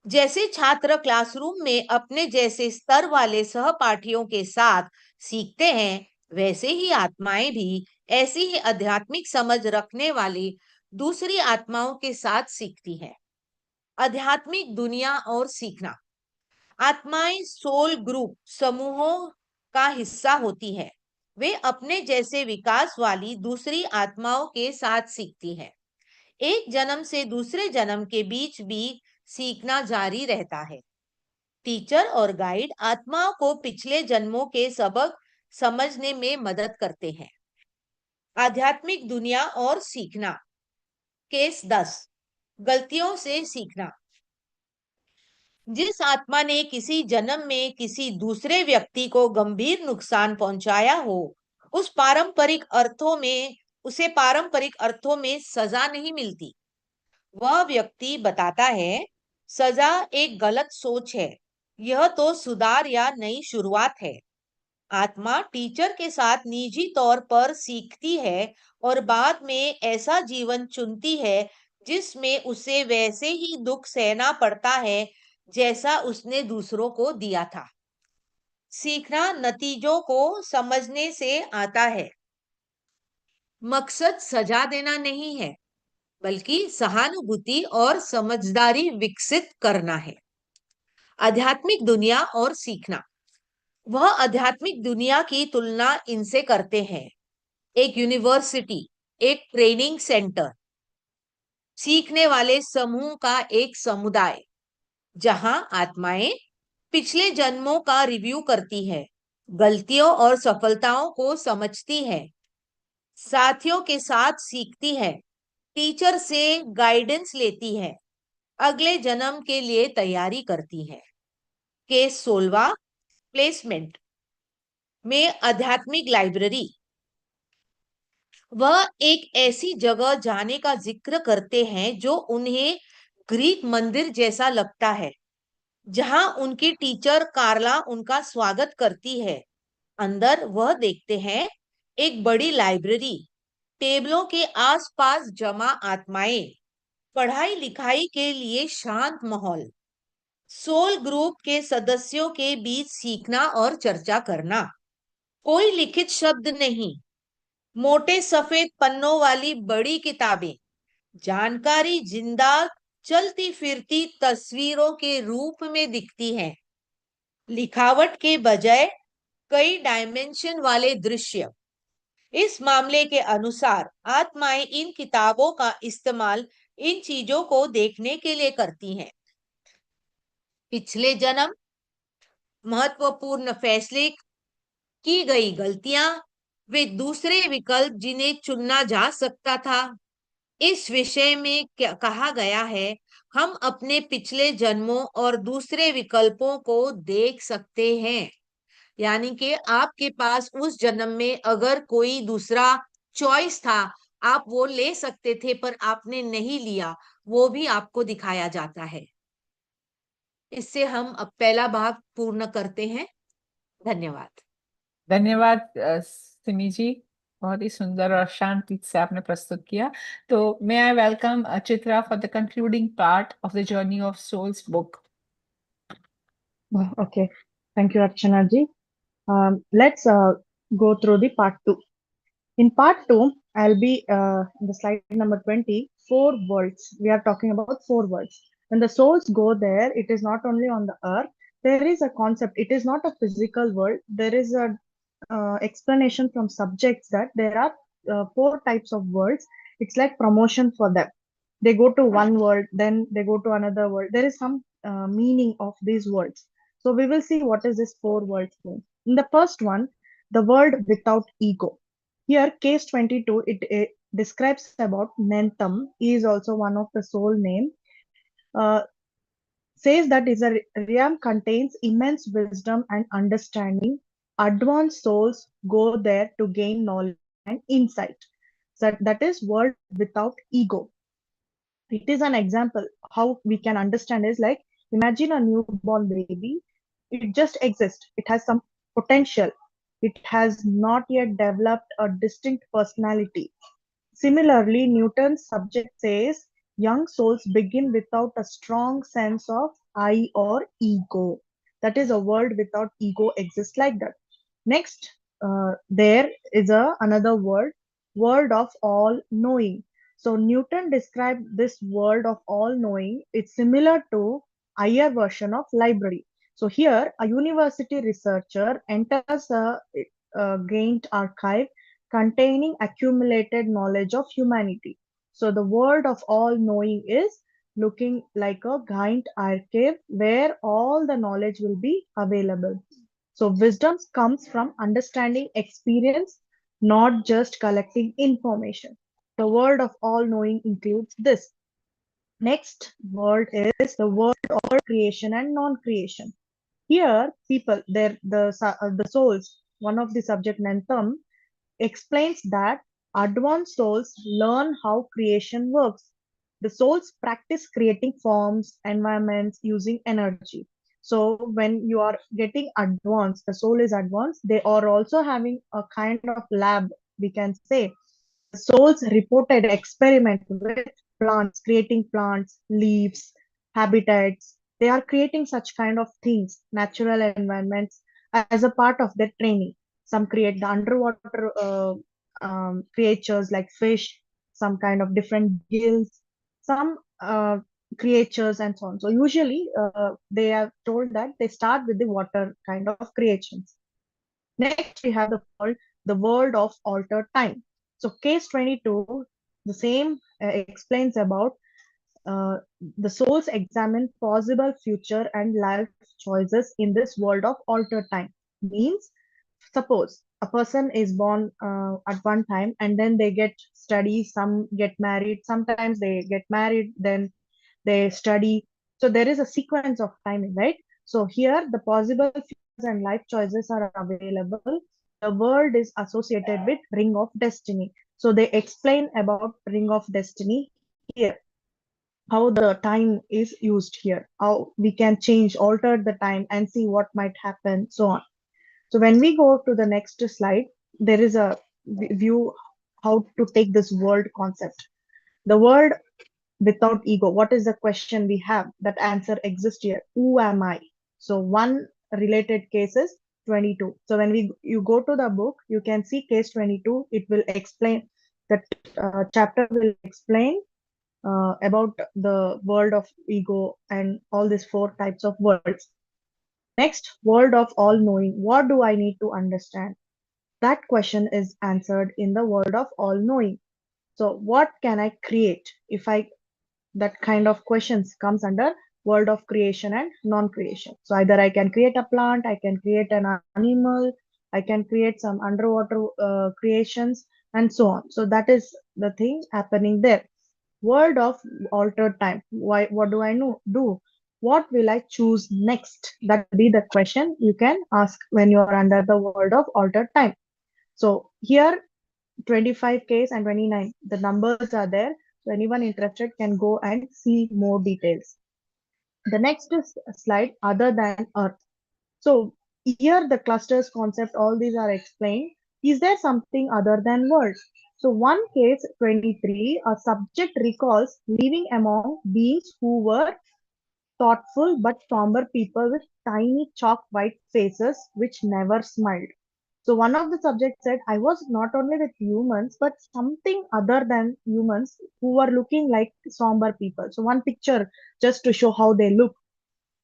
जैसे छात्र क्लासरूम में अपने जैसे स्तर वाले सहपाठियों के साथ सीखते हैं, वैसे ही आत्माएं भी ऐसी ही आध्यात्मिक समझ रखने वाली दूसरी आत्माओं के साथ सीखती हैं। आध्यात्मिक दुनिया और सीखना। आत्माएं सोल ग्रुप समूहों का हिस्सा होती है। वे अपने जैसे विकास वाली दूसरी आत्माओं के साथ सीखती हैं। एक जन्म से दूसरे जन्म के बीच भी सीखना जारी रहता है। टीचर और गाइड आत्माओं को पिछले जन्मों के सबक समझने में मदद करते हैं। आध्यात्मिक दुनिया और सीखना। केस 10, गलतियों से सीखना। जिस आत्मा ने किसी जन्म में किसी दूसरे व्यक्ति को गंभीर नुकसान पहुंचाया हो, उसे पारंपरिक अर्थों में सजा नहीं मिलती। वह व्यक्ति बताता है, सजा एक गलत सोच है, यह तो सुधार या नई शुरुआत है। आत्मा टीचर के साथ निजी तौर पर सीखती है और बाद में ऐसा जीवन चुनती है जिसमें उसे वैसे ही दुख सहना पड़ता है जैसा उसने दूसरों को दिया था। सीखना नतीजों को समझने से आता है। मकसद सजा देना नहीं है, बल्कि सहानुभूति और समझदारी विकसित करना है। आध्यात्मिक दुनिया और सीखना। वह आध्यात्मिक दुनिया की तुलना इनसे करते हैं: एक यूनिवर्सिटी, एक ट्रेनिंग सेंटर, सीखने वाले समूह का एक समुदाय, जहां आत्माएं पिछले जन्मों का रिव्यू करती है, गलतियों और सफलताओं को समझती है, साथियों के साथ सीखती है, टीचर से गाइडेंस लेती है, अगले जन्म के लिए तैयारी करती है। केस 16, प्लेसमेंट में आध्यात्मिक लाइब्रेरी। वह एक ऐसी जगह जाने का जिक्र करते हैं जो उन्हें ग्रीक मंदिर जैसा लगता है, जहां उनकी टीचर कार्ला उनका स्वागत करती है। अंदर वह देखते हैं एक बड़ी लाइब्रेरी, टेबलों के आसपास जमा आत्माएं, पढ़ाई लिखाई के लिए शांत माहौल, सोल ग्रुप के सदस्यों के बीच सीखना और चर्चा करना। कोई लिखित शब्द नहीं, मोटे सफेद पन्नों वाली बड़ी किताबें, जानकारी जिंदा चलती फिरती तस्वीरों के रूप में दिखती है, लिखावट के बजाय कई डायमेंशन वाले दृश्य। इस मामले के अनुसार आत्माएं इन किताबों का इस्तेमाल इन चीजों को देखने के लिए करती हैं। पिछले जन्म, महत्वपूर्ण फैसले, की गई गलतियां, वे दूसरे विकल्प जिन्हें चुनना जा सकता था। इस विषय में क्या कहा गया है, हम अपने पिछले जन्मों और दूसरे विकल्पों को देख सकते हैं। यानी कि आपके पास उस जन्म में अगर कोई दूसरा चॉइस था, आप वो ले सकते थे पर आपने नहीं लिया, वो भी आपको दिखाया जाता है। इससे हम अब पहला भाग पूर्ण करते हैं। धन्यवाद। धन्यवाद सिमी जी, बहुत ही सुंदर और शांति से आपने प्रस्तुत किया। तो may I welcome Chitra for the concluding part of the journey of souls book. Okay, thank you, Archana ji. Let's go through the part two. In part two, I'll be in the slide number 20, four worlds. We are talking about four worlds. When the souls go there, it is not only on the earth, there is a concept. It is not a physical world. There is a explanation from subjects that there are four types of worlds. It's like promotion for them. They go to one world, then they go to another world. There is some meaning of these worlds. So we will see what is this four worlds mean. In the first one, the world without ego. Here, case 22, it describes about Nentham. He is also one of the soul name. Uh, says that is a realm contains immense wisdom and understanding. Advanced souls go there to gain knowledge and insight. So that is world without ego. It is an example how we can understand is like imagine a newborn baby. It just exists. It has some potential. It has not yet developed a distinct personality. Similarly, Newton's subject says young souls begin without a strong sense of I or ego. That is, a world without ego exists like that. Next, there is another world of all knowing. So Newton described this world of all knowing. It's similar to higher version of library. So here, a university researcher enters a gained archive containing accumulated knowledge of humanity. So the world of all knowing is looking like a giant archive where all the knowledge will be available. So wisdom comes from understanding experience, not just collecting information. The world of all knowing includes this. Next world is the world of creation and non-creation. Here, people, the souls, one of the subject Nantham, explains that advanced souls learn how creation works. The souls practice creating forms, environments using energy. So when you are getting advanced, the soul is advanced, they are also having a kind of lab, we can say. The souls reported experiment with plants, creating plants, leaves, habitats. They are creating such kind of things, natural environments, as a part of their training. Some create the underwater creatures like fish, some kind of different gills, some creatures, and so on. So usually they are told that they start with the water kind of creations. Next, we have the world of altered time. So case 22, the same explains about the souls examine possible future and life choices in this world of altered time. Means, suppose a person is born at one time and then they get study, some get married, sometimes they get married, then they study. So there is a sequence of timing, right? So here the possible futures and life choices are available. The world is associated with ring of destiny. So they explain about ring of destiny here, how the time is used here, how we can change, alter the time and see what might happen, so on. So when we go to the next slide, there is a view how to take this world concept. The world without ego. What is the question we have? That answer exists here. Who am I? So one related case is 22. So when you go to the book, you can see case 22. It will explain that chapter will explain about the world of ego and all these four types of worlds. Next, world of all knowing. What do I need to understand? that question is answered in the world of all knowing. So what can I create? If I that kind of questions comes under world of creation and non-creation. So either I can create a plant, I can create an animal, I can create some underwater creations, and so on. So that is the thing happening there. World of altered time. Why? What do I know? Do what will I choose next? That will be the question you can ask when you are under the world of altered time. So here 25 case and 29, the numbers are there. So anyone interested can go and see more details. The next is slide, other than Earth. So here the clusters concept, all these are explained. Is there something other than world? So one case 23, a subject recalls living among beings who were thoughtful but somber people with tiny chalk white faces which never smiled. So one of the subjects said, I was not only with humans, but something other than humans who were looking like somber people. So one picture just to show how they look.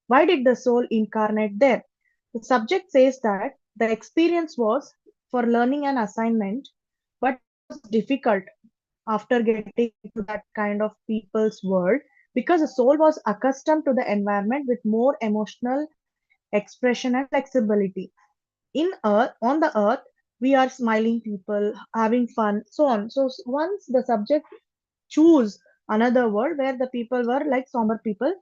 Why did the soul incarnate there? The subject says that the experience was for learning an assignment, but it was difficult after getting into that kind of people's world because the soul was accustomed to the environment with more emotional expression and flexibility. In earth, on the earth, we are smiling people, having fun, so on. So once the subject choose another world where the people were like somber people,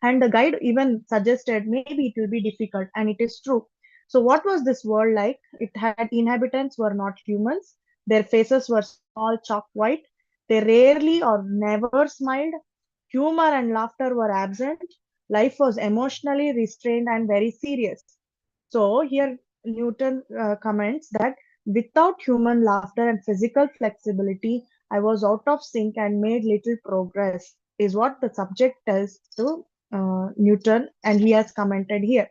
and the guide even suggested maybe it will be difficult, and it is true. So what was this world like? It had inhabitants were not humans. Their faces were small, chalk white. They rarely or never smiled. Humor and laughter were absent. Life was emotionally restrained and very serious. So here Newton comments that without human laughter and physical flexibility, I was out of sync and made little progress, is what the subject tells to Newton, and he has commented here.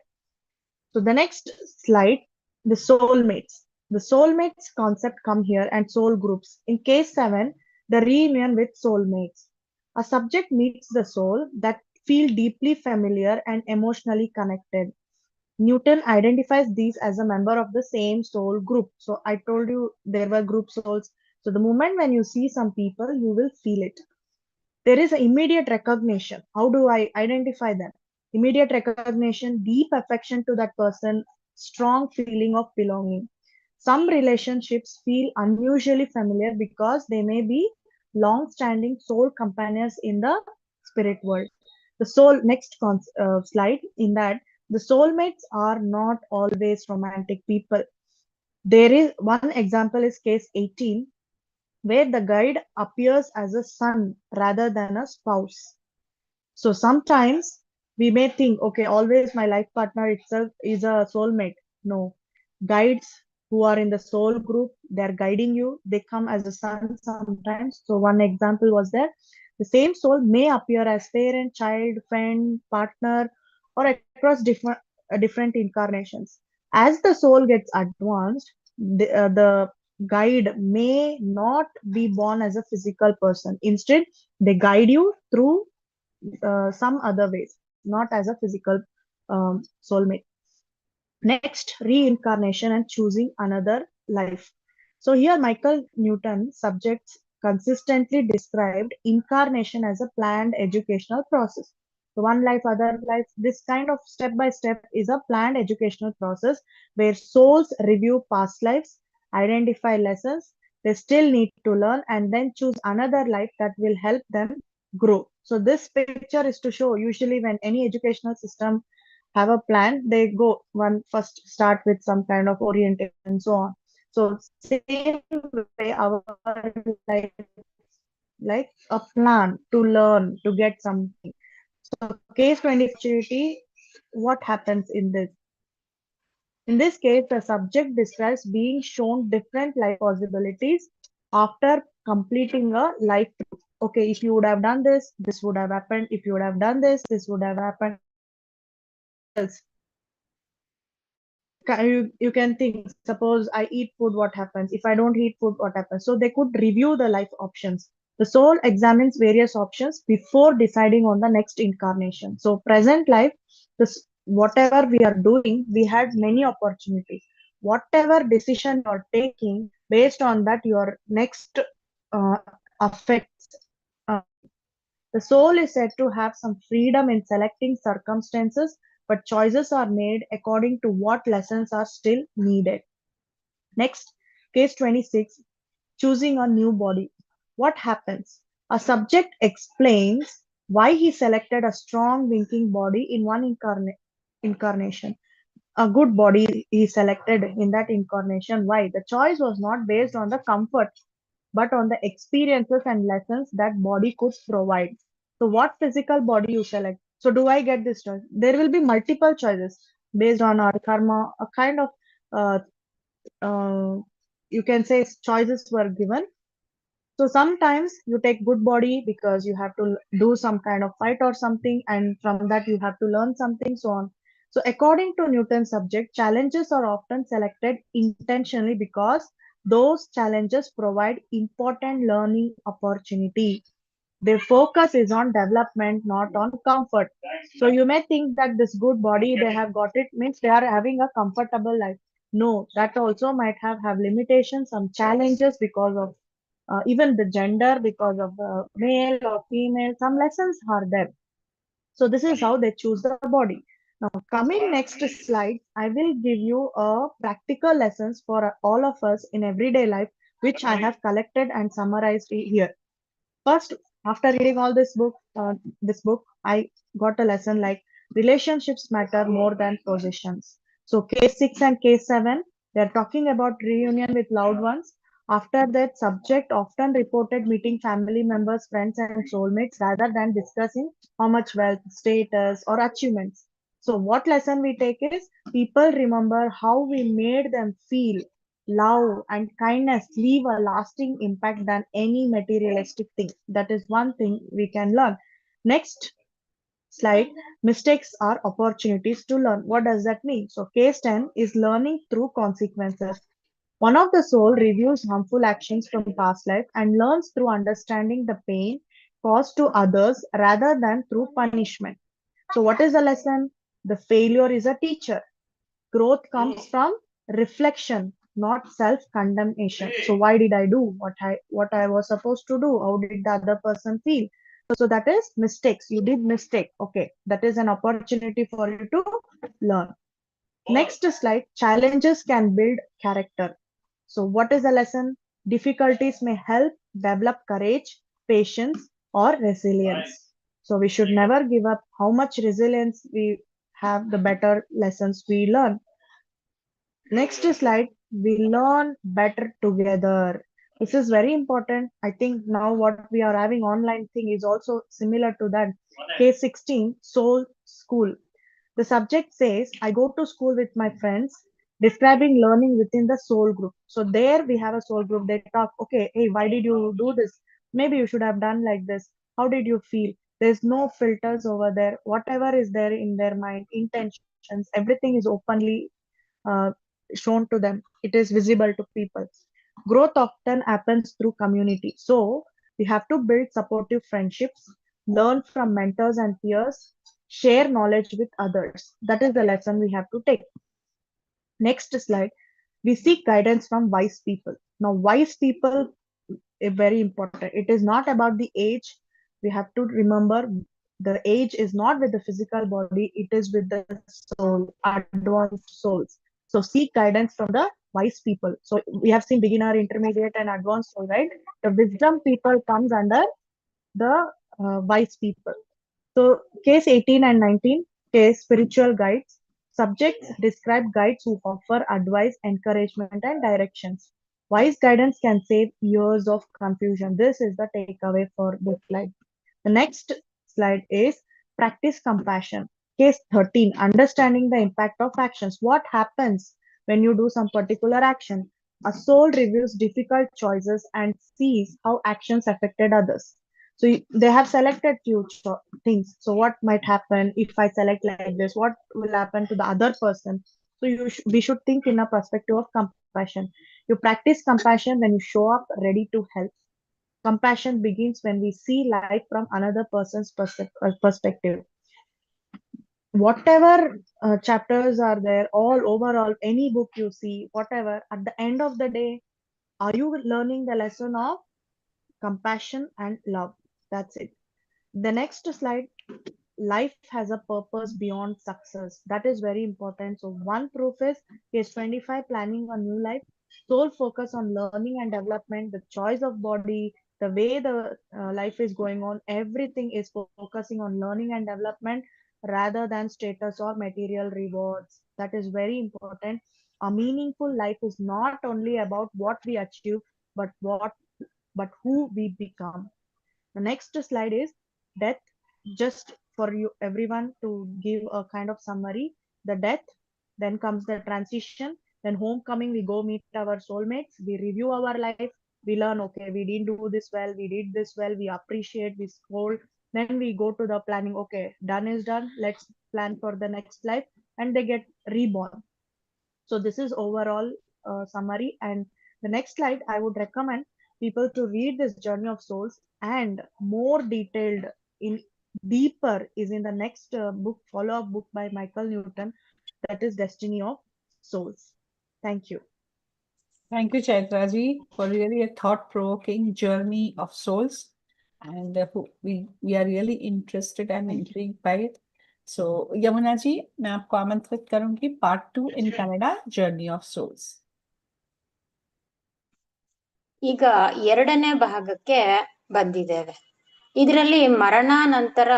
So the next slide, the soulmates. The soulmates concept come here and soul groups. In case 7, the reunion with soulmates. A subject meets the soul that feel deeply familiar and emotionally connected. Newton identifies these as a member of the same soul group. So I told you there were group souls. So the moment when you see some people, you will feel it. There is immediate recognition. How do I identify them? Immediate recognition, deep affection to that person, strong feeling of belonging. Some relationships feel unusually familiar because they may be long standing soul companions in the spirit world. The soul, next slide, in that the soulmates are not always romantic people. There is one example is case 18, where the guide appears as a son rather than a spouse. So sometimes we may think, okay, always my life partner itself is a soulmate. No, guides who are in the soul group, they're guiding you. They come as a son sometimes. So one example was there. The same soul may appear as parent, child, friend, partner, or across different incarnations. As the soul gets advanced, the guide may not be born as a physical person. Instead, they guide you through some other ways, not as a physical soulmate. Next, reincarnation and choosing another life. So here Michael Newton subjects consistently described incarnation as a planned educational process. So one life, other life, this kind of step by step is a planned educational process where souls review past lives, identify lessons they still need to learn, and then choose another life that will help them grow. So this picture is to show usually when any educational system have a plan, they go one first start with some kind of orientation and so on. So same way our life, like a plan to learn to get something. So case 20 opportunity, what happens in this? In this case, the subject describes being shown different life possibilities after completing a life. Okay, if you would have done this would have happened. If you would have done this would have happened. Else, you can think, suppose I eat food, what happens? If I don't eat food, what happens? So they could review the life options. The soul examines various options before deciding on the next incarnation. So present life, this whatever we are doing, we had many opportunities. whatever decision you're taking, based on that, your next affects. The soul is said to have some freedom in selecting circumstances, but choices are made according to what lessons are still needed. Next, case 26, choosing a new body. What happens? A subject explains why he selected a strong winking body in one incarnation. A good body he selected in that incarnation. Why? The choice was not based on the comfort, but on the experiences and lessons that body could provide. So, what physical body you select? So, do I get this choice? There will be multiple choices based on our karma, a kind of uh, uh, you can say choices were given. So sometimes you take good body because you have to do some kind of fight or something, and from that you have to learn something, so on. So according to Newton's subject, challenges are often selected intentionally because those challenges provide important learning opportunity. Their focus is on development, not on comfort. So you may think that this good body they have got it means they are having a comfortable life. No, that also might have limitations, some challenges because of even the gender, because of male or female. Some lessons are there. So this is how they choose the body. Now coming next slide, I will give you a practical lessons for all of us in everyday life, which I have collected and summarized here. First, after reading all this book, I got a lesson like relationships matter more than possessions. So case 6 and case 7, they're talking about reunion with loved ones. After that, subject often reported meeting family members, friends, and soulmates rather than discussing how much wealth, status, or achievements. So what lesson we take is people remember how we made them feel. Love and kindness leave a lasting impact than any materialistic thing. That is one thing we can learn. Next slide, mistakes are opportunities to learn. What does that mean? So case 10 is learning through consequences. One of the soul reviews harmful actions from past life and learns through understanding the pain caused to others rather than through punishment. So what is the lesson? The failure is a teacher. Growth comes from reflection, not self-condemnation. So why did I do what I was supposed to do? How did the other person feel? So that is mistakes. You did mistake. Okay, that is an opportunity for you to learn. Next slide. Challenges can build character. So what is the lesson? Difficulties may help develop courage, patience, or resilience. So we should never give up. How much resilience we have, the better lessons we learn. Next slide, we learn better together. This is very important. I think now what we are having online thing is also similar to that. Case 16, Soul School. The subject says, I go to school with my friends, describing learning within the soul group. So there we have a soul group. They talk, okay, hey, why did you do this? Maybe you should have done like this. How did you feel? There's no filters over there. Whatever is there in their mind, intentions, everything is openly uh, shown to them. It is visible to people. Growth often happens through community. So we have to build supportive friendships, learn from mentors and peers, share knowledge with others. That is the lesson we have to take. Next slide. We seek guidance from wise people. Now, wise people is very important. It is not about the age. We have to remember the age is not with the physical body, it is with the soul, advanced souls. So seek guidance from the wise people. So we have seen beginner, intermediate, and advanced soul, right? The wisdom people comes under the wise people. So case 18 and 19, case spiritual guides. Subjects describe guides who offer advice, encouragement, and directions. Wise guidance can save years of confusion. This is the takeaway for this slide. The next slide is practice compassion. Case 13, understanding the impact of actions. What happens when you do some particular action? A soul reviews difficult choices and sees how actions affected others. So they have selected few things. So what might happen if I select like this? What will happen to the other person? So we should think in a perspective of compassion. You practice compassion when you show up ready to help. Compassion begins when we see life from another person's perspective. whatever chapters are there, all overall, any book you see, whatever, at the end of the day, are you learning the lesson of compassion and love? That's it. The next slide, life has a purpose beyond success. That is very important. So one proof is case 25, planning a new life. Sole focus on learning and development, the choice of body, the way the life is going on, everything is focusing on learning and development rather than status or material rewards. That is very important. A meaningful life is not only about what we achieve, but but who we become. The next slide is death. Just for you, everyone, to give a kind of summary. The death, then comes the transition, then homecoming. We go meet our soulmates. We review our life. We learn, okay, we didn't do this well. We did this well. We appreciate. We scold. Then we go to the planning. Okay, done is done. Let's plan for the next life, and they get reborn. So this is overall summary. And the next slide, I would recommend people to read this Journey of Souls, and more detailed in deeper is in the next book, follow-up book by Michael Newton, that is Destiny of Souls. Thank you. Thank you, Chaitra ji, for really a thought-provoking journey of souls. And we are really interested and intrigued by it. So, Yamuna ji, मैं आपको आमंत्रित करूंगी part 2 in Kannada, Journey of Souls. ಈಗ ಎರಡನೇ ಭಾಗಕ್ಕೆ ಬಂದಿದ್ದೇವೆ. ಇದರಲ್ಲಿ ಮರಣಾನಂತರ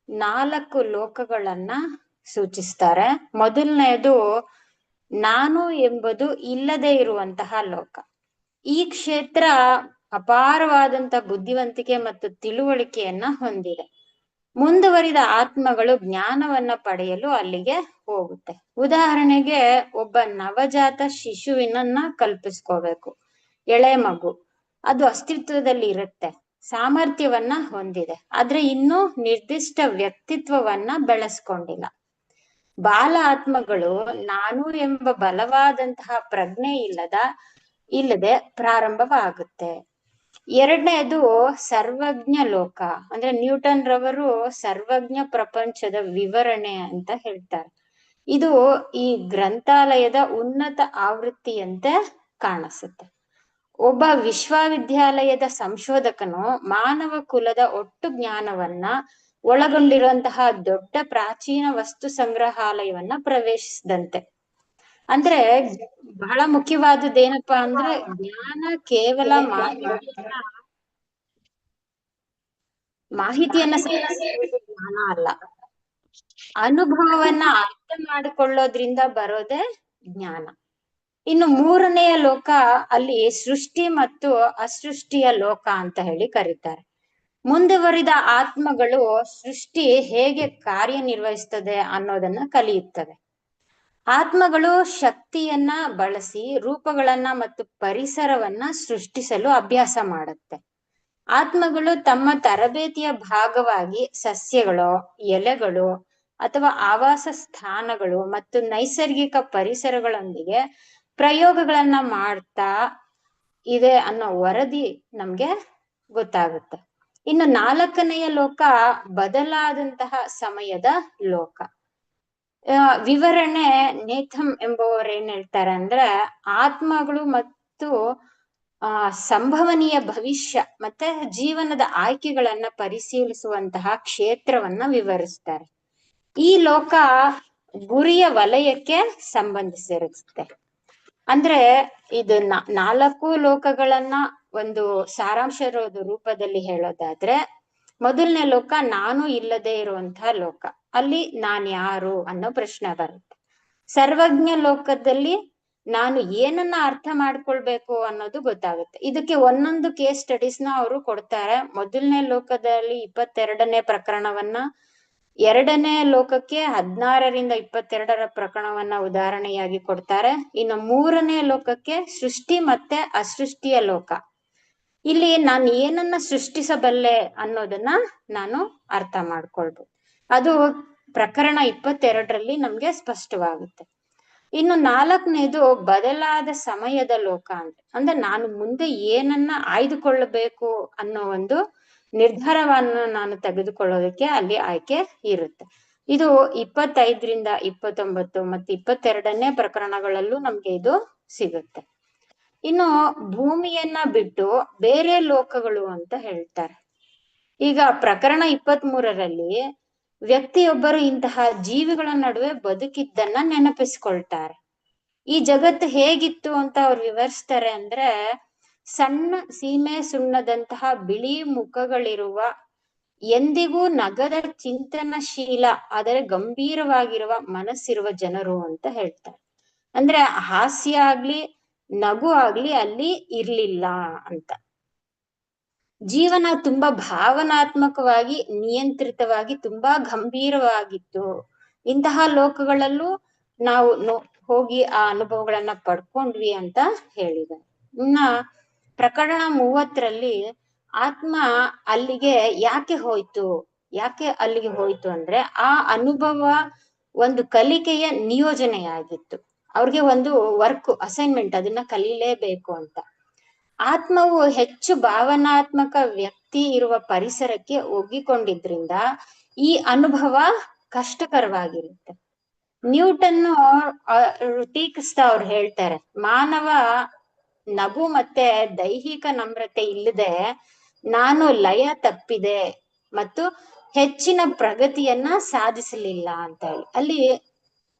4 ಲೋಕಗಳನ್ನ ಸೂಚಿಸ್ತಾರೆ. ಮೊದಲನೇದು ನಾನು ಎಂಬುದು ಇಲ್ಲದೆ ಇರುವಂತಹ ಲೋಕ. ಈ ಕ್ಷೇತ್ರ ಅಪಾರವಾದಂತ ಬುದ್ಧಿವಂತಿಕೆ ಮತ್ತು ತಿಳುವಳಿಕೆಯನ್ನ ಹೊಂದಿದೆ. ಮುಂದುವರಿದ ಆತ್ಮಗಳು ಜ್ಞಾನವನ್ನ ಪಡೆಯಲು ಅಲ್ಲಿಗೆ ಹೋಗುತ್ತೆ. ಉದಾಹರಣೆಗೆ ಒಬ್ಬ ನವಜಾತ ಶಿಶುವಿನನ್ನ ಕಲ್ಪಿಸ್ಕೋಬೇಕು. ಎಳೆ ಮಗು, ಅದು ಅಸ್ತಿತ್ವದಲ್ಲಿ ಇರುತ್ತೆ, ಸಾಮರ್ಥ್ಯವನ್ನ ಹೊಂದಿದೆ, ಆದ್ರೆ ಇನ್ನೂ ನಿರ್ದಿಷ್ಟ ವ್ಯಕ್ತಿತ್ವವನ್ನ ಬೆಳೆಸ್ಕೊಂಡಿಲ್ಲ. ಬಾಲ ಆತ್ಮಗಳು ನಾನು ಎಂಬ ಬಲವಾದಂತಹ ಪ್ರಜ್ಞೆ ಇಲ್ಲದೆ ಪ್ರಾರಂಭವಾಗುತ್ತೆ. ಎರಡನೇದು ಸರ್ವಜ್ಞ ಲೋಕ. ಅಂದ್ರೆ ನ್ಯೂಟನ್ ರವರು ಸರ್ವಜ್ಞ ಪ್ರಪಂಚದ ವಿವರಣೆ ಅಂತ ಹೇಳ್ತಾರೆ. ಇದು ಈ ಗ್ರಂಥಾಲಯದ ಉನ್ನತ ಆವೃತ್ತಿಯಂತೆ ಕಾಣಿಸುತ್ತೆ. ಒಬ್ಬ ವಿಶ್ವವಿದ್ಯಾಲಯದ ಸಂಶೋಧಕನು ಮಾನವ ಕುಲದ ಒಟ್ಟು ಜ್ಞಾನವನ್ನ ಒಳಗೊಂಡಿರುವಂತಹ ದೊಡ್ಡ ಪ್ರಾಚೀನ ವಸ್ತು ಸಂಗ್ರಹಾಲಯವನ್ನ ಪ್ರವೇಶಿಸಿದಂತೆ. ಅಂದ್ರೆ ಬಹಳ ಮುಖ್ಯವಾದದ್ದೇನಪ್ಪಾ ಅಂದ್ರೆ ಜ್ಞಾನ ಕೇವಲ ಮಾಹಿತಿಯನ್ನ ಜ್ಞಾನ ಅಲ್ಲ, ಅನುಭವವನ್ನ ಅರ್ಥ ಮಾಡಿಕೊಳ್ಳೋದ್ರಿಂದ ಬರೋದೇ ಜ್ಞಾನ. ಇನ್ನು ಮೂರನೆಯ ಲೋಕ, ಅಲ್ಲಿ ಸೃಷ್ಟಿ ಮತ್ತು ಅಸೃಷ್ಟಿಯ ಲೋಕ ಅಂತ ಹೇಳಿ ಕರೀತಾರೆ. ಮುಂದುವರಿದ ಆತ್ಮಗಳು ಸೃಷ್ಟಿ ಹೇಗೆ ಕಾರ್ಯನಿರ್ವಹಿಸ್ತದೆ ಅನ್ನೋದನ್ನ ಕಲಿಯುತ್ತವೆ. ಆತ್ಮಗಳು ಶಕ್ತಿಯನ್ನ ಬಳಸಿ ರೂಪಗಳನ್ನ ಮತ್ತು ಪರಿಸರವನ್ನ ಸೃಷ್ಟಿಸಲು ಅಭ್ಯಾಸ ಮಾಡುತ್ತೆ. ಆತ್ಮಗಳು ತಮ್ಮ ತರಬೇತಿಯ ಭಾಗವಾಗಿ ಸಸ್ಯಗಳು, ಎಲೆಗಳು ಅಥವಾ ಆವಾಸ ಸ್ಥಾನಗಳು ಮತ್ತು ನೈಸರ್ಗಿಕ ಪರಿಸರಗಳೊಂದಿಗೆ ಪ್ರಯೋಗಗಳನ್ನ ಮಾಡ್ತಾ ಇದೆ ಅನ್ನೋ ವರದಿ ನಮ್ಗೆ ಗೊತ್ತಾಗುತ್ತೆ. ಇನ್ನು 4ನೆಯ ಲೋಕ ಬದಲಾದಂತಹ ಸಮಯದ ಲೋಕ. ವಿವರಣೆ ನೇಥಮ್ ಎಂಬುವರು ಏನ್ ಹೇಳ್ತಾರೆ ಅಂದ್ರೆ, ಆತ್ಮಗಳು ಮತ್ತು ಸಂಭವನೀಯ ಭವಿಷ್ಯ ಮತ್ತೆ ಜೀವನದ ಆಯ್ಕೆಗಳನ್ನ ಪರಿಶೀಲಿಸುವಂತಹ ಕ್ಷೇತ್ರವನ್ನ ವಿವರಿಸ್ತಾರೆ. ಈ ಲೋಕ ಗುರಿಯ ವಲಯಕ್ಕೆ ಸಂಬಂಧಿಸಿರುತ್ತೆ. ಅಂದ್ರೆ ಇದು 4 ಲೋಕಗಳನ್ನ ಒಂದು ಸಾರಾಂಶ ರೂಪದಲ್ಲಿ ಹೇಳೋದಾದ್ರೆ, ಮೊದಲನೇ ಲೋಕ ನಾನು ಇಲ್ಲದೆ ಇರುವಂತಹ ಲೋಕ. ಅಲ್ಲಿ ನಾನ್ ಯಾರು ಅನ್ನೋ ಪ್ರಶ್ನೆ ಬರುತ್ತೆ. ಸರ್ವಜ್ಞ ಲೋಕದಲ್ಲಿ ನಾನು ಏನನ್ನ ಅರ್ಥ ಮಾಡ್ಕೊಳ್ಬೇಕು ಅನ್ನೋದು ಗೊತ್ತಾಗುತ್ತೆ. ಇದಕ್ಕೆ ಒಂದೊಂದು ಕೇಸ್ ಸ್ಟಡೀಸ್ ನ ಅವರು ಕೊಡ್ತಾರೆ. ಮೊದಲನೇ ಲೋಕದಲ್ಲಿ 22ನೇ ಪ್ರಕರಣವನ್ನ, 2ನೇ ಲೋಕಕ್ಕೆ 16ರಿಂದ 22ರ ಪ್ರಕರಣವನ್ನ ಉದಾಹರಣೆಯಾಗಿ ಕೊಡ್ತಾರೆ. ಇನ್ನು 3ನೇ ಲೋಕಕ್ಕೆ ಸೃಷ್ಟಿ ಮತ್ತೆ ಅಸೃಷ್ಟಿಯ ಲೋಕ. ಇಲ್ಲಿ ನಾನು ಏನನ್ನ ಸೃಷ್ಟಿಸಬಲ್ಲೆ ಅನ್ನೋದನ್ನ ನಾನು ಅರ್ಥ ಮಾಡ್ಕೊಳ್ಬೋದು. ಅದು ಪ್ರಕರಣ 22ರಲ್ಲಿ ನಮ್ಗೆ ಸ್ಪಷ್ಟವಾಗುತ್ತೆ. ಇನ್ನು 4ನೇದು ಬದಲಾದ ಸಮಯದ ಲೋಕ ಅಂದ್ರೆ ನಾನು ಮುಂದೆ ಏನನ್ನ ಆಯ್ದುಕೊಳ್ಳಬೇಕು ಅನ್ನೋ ಒಂದು ನಿರ್ಧಾರವನ್ನು ನಾನು ತೆಗೆದುಕೊಳ್ಳೋದಕ್ಕೆ ಅಲ್ಲಿ ಆಯ್ಕೆ ಇರುತ್ತೆ. ಇದು 25ರಿಂದ 29 ಮತ್ತು 22ನೇ ಪ್ರಕರಣಗಳಲ್ಲೂ ನಮ್ಗೆ ಇದು ಸಿಗುತ್ತೆ. ಇನ್ನು ಭೂಮಿಯನ್ನ ಬಿಟ್ಟು ಬೇರೆ ಲೋಕಗಳು ಅಂತ ಹೇಳ್ತಾರೆ. ಈಗ ಪ್ರಕರಣ 23ರಲ್ಲಿ ವ್ಯಕ್ತಿಯೊಬ್ಬರು ಇಂತಹ ಜೀವಿಗಳ ನಡುವೆ ಬದುಕಿದ್ದನ್ನ ನೆನಪಿಸ್ಕೊಳ್ತಾರೆ. ಈ ಜಗತ್ತು ಹೇಗಿತ್ತು ಅಂತ ಅವ್ರು ವಿವರಿಸ್ತಾರೆ ಅಂದ್ರೆ, ಸಣ್ಣ ಸೀಮೆ ಸುಣ್ಣದಂತಹ ಬಿಳಿ ಮುಖಗಳಿರುವ, ಎಂದಿಗೂ ನಗದ ಚಿಂತನಶೀಲ ಆದರೆ ಗಂಭೀರವಾಗಿರುವ ಮನಸ್ಸಿರುವ ಜನರು ಅಂತ ಹೇಳ್ತಾರೆ. ಅಂದ್ರೆ ಹಾಸ್ಯ ಆಗ್ಲಿ ನಗು ಆಗ್ಲಿ ಅಲ್ಲಿ ಇರ್ಲಿಲ್ಲ ಅಂತ. ಜೀವನ ತುಂಬಾ ಭಾವನಾತ್ಮಕವಾಗಿ ನಿಯಂತ್ರಿತವಾಗಿ ತುಂಬಾ ಗಂಭೀರವಾಗಿತ್ತು. ಇಂತಹ ಲೋಕಗಳಲ್ಲೂ ನಾವು ಹೋಗಿ ಆ ಅನುಭವಗಳನ್ನ ಪಡ್ಕೊಂಡ್ವಿ ಅಂತ ಹೇಳಿದ್ದಾರೆ. ಇನ್ನ ಪ್ರಕರಣ 30ರಲ್ಲಿ ಆತ್ಮ ಅಲ್ಲಿಗೆ ಯಾಕೆ ಹೋಯ್ತು ಅಂದ್ರೆ, ಆ ಅನುಭವ ಒಂದು ಕಲಿಕೆಯ ನಿಯೋಜನೆಯಾಗಿತ್ತು. ಅವ್ರಿಗೆ ಒಂದು ವರ್ಕ್ ಅಸೈನ್ಮೆಂಟ್, ಅದನ್ನ ಕಲೀಲೇಬೇಕು ಅಂತ. ಆತ್ಮವು ಹೆಚ್ಚು ಭಾವನಾತ್ಮಕ ವ್ಯಕ್ತಿ ಇರುವ ಪರಿಸರಕ್ಕೆ ಒಗ್ಗಿಕೊಂಡಿದ್ರಿಂದ ಈ ಅನುಭವ ಕಷ್ಟಕರವಾಗಿರುತ್ತೆ. ನ್ಯೂಟನ್ ಟೀಕಿಸ್ತಾ ಅವ್ರು ಹೇಳ್ತಾರೆ, ಮಾನವ ನಗು ಮತ್ತೆ ದೈಹಿಕ ನಮ್ರತೆ ಇಲ್ಲದೆ ನಾನು ಲಯ ತಪ್ಪಿದೆ ಮತ್ತು ಹೆಚ್ಚಿನ ಪ್ರಗತಿಯನ್ನ ಸಾಧಿಸಲಿಲ್ಲ ಅಂತ ಹೇಳಿ. ಅಲ್ಲಿ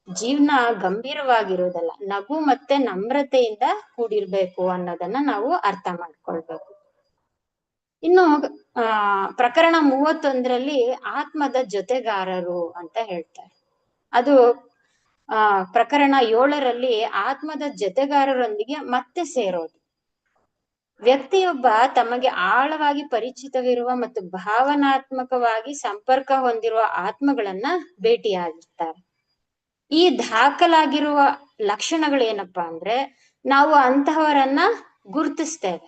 ಜೀವನ ಗಂಭೀರವಾಗಿರೋದಲ್ಲ, ನಗು ಮತ್ತೆ ನಮ್ರತೆಯಿಂದ ಕೂಡಿರ್ಬೇಕು ಅನ್ನೋದನ್ನ ನಾವು ಅರ್ಥ ಮಾಡ್ಕೊಳ್ಬೇಕು. ಇನ್ನು ಪ್ರಕರಣ 31ರಲ್ಲಿ ಆತ್ಮದ ಜೊತೆಗಾರರು ಅಂತ ಹೇಳ್ತಾರೆ. ಅದು ಪ್ರಕರಣ 7ರಲ್ಲಿ ಆತ್ಮದ ಜೊತೆಗಾರರೊಂದಿಗೆ ಮತ್ತೆ ಸೇರೋದು. ವ್ಯಕ್ತಿಯೊಬ್ಬ ತಮಗೆ ಆಳವಾಗಿ ಪರಿಚಿತವಿರುವ ಮತ್ತು ಭಾವನಾತ್ಮಕವಾಗಿ ಸಂಪರ್ಕ ಹೊಂದಿರುವ ಆತ್ಮಗಳನ್ನ ಭೇಟಿಯಾಗಿರ್ತಾರೆ. ಈ ದಾಖಲಾಗಿರುವ ಲಕ್ಷಣಗಳೇನಪ್ಪಾ ಅಂದ್ರೆ, ನಾವು ಅಂತಹವರನ್ನ ಗುರುತಿಸ್ತೇವೆ.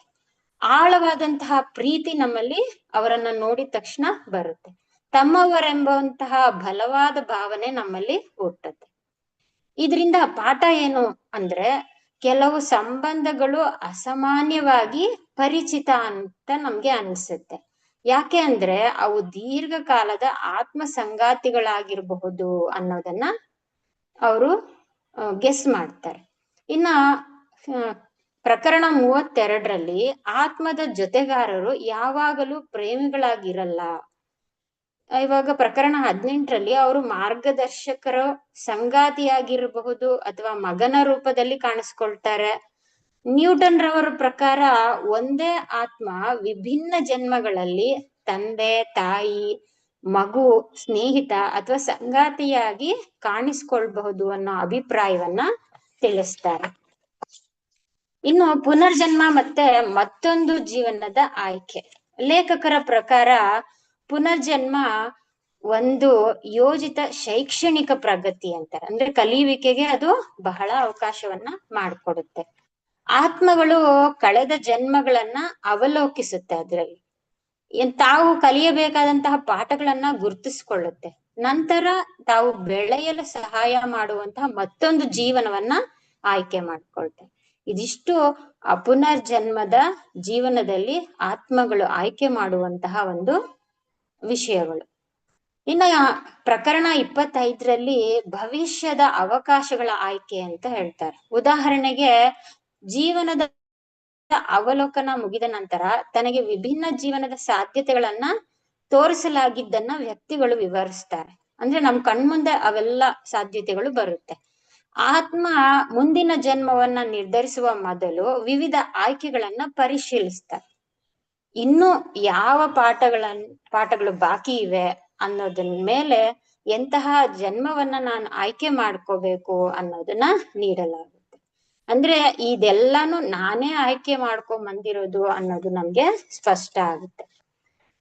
ಆಳವಾದಂತಹ ಪ್ರೀತಿ ನಮ್ಮಲ್ಲಿ ಅವರನ್ನ ನೋಡಿದ ತಕ್ಷಣ ಬರುತ್ತೆ. ತಮ್ಮವರೆಂಬಂತಹ ಬಲವಾದ ಭಾವನೆ ನಮ್ಮಲ್ಲಿ ಹುಟ್ಟುತ್ತೆ. ಇದರಿಂದ ಪಾಠ ಏನು ಅಂದ್ರೆ, ಕೆಲವು ಸಂಬಂಧಗಳು ಅಸಾಮಾನ್ಯವಾಗಿ ಪರಿಚಿತ ಅಂತ ನಮ್ಗೆ ಅನ್ಸುತ್ತೆ. ಯಾಕೆ ಅಂದ್ರೆ ಅವು ದೀರ್ಘಕಾಲದ ಆತ್ಮ ಸಂಗಾತಿಗಳಾಗಿರಬಹುದು ಅನ್ನೋದನ್ನ ಅವರು ಗೆಸ್ ಮಾಡ್ತಾರೆ. ಇನ್ನ ಪ್ರಕರಣ 32ರಲ್ಲಿ ಆತ್ಮದ ಜೊತೆಗಾರರು ಯಾವಾಗಲೂ ಪ್ರೇಮಿಗಳಾಗಿರಲ್ಲ. ಇವಾಗ ಪ್ರಕರಣ 18ರಲ್ಲಿ ಅವರು ಮಾರ್ಗದರ್ಶಕರ ಸಂಗಾತಿಯಾಗಿರಬಹುದು ಅಥವಾ ಮಗನ ರೂಪದಲ್ಲಿ ಕಾಣಿಸ್ಕೊಳ್ತಾರೆ. ನ್ಯೂಟನ್ ರವರ ಪ್ರಕಾರ ಒಂದೇ ಆತ್ಮ ವಿಭಿನ್ನ ಜನ್ಮಗಳಲ್ಲಿ ತಂದೆ, ತಾಯಿ, ಮಗು, ಸ್ನೇಹಿತ ಅಥವಾ ಸಂಗಾತಿಯಾಗಿ ಕಾಣಿಸ್ಕೊಳ್ಬಹುದು ಅನ್ನೋ ಅಭಿಪ್ರಾಯವನ್ನ ತಿಳಿಸ್ತಾರೆ. ಇನ್ನು ಪುನರ್ಜನ್ಮ ಮತ್ತೆ ಮತ್ತೊಂದು ಜೀವನದ ಆಯ್ಕೆ. ಲೇಖಕರ ಪ್ರಕಾರ ಪುನರ್ಜನ್ಮ ಒಂದು ಯೋಜಿತ ಶೈಕ್ಷಣಿಕ ಪ್ರಗತಿ ಅಂತಾರೆ. ಅಂದ್ರೆ ಕಲಿಯುವಿಕೆಗೆ ಅದು ಬಹಳ ಅವಕಾಶವನ್ನ ಮಾಡಿಕೊಡುತ್ತೆ. ಆತ್ಮಗಳು ಕಳೆದ ಜನ್ಮಗಳನ್ನ ಅವಲೋಕಿಸುತ್ತೆ. ಅದ್ರಲ್ಲಿ ತಾವು ಕಲಿಯಬೇಕಾದಂತಹ ಪಾಠಗಳನ್ನ ಗುರುತಿಸ್ಕೊಳ್ಳುತ್ತೆ. ನಂತರ ತಾವು ಬೆಳೆಯಲು ಸಹಾಯ ಮಾಡುವಂತಹ ಮತ್ತೊಂದು ಜೀವನವನ್ನ ಆಯ್ಕೆ ಮಾಡ್ಕೊಳ್ತೆ. ಇದಿಷ್ಟು ಪುನರ್ಜನ್ಮದ ಜೀವನದಲ್ಲಿ ಆತ್ಮಗಳು ಆಯ್ಕೆ ಮಾಡುವಂತಹ ಒಂದು ವಿಷಯಗಳು. ಇನ್ನ ಪ್ರಕರಣ 25ರಲ್ಲಿ ಭವಿಷ್ಯದ ಅವಕಾಶಗಳ ಆಯ್ಕೆ ಅಂತ ಹೇಳ್ತಾರೆ. ಉದಾಹರಣೆಗೆ, ಜೀವನದ ಅವಲೋಕನ ಮುಗಿದ ನಂತರ ತನಗೆ ವಿಭಿನ್ನ ಜೀವನದ ಸಾಧ್ಯತೆಗಳನ್ನ ತೋರಿಸಲಾಗಿದ್ದನ್ನ ವ್ಯಕ್ತಿಗಳು ವಿವರಿಸ್ತಾರೆ. ಅಂದ್ರೆ ನಮ್ ಕಣ್ಮುಂದೆ ಅವೆಲ್ಲ ಸಾಧ್ಯತೆಗಳು ಬರುತ್ತೆ. ಆತ್ಮ ಮುಂದಿನ ಜನ್ಮವನ್ನ ನಿರ್ಧರಿಸುವ ಮೊದಲು ಆಯ್ಕೆಗಳನ್ನ ಪರಿಶೀಲಿಸ್ತಾರೆ. ಇನ್ನು ಯಾವ ಪಾಠಗಳು ಬಾಕಿ ಇವೆ ಅನ್ನೋದನ್ ಮೇಲೆ ಎಂತಹ ಜನ್ಮವನ್ನ ನಾನು ಆಯ್ಕೆ ಮಾಡ್ಕೋಬೇಕು ಅನ್ನೋದನ್ನ ನೀಡಲಾಗುತ್ತೆ. ಅಂದ್ರೆ ಇದೆಲ್ಲಾನು ನಾನೇ ಆಯ್ಕೆ ಮಾಡ್ಕೊಂಡ್ ಬಂದಿರೋದು ಅನ್ನೋದು ನಮ್ಗೆ ಸ್ಪಷ್ಟ ಆಗುತ್ತೆ.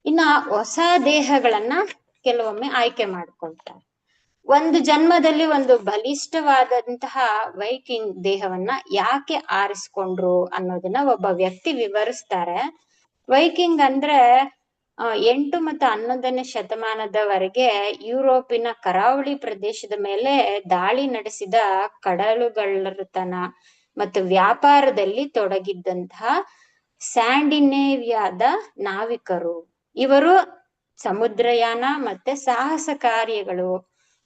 ಇನ್ನ ಹೊಸ ದೇಹಗಳನ್ನ ಕೆಲವೊಮ್ಮೆ ಆಯ್ಕೆ ಮಾಡ್ಕೊಳ್ತಾರೆ. ಒಂದು ಜನ್ಮದಲ್ಲಿ ಒಂದು ಬಲಿಷ್ಠವಾದಂತಹ ವೈಕಿಂಗ್ ದೇಹವನ್ನ ಯಾಕೆ ಆರಿಸ್ಕೊಂಡ್ರು ಅನ್ನೋದನ್ನ ಒಬ್ಬ ವ್ಯಕ್ತಿ ವಿವರಿಸ್ತಾರೆ. ವೈಕಿಂಗ್ ಅಂದ್ರೆ 8 ಮತ್ತು 11ನೇ ಶತಮಾನದವರೆಗೆ ಯುರೋಪಿನ ಕರಾವಳಿ ಪ್ರದೇಶದ ಮೇಲೆ ದಾಳಿ ನಡೆಸಿದ ಕಡಲುಗಳ್ಳತನ ಮತ್ತು ವ್ಯಾಪಾರದಲ್ಲಿ ತೊಡಗಿದ್ದಂತಹ ಸ್ಯಾಂಡಿನೇವಿಯಾದ ನಾವಿಕರು. ಇವರು ಸಮುದ್ರಯಾನ ಮತ್ತೆ ಸಾಹಸ ಕಾರ್ಯಗಳು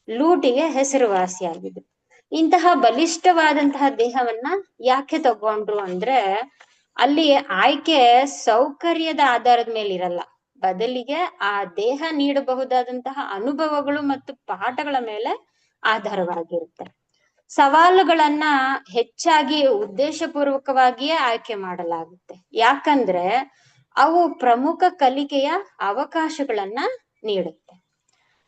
ಲೂಟಿಗೆ ಹೆಸರುವಾಸಿಯಾಗಿದ್ರು. ಇಂತಹ ಬಲಿಷ್ಠವಾದಂತಹ ದೇಹವನ್ನ ಯಾಕೆ ತಗೊಂಡ್ರು ಅಂದ್ರೆ ಅಲ್ಲಿ ಆಯ್ಕೆ ಸೌಕರ್ಯದ ಆಧಾರದ ಮೇಲೆ ಇರಲ್ಲ, ಬದಲಿಗೆ ಆ ದೇಹ ನೀಡಬಹುದಾದಂತಹ ಅನುಭವಗಳು ಮತ್ತು ಪಾಠಗಳ ಮೇಲೆ ಆಧಾರವಾಗಿರುತ್ತೆ. ಸವಾಲುಗಳನ್ನ ಹೆಚ್ಚಾಗಿ ಉದ್ದೇಶಪೂರ್ವಕವಾಗಿಯೇ ಆಯ್ಕೆ ಮಾಡಲಾಗುತ್ತೆ, ಯಾಕಂದ್ರೆ ಅವು ಪ್ರಮುಖ ಕಲಿಕೆಯ ಅವಕಾಶಗಳನ್ನ ನೀಡುತ್ತೆ.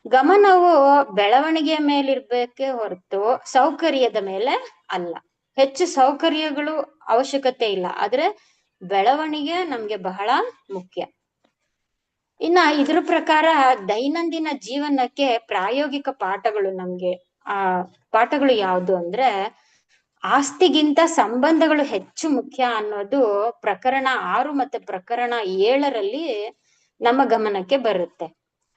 ಗಮನವು ಬೆಳವಣಿಗೆಯ ಮೇಲಿರ್ಬೇಕೇ ಹೊರತು ಸೌಕರ್ಯದ ಮೇಲೆ ಅಲ್ಲ. ಹೆಚ್ಚು ಸೌಕರ್ಯಗಳು ಅವಶ್ಯಕತೆ ಇಲ್ಲ, ಆದ್ರೆ ಬೆಳವಣಿಗೆ ನಮ್ಗೆ ಬಹಳ ಮುಖ್ಯ. ಇನ್ನ ಇದ್ರ ಪ್ರಕಾರ ದೈನಂದಿನ ಜೀವನಕ್ಕೆ ಪ್ರಾಯೋಗಿಕ ಪಾಠಗಳು ನಮ್ಗೆ ಪಾಠಗಳು ಯಾವುದು ಅಂದ್ರೆ ಆಸ್ತಿಗಿಂತ ಸಂಬಂಧಗಳು ಹೆಚ್ಚು ಮುಖ್ಯ ಅನ್ನೋದು ಪ್ರಕರಣ 6 ಮತ್ತೆ ಪ್ರಕರಣ 7ರಲ್ಲಿ ನಮ್ಮ ಗಮನಕ್ಕೆ ಬರುತ್ತೆ.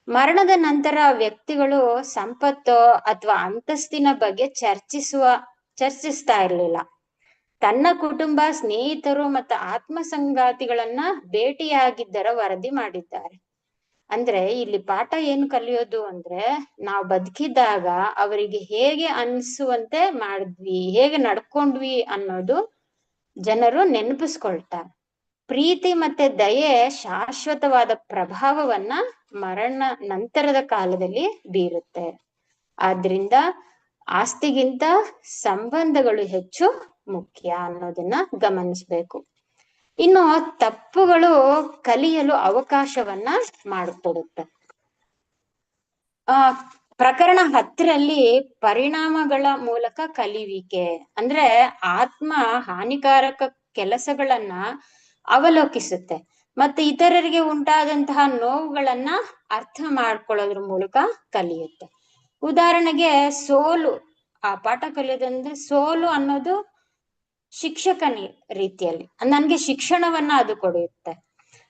ಮರಣದ ನಂತರ ವ್ಯಕ್ತಿಗಳು ಸಂಪತ್ತು ಅಥವಾ ಅಂತಸ್ತಿನ ಬಗ್ಗೆ ಚರ್ಚಿಸ್ತಾ ಇರ್ಲಿಲ್ಲ. ತನ್ನ ಕುಟುಂಬ, ಸ್ನೇಹಿತರು ಮತ್ತು ಆತ್ಮ ಸಂಗಾತಿಗಳನ್ನ ಭೇಟಿಯಾಗಿದ್ದರ ವರದಿ ಮಾಡಿದ್ದಾರೆ. ಅಂದ್ರೆ ಇಲ್ಲಿ ಪಾಠ ಏನು ಕಲಿಯೋದು ಅಂದ್ರೆ ನಾವು ಬದುಕಿದ್ದಾಗ ಅವರಿಗೆ ಹೇಗೆ ಅನ್ಸುವಂತೆ ಮಾಡಿದ್ವಿ, ಹೇಗೆ ನಡ್ಕೊಂಡ್ವಿ ಅನ್ನೋದು ಜನರು ನೆನಪಿಸ್ಕೊಳ್ತಾರೆ. ಪ್ರೀತಿ ಮತ್ತೆ ದಯೆ ಶಾಶ್ವತವಾದ ಪ್ರಭಾವವನ್ನ ಮರಣ ನಂತರದ ಕಾಲದಲ್ಲಿ ಬೀರುತ್ತೆ. ಆದ್ರಿಂದ ಆಸ್ತಿಗಿಂತ ಸಂಬಂಧಗಳು ಹೆಚ್ಚು ಮುಖ್ಯ ಅನ್ನೋದನ್ನ ಗಮನಿಸ್ಬೇಕು. ಇನ್ನು ತಪ್ಪುಗಳು ಕಲಿಯಲು ಅವಕಾಶವನ್ನ ಮಾಡಿಕೊಡುತ್ತೆ. ಪ್ರಕರಣ 10ರಲ್ಲಿ ಪರಿಣಾಮಗಳ ಮೂಲಕ ಕಲಿಯುವಿಕೆ ಅಂದ್ರೆ ಆತ್ಮ ಹಾನಿಕಾರಕ ಕೆಲಸಗಳನ್ನ ಅವಲೋಕಿಸುತ್ತೆ ಮತ್ತೆ ಇತರರಿಗೆ ಉಂಟಾದಂತಹ ನೋವುಗಳನ್ನ ಅರ್ಥ ಮಾಡ್ಕೊಳ್ಳೋದ್ರ ಮೂಲಕ ಕಲಿಯುತ್ತೆ. ಉದಾಹರಣೆಗೆ ಸೋಲು, ಆ ಪಾಠ ಕಲಿಯೋದಂದ್ರೆ ಸೋಲು ಅನ್ನೋದು ಶಿಕ್ಷಕನ ರೀತಿಯಲ್ಲಿ ನನ್ಗೆ ಶಿಕ್ಷಣವನ್ನ ಅದು ಕೊಡುತ್ತೆ.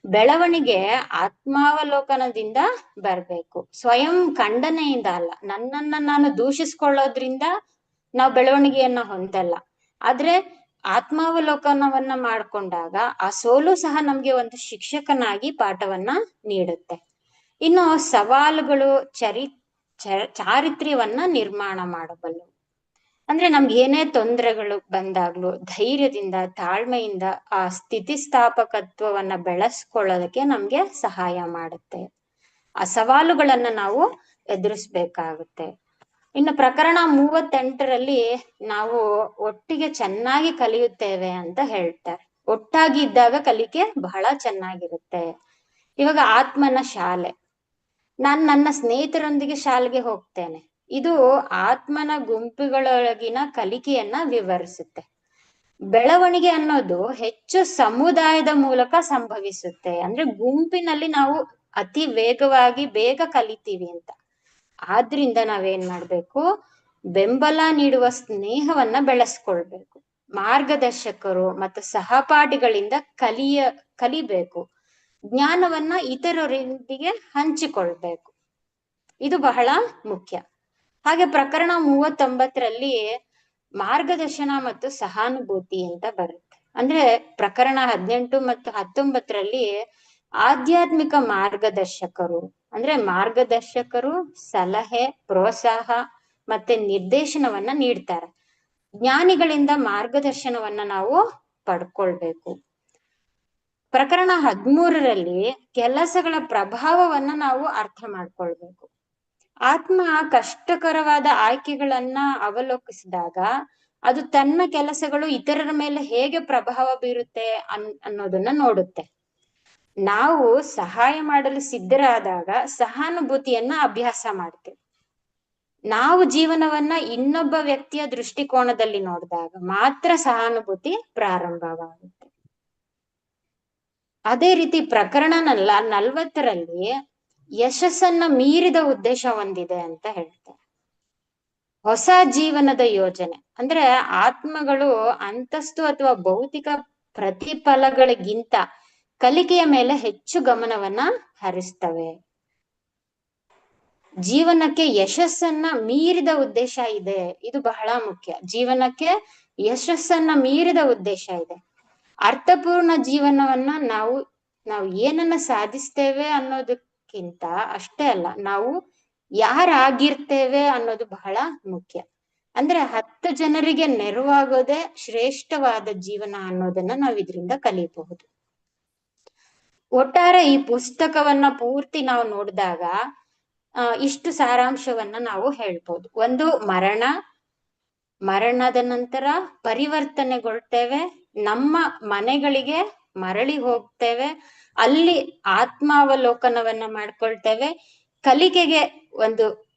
ಬೆಳವಣಿಗೆ ಆತ್ಮಾವಲೋಕನದಿಂದ ಬರ್ಬೇಕು, ಸ್ವಯಂ ಖಂಡನೆಯಿಂದ ಅಲ್ಲ. ನನ್ನನ್ನ ನಾನು ದೂಷಿಸ್ಕೊಳ್ಳೋದ್ರಿಂದ ನಾವು ಬೆಳವಣಿಗೆಯನ್ನ ಹೊಂದಲ್ಲ, ಆದ್ರೆ ಆತ್ಮಾವಲೋಕನವನ್ನ ಮಾಡ್ಕೊಂಡಾಗ ಆ ಸೋಲು ಸಹ ನಮ್ಗೆ ಒಂದು ಶಿಕ್ಷಕನಾಗಿ ಪಾಠವನ್ನ ನೀಡುತ್ತೆ. ಇನ್ನು ಸವಾಲುಗಳು ಚಾರಿತ್ರ್ಯವನ್ನ ನಿರ್ಮಾಣ ಮಾಡಬಲ್ಲವು. ಅಂದ್ರೆ ನಮ್ಗೆ ಏನೇ ತೊಂದರೆಗಳು ಬಂದಾಗ್ಲೂ ಧೈರ್ಯದಿಂದ, ತಾಳ್ಮೆಯಿಂದ ಆ ಸ್ಥಿತಿಸ್ಥಾಪಕತ್ವವನ್ನ ಬೆಳೆಸ್ಕೊಳ್ಳೋದಕ್ಕೆ ನಮ್ಗೆ ಸಹಾಯ ಮಾಡುತ್ತೆ. ಆ ಸವಾಲುಗಳನ್ನ ನಾವು ಎದುರಿಸ್ಬೇಕಾಗುತ್ತೆ. ಇನ್ನು ಪ್ರಕರಣ 38ರಲ್ಲಿ ನಾವು ಒಟ್ಟಿಗೆ ಚೆನ್ನಾಗಿ ಕಲಿಯುತ್ತೇವೆ ಅಂತ ಹೇಳ್ತಾರೆ. ಒಟ್ಟಾಗಿ ಇದ್ದಾಗ ಕಲಿಕೆ ಬಹಳ ಚೆನ್ನಾಗಿರುತ್ತೆ. ಇವಾಗ ಆತ್ಮನ ಶಾಲೆ, ನಾನು ನನ್ನ ಸ್ನೇಹಿತರೊಂದಿಗೆ ಶಾಲೆಗೆ ಹೋಗ್ತೇನೆ. ಇದು ಆತ್ಮನ ಗುಂಪುಗಳೊಳಗಿನ ಕಲಿಕೆಯನ್ನ ವಿವರಿಸುತ್ತೆ. ಬೆಳವಣಿಗೆ ಅನ್ನೋದು ಹೆಚ್ಚು ಸಮುದಾಯದ ಮೂಲಕ ಸಂಭವಿಸುತ್ತೆ. ಅಂದ್ರೆ ಗುಂಪಿನಲ್ಲಿ ನಾವು ಅತಿ ವೇಗವಾಗಿ ಬೇಗ ಕಲಿತೀವಿ ಅಂತ. ಆದ್ರಿಂದ ನಾವೇನ್ ಮಾಡ್ಬೇಕು, ಬೆಂಬಲ ನೀಡುವ ಸ್ನೇಹವನ್ನ ಬೆಳೆಸ್ಕೊಳ್ಬೇಕು. ಮಾರ್ಗದರ್ಶಕರು ಮತ್ತು ಸಹಪಾಠಿಗಳಿಂದ ಕಲಿಬೇಕು. ಜ್ಞಾನವನ್ನ ಇತರರೊಂದಿಗೆ ಹಂಚಿಕೊಳ್ಬೇಕು. ಇದು ಬಹಳ ಮುಖ್ಯ. ಹಾಗೆ ಪ್ರಕರಣ 39ರಲ್ಲಿ ಮಾರ್ಗದರ್ಶನ ಮತ್ತು ಸಹಾನುಭೂತಿ ಅಂತ ಬರುತ್ತೆ. ಅಂದ್ರೆ ಪ್ರಕರಣ 18 ಮತ್ತು 19ರಲ್ಲಿ ಆಧ್ಯಾತ್ಮಿಕ ಮಾರ್ಗದರ್ಶಕರು, ಅಂದ್ರೆ ಮಾರ್ಗದರ್ಶಕರು ಸಲಹೆ, ಪ್ರೋತ್ಸಾಹ ಮತ್ತೆ ನಿರ್ದೇಶನವನ್ನ ನೀಡ್ತಾರೆ. ಜ್ಞಾನಿಗಳಿಂದ ಮಾರ್ಗದರ್ಶನವನ್ನ ನಾವು ಪಡ್ಕೊಳ್ಬೇಕು. ಪ್ರಕರಣ 13ರಲ್ಲಿ ಕೆಲಸಗಳ ಪ್ರಭಾವವನ್ನ ನಾವು ಅರ್ಥ ಮಾಡ್ಕೊಳ್ಬೇಕು. ಆತ್ಮ ಕಷ್ಟಕರವಾದ ಆಯ್ಕೆಗಳನ್ನ ಅವಲೋಕಿಸಿದಾಗ ಅದು ತನ್ನ ಕೆಲಸಗಳು ಇತರರ ಮೇಲೆ ಹೇಗೆ ಪ್ರಭಾವ ಬೀರುತ್ತೆ ಅನ್ನೋದನ್ನ ನೋಡುತ್ತೆ. ನಾವು ಸಹಾಯ ಮಾಡಲು ಸಿದ್ಧರಾದಾಗ ಸಹಾನುಭೂತಿಯನ್ನ ಅಭ್ಯಾಸ ಮಾಡ್ತೇವೆ. ನಾವು ಜೀವನವನ್ನ ಇನ್ನೊಬ್ಬ ವ್ಯಕ್ತಿಯ ದೃಷ್ಟಿಕೋನದಲ್ಲಿ ನೋಡಿದಾಗ ಮಾತ್ರ ಸಹಾನುಭೂತಿ ಪ್ರಾರಂಭವಾಗುತ್ತೆ. ಅದೇ ರೀತಿ ಪ್ರಕರಣ 40ರಲ್ಲಿ ಯಶಸ್ಸನ್ನ ಮೀರಿದ ಉದ್ದೇಶ ಹೊಂದಿದೆ ಅಂತ ಹೇಳ್ತಾರೆ. ಹೊಸ ಜೀವನದ ಯೋಜನೆ ಅಂದ್ರೆ ಆತ್ಮಗಳು ಅಂತಸ್ತು ಅಥವಾ ಭೌತಿಕ ಪ್ರತಿಫಲಗಳಿಗಿಂತ ಕಲಿಕೆಯ ಮೇಲೆ ಹೆಚ್ಚು ಗಮನವನ್ನ ಹರಿಸ್ತವೆ. ಜೀವನಕ್ಕೆ ಯಶಸ್ಸನ್ನ ಮೀರಿದ ಉದ್ದೇಶ ಇದೆ, ಇದು ಬಹಳ ಮುಖ್ಯ. ಜೀವನಕ್ಕೆ ಯಶಸ್ಸನ್ನ ಮೀರಿದ ಉದ್ದೇಶ ಇದೆ. ಅರ್ಥಪೂರ್ಣ ಜೀವನವನ್ನ ನಾವು ಏನನ್ನ ಸಾಧಿಸ್ತೇವೆ ಅನ್ನೋದಕ್ಕಿಂತ ಅಷ್ಟೇ ಅಲ್ಲ, ನಾವು ಯಾರಾಗಿರ್ತೇವೆ ಅನ್ನೋದು ಬಹಳ ಮುಖ್ಯ. ಅಂದ್ರೆ 10 ಜನರಿಗೆ ನೆರವಾಗೋದೇ ಶ್ರೇಷ್ಠವಾದ ಜೀವನ ಅನ್ನೋದನ್ನ ನಾವ್ ಇದರಿಂದ ಕಲಿಯಬಹುದು. ಒಟ್ಟಾರೆ ಈ ಪುಸ್ತಕವನ್ನ ಪೂರ್ತಿ ನಾವು ನೋಡಿದಾಗ ಇಷ್ಟು ಸಾರಾಂಶವನ್ನ ನಾವು ಹೇಳ್ಬೋದು. ಒಂದು, ಮರಣದ ನಂತರ ಪರಿವರ್ತನೆಗೊಳ್ತೇವೆ, ನಮ್ಮ ಮನೆಗಳಿಗೆ ಮರಳಿ ಹೋಗ್ತೇವೆ, ಅಲ್ಲಿ ಆತ್ಮಾವಲೋಕನವನ್ನ ಮಾಡ್ಕೊಳ್ತೇವೆ,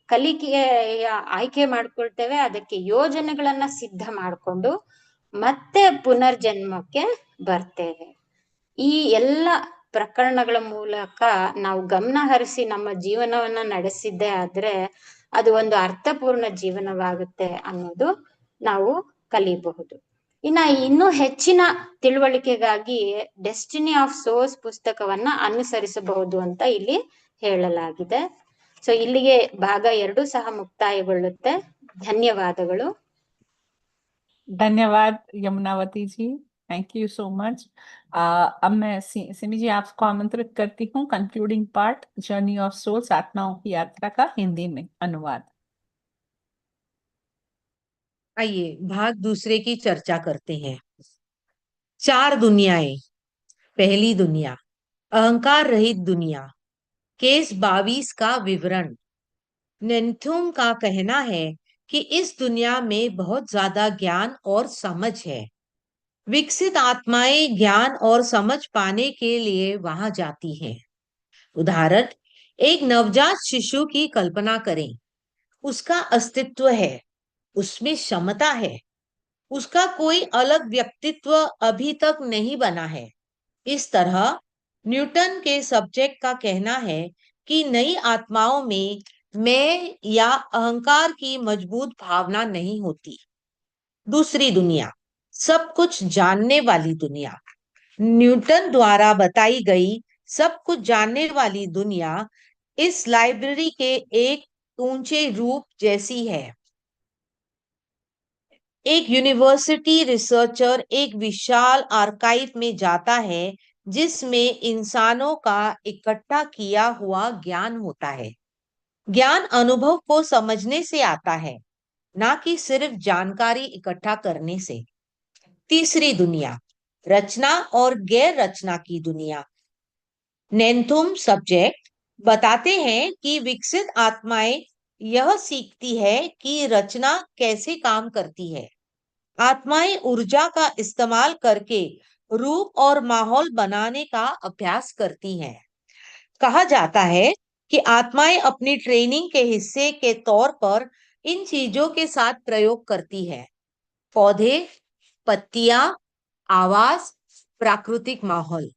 ಕಲಿಕೆಯ ಆಯ್ಕೆ ಮಾಡ್ಕೊಳ್ತೇವೆ, ಅದಕ್ಕೆ ಯೋಜನೆಗಳನ್ನ ಸಿದ್ಧ ಮಾಡ್ಕೊಂಡು ಮತ್ತೆ ಪುನರ್ಜನ್ಮಕ್ಕೆ ಬರ್ತೇವೆ. ಈ ಎಲ್ಲ ಪ್ರಕರಣಗಳ ಮೂಲಕ ನಾವು ಗಮನ ಹರಿಸಿ ನಮ್ಮ ಜೀವನವನ್ನ ನಡೆಸಿದ್ದೇ ಆದ್ರೆ ಅದು ಒಂದು ಅರ್ಥಪೂರ್ಣ ಜೀವನವಾಗುತ್ತೆ ಅನ್ನೋದು ನಾವು ಕಲಿಯಬಹುದು. ಇನ್ನೂ ಹೆಚ್ಚಿನ ತಿಳುವಳಿಕೆಗಾಗಿ ಡೆಸ್ಟಿನಿ ಆಫ್ ಸೋಲ್ಸ್ ಪುಸ್ತಕವನ್ನ ಅನುಸರಿಸಬಹುದು ಅಂತ ಇಲ್ಲಿ ಹೇಳಲಾಗಿದೆ. ಸೊ ಇಲ್ಲಿಗೆ ಭಾಗ 2 ಸಹ ಮುಕ್ತಾಯಗೊಳ್ಳುತ್ತೆ. ಧನ್ಯವಾದಗಳು. धन्यवाद Yamunavati ji, thank you so much. अब मैं सिमी जी आपको आमंत्रित करती हूँ concluding part, journey of souls, आत्माओं की यात्रा का हिंदी में अनुवाद। आइए भाग दूसरे की चर्चा करते हैं। 4 दुनियाएं। पहली दुनिया, अहंकार रहित दुनिया। केस 22 का विवरण। नेन्थुम का कहना है कि इस दुनिया में बहुत ज्यादा ज्ञान और समझ है। विकसित आत्माएं ज्ञान और समझ पाने के लिए वहां जाती हैं। उदाहरण, एक नवजात शिशु की कल्पना करें। उसका अस्तित्व है, उसमें क्षमता है, उसका कोई अलग व्यक्तित्व अभी तक नहीं बना है। इस तरह न्यूटन के सब्जेक्ट का कहना है कि नई आत्माओं में मैं या अहंकार की मजबूत भावना नहीं होती। दूसरी दुनिया, सब कुछ जानने वाली दुनिया। न्यूटन द्वारा बताई गई सब कुछ जानने वाली दुनिया इस लाइब्रेरी के एक ऊंचे रूप जैसी है। एक यूनिवर्सिटी रिसर्चर एक विशाल आर्काइव में जाता है जिसमें इंसानों का इकट्ठा किया हुआ ज्ञान होता है। ज्ञान अनुभव को समझने से आता है, ना कि सिर्फ जानकारी इकट्ठा करने से। तीसरी दुनिया, रचना और गैर रचना की दुनिया। नेन्थुम सब्जेक्ट बताते हैं कि विकसित आत्माएं यह सीखती है कि रचना कैसे काम करती है। आत्माएं ऊर्जा का इस्तेमाल करके रूप और माहौल बनाने का अभ्यास करती हैं। कहा जाता है कि आत्माएं अपनी ट्रेनिंग के हिस्से के तौर पर इन चीजों के साथ प्रयोग करती है। पौधे, पत्तियां, आवाज, प्राकृतिक माहौल।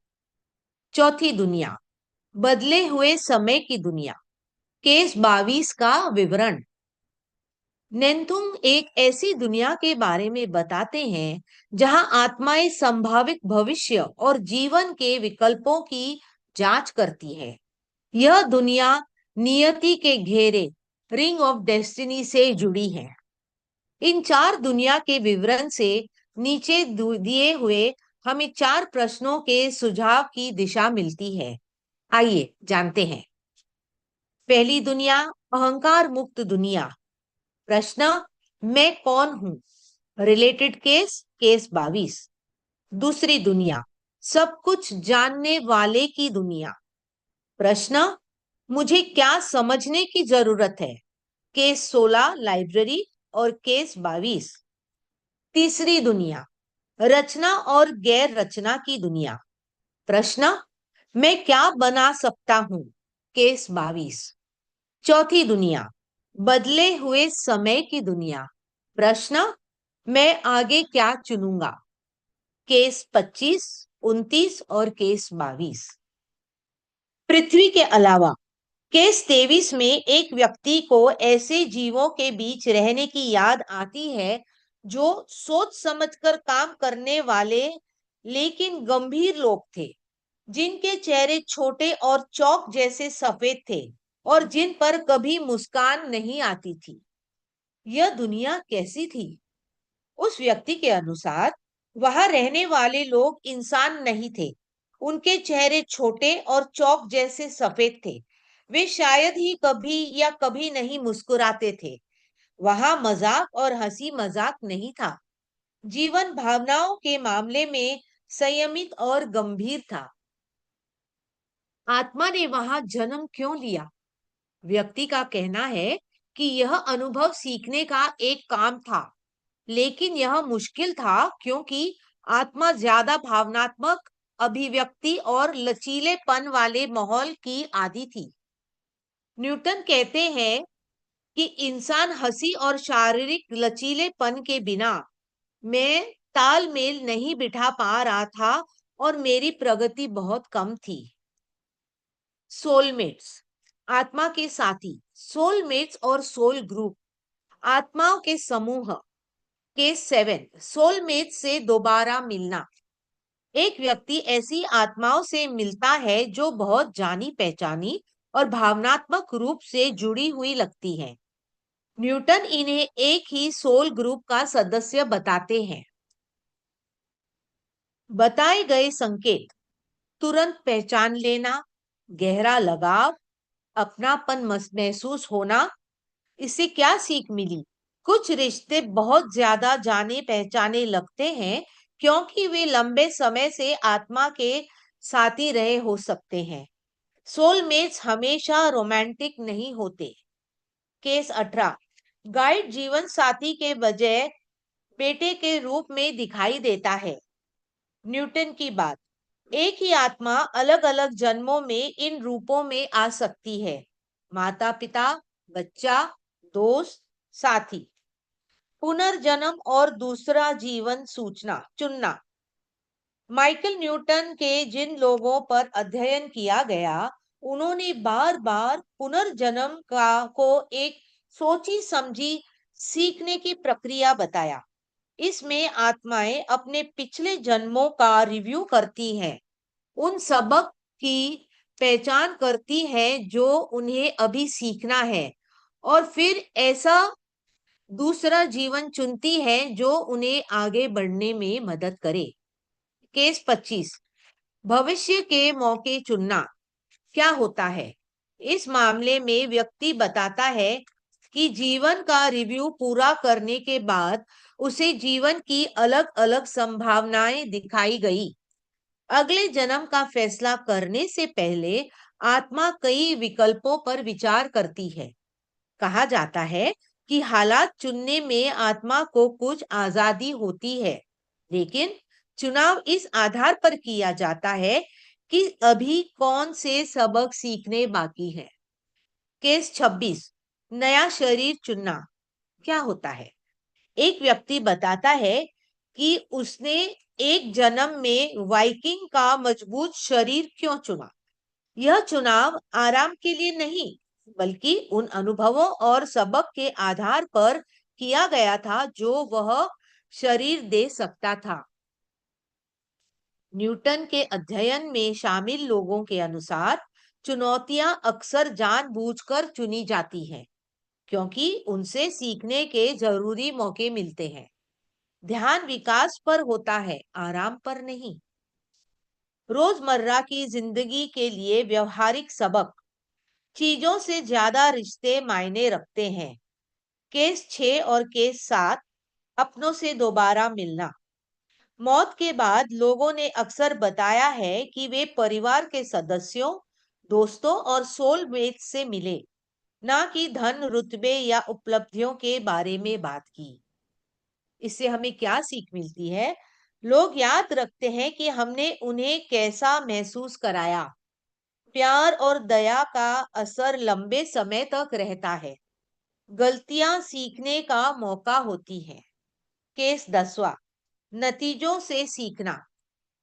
चौथी दुनिया, बदले हुए समय की दुनिया। केस 22 का विवरण। नेन्थुम एक ऐसी दुनिया के बारे में बताते हैं जहां आत्माएं संभावित भविष्य और जीवन के विकल्पों की जांच करती है। यह दुनिया नियति के घेरे, रिंग ऑफ डेस्टिनी से जुड़ी है। इन 4 दुनिया के विवरण से नीचे दिए हुए हमें 4 प्रश्नों के सुझाव की दिशा मिलती है। आइए जानते हैं। पहली दुनिया, अहंकार मुक्त दुनिया। प्रश्न, मैं कौन हूं? Related case, case 22। दूसरी दुनिया, सब कुछ जानने वाले की दुनिया। प्रश्न, मुझे क्या समझने की जरूरत है? केस 16 लाइब्रेरी और केस 22। तीसरी दुनिया, रचना और गैर रचना की दुनिया। प्रश्न, मैं क्या बना सकता हूं? केस 22। चौथी दुनिया, बदले हुए समय की दुनिया। प्रश्न, मैं आगे क्या चुनूंगा? केस 25, 29 और केस 22। पृथ्वी के अलावा केस 23 में एक व्यक्ति को ऐसे जीवों के बीच रहने की याद आती है जो सोच समझकर काम करने वाले लेकिन गंभीर लोग थे, जिनके चेहरे छोटे और चौक जैसे सफेद थे और जिन पर कभी मुस्कान नहीं आती थी। यह दुनिया कैसी थी? उस व्यक्ति के अनुसार वहां रहने वाले लोग इंसान नहीं थे। उनके चेहरे छोटे और चौक जैसे सफेद थे, वे शायद ही कभी या कभी नहीं मुस्कुराते थे। वहां मजाक और हंसी मजाक नहीं था। जीवन भावनाओं के मामले में संयमित और गंभीर था। आत्मा ने वहां जन्म क्यों लिया? व्यक्ति का कहना है कि यह अनुभव सीखने का एक काम था, लेकिन यह मुश्किल था क्योंकि आत्मा ज्यादा भावनात्मक अभिव्यक्ति और लचीलेपन वाले माहौल की आदी थी। न्यूटन कहते हैं कि इंसान हंसी और शारीरिक लचीलेपन के बिना मैं तालमेल नहीं बिठा पा रहा था और मेरी प्रगति बहुत कम थी। सोलमेट्स, आत्मा के साथी। सोलमेट्स और सोल ग्रुप, आत्माओं के समूह। केस 7, सोलमेट से दोबारा मिलना। एक व्यक्ति ऐसी आत्माओं से मिलता है जो बहुत जानी पहचानी और भावनात्मक रूप से जुड़ी हुई लगती हैं। न्यूटन इन्हें एक ही सोल ग्रुप का सदस्य बताते हैं। बताए गए संकेत: तुरंत पहचान लेना, गहरा लगाव, अपनापन महसूस होना। इससे क्या सीख मिली? कुछ रिश्ते बहुत ज्यादा जाने पहचाने लगते हैं क्योंकि वे लंबे समय से आत्मा के साथी रहे हो सकते हैं। सोलमेट्स हमेशा रोमांटिक नहीं होते। केस 18, गाइड जीवन साथी के बजाय बेटे के रूप में दिखाई देता है। न्यूटन की बात: एक ही आत्मा अलग अलग जन्मों में इन रूपों में आ सकती है। माता पिता, बच्चा, दोस्त, साथी। पुनर्जन्म और दूसरा जीवन चुनना। माइकल न्यूटन के जिन लोगों पर अध्ययन किया गया, उन्होंने बार बार पुनर्जन्म को एक सोची समझी सीखने की प्रक्रिया बताया। इसमें आत्माएं अपने पिछले जन्मों का रिव्यू करती हैं, उन सबक की पहचान करती हैं जो उन्हें अभी सीखना है, और फिर ऐसा दूसरा जीवन चुनती है जो उन्हें आगे बढ़ने में मदद करे। केस 25, भविष्य के मौके चुनना। क्या होता है? इस मामले में व्यक्ति बताता है कि जीवन का रिव्यू पूरा करने के बाद उसे जीवन की अलग अलग संभावनाएं दिखाई गई। अगले जन्म का फैसला करने से पहले आत्मा कई विकल्पों पर विचार करती है। कहा जाता है कि हालात चुनने में आत्मा को कुछ आजादी होती है, लेकिन चुनाव इस आधार पर किया जाता है कि अभी कौन से सबक सीखने बाकी है। केस 26, नया शरीर चुनना। क्या होता है? एक व्यक्ति बताता है कि उसने एक जन्म में वाइकिंग का मजबूत शरीर क्यों चुना। यह चुनाव आराम के लिए नहीं, बल्कि उन अनुभवों और सबक के आधार पर किया गया था जो वह शरीर दे सकता था। न्यूटन के अध्ययन में शामिल लोगों के अनुसार चुनौतियां अक्सर जानबूझकर चुनी जाती हैं, क्योंकि उनसे सीखने के जरूरी मौके मिलते हैं। ध्यान विकास पर होता है, आराम पर नहीं। रोजमर्रा की जिंदगी के लिए व्यवहारिक सबक, चीजों से ज्यादा रिश्ते मायने रखते हैं। केस 6 और केस 7, अपनों से दोबारा मिलना। मौत के बाद लोगों ने अक्सर बताया है कि वे परिवार के सदस्यों, दोस्तों और सोलमेट से मिले, ना कि धन, रुतबे या उपलब्धियों के बारे में बात की। इससे हमें क्या सीख मिलती है? लोग याद रखते हैं कि हमने उन्हें कैसा महसूस कराया। प्यार और दया का असर लंबे समय तक रहता है। गलतियां सीखने का मौका होती हैं। केस 10वां, नतीजों से सीखना।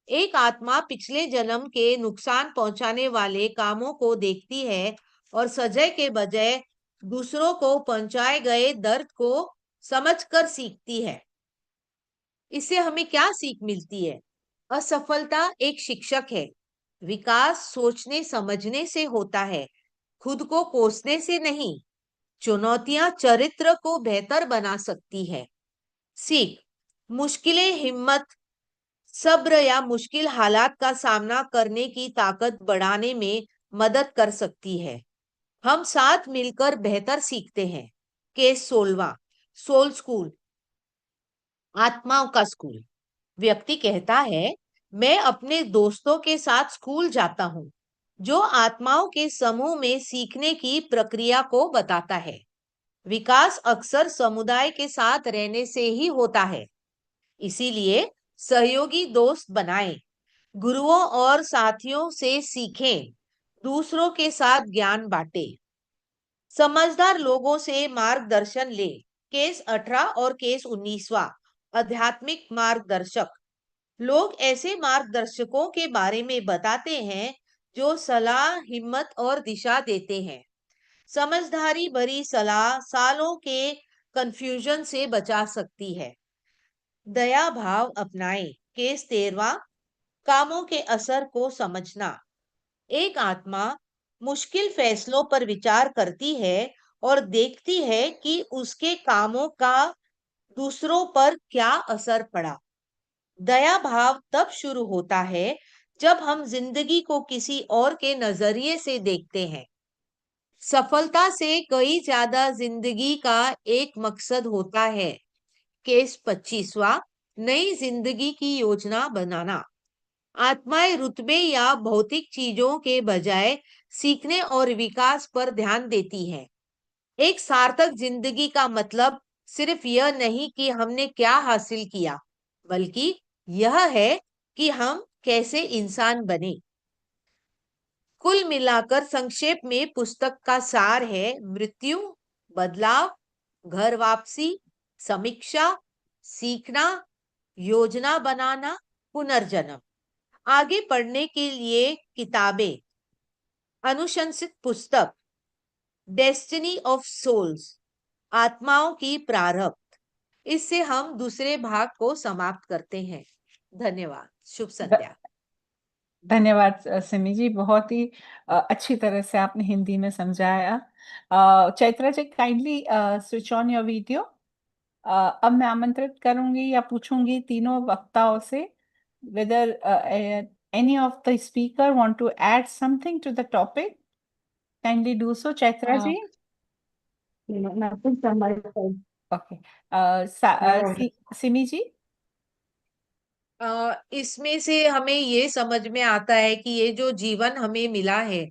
एक आत्मा पिछले जन्म के नुकसान पहुंचाने वाले कामों को देखती है और सजा के बजाय दूसरों को पहुंचाए गए दर्द को समझकर सीखती है। इससे हमें क्या सीख मिलती है? असफलता एक शिक्षक है। विकास सोचने समझने से होता है, खुद को कोसने से नहीं। चुनौतियां चरित्र को बेहतर बना सकती है। सीख: मुश्किलें हिम्मत, सब्र या मुश्किल हालात का सामना करने की ताकत बढ़ाने में मदद कर सकती है। हम साथ मिलकर बेहतर सीखते हैं। केस 16, सोल स्कूल, आत्माओं का स्कूल। व्यक्ति कहता है, मैं अपने दोस्तों के साथ स्कूल जाता हूँ, जो आत्माओं के समूह में सीखने की प्रक्रिया को बताता है। विकास अक्सर समुदाय के साथ रहने से ही होता है। इसीलिए सहयोगी दोस्त बनाएं, गुरुओं और साथियों से सीखें, दूसरों के साथ ज्ञान बांटें, समझदार लोगों से मार्गदर्शन ले। केस 18 और केस 19वां, आध्यात्मिक मार्गदर्शक। लोग ऐसे मार्गदर्शकों के बारे में बताते हैं जो सलाह, हिम्मत और दिशा देते हैं। समझदारी भरी सलाह सालों के कंफ्यूजन से बचा सकती है। दया भाव अपनाएं। केस 13वां, कामों के असर को समझना। एक आत्मा मुश्किल फैसलों पर विचार करती है और देखती है कि उसके कामों का दूसरों पर क्या असर पड़ा। दया भाव तब शुरू होता है जब हम जिंदगी को किसी और के नजरिए से देखते हैं। सफलता से कई ज्यादा जिंदगी का एक मकसद होता है। केस 25वां, नई जिंदगी की योजना बनाना। आत्माएं रुतबे या भौतिक चीजों के बजाय सीखने और विकास पर ध्यान देती हैं। एक सार्थक जिंदगी का मतलब सिर्फ यह नहीं कि हमने क्या हासिल किया, बल्कि यह है कि हम कैसे इंसान बने। कुल मिलाकर संक्षेप में पुस्तक का सार है, मृत्यु, बदलाव, घर वापसी, समीक्षा, सीखना, योजना बनाना, पुनर्जन्म। आगे पढ़ने के लिए किताबें: अनुशंसित पुस्तक डेस्टिनी ऑफ सोल्स, आत्माओं की प्रारब्ध। इससे हम दूसरे भाग को समाप्त करते हैं। धन्यवाद। शुभ संध्या। धन्यवाद सिमी जी, बहुत ही अच्छी तरह से आपने हिंदी में समझाया। Chaitra ji, kindly switch on your video. अब मैं आमंत्रित करूंगी या पूछूंगी तीनों वक्ताओं से whether any of the speaker want to add something to the topic. Kindly do so, Chaitra ji. Nothing from my side. Okay. No. Simi ji. इसमें से हमें ये समझ में आता है कि ये जो जीवन हमें मिला है,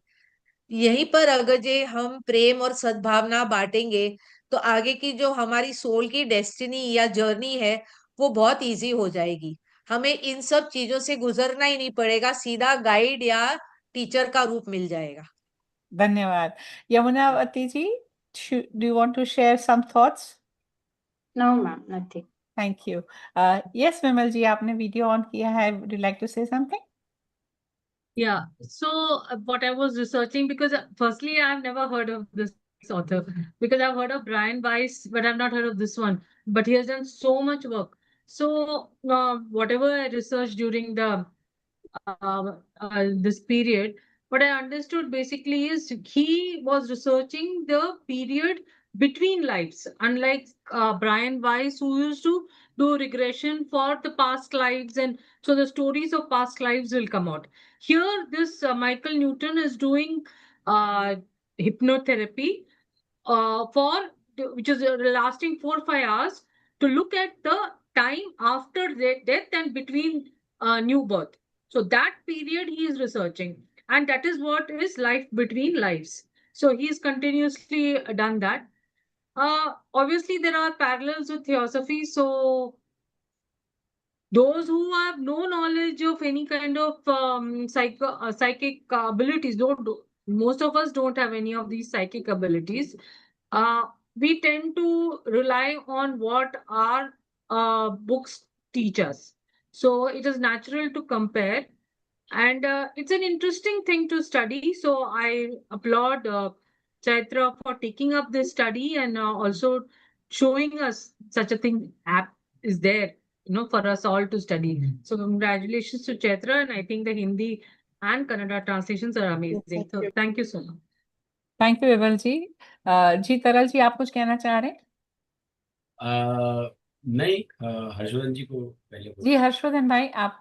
यहीं पर अगर जे हम प्रेम और सद्भावना बांटेंगे तो आगे की जो हमारी सोल की डेस्टिनी या जर्नी है वो बहुत इजी हो जाएगी। हमें इन सब चीजों से गुजरना ही नहीं पड़ेगा, सीधा गाइड या टीचर का रूप मिल जाएगा। धन्यवाद। यमुनावती जी, do you want to share some thoughts? No, ma'am, nothing. Thank you. Yes, विमल जी, आपने वीडियो ऑन किया है. Would you like to say something? Yeah, so what I was researching, because firstly, I've never heard of this author, because I've heard of Brian Weiss, but I've not heard of this one. But he has done so much work. So whatever I researched during the this period, what I understood basically is he was researching the period between lives, unlike Brian Weiss, who used to do regression for the past lives, and so the stories of past lives will come out. Here, this Michael Newton is doing hypnotherapy which is lasting 4 or 5 hours, to look at the time after their death and between new birth. So that period he is researching, and that is what is life between lives. So he's continuously done that. Obviously, there are parallels with theosophy. So those who have no knowledge of any kind of psychic abilities, most of us don't have any of these psychic abilities. We tend to rely on what our books teach us. So it is natural to compare, and it's an interesting thing to study. So I applaud Chaitra for taking up this study, and also showing us such a thing app is there, for us all to study. So congratulations to Chaitra, and I think the Hindi and Kannada translations are amazing. So thank you so much. Thank you, विमल जी. जी, तरल जी, आप कुछ कहना चाह रहे हैं? नहीं, हर्षवर्धन जी को पहले जी, हर्षवर्धन भाई, आप.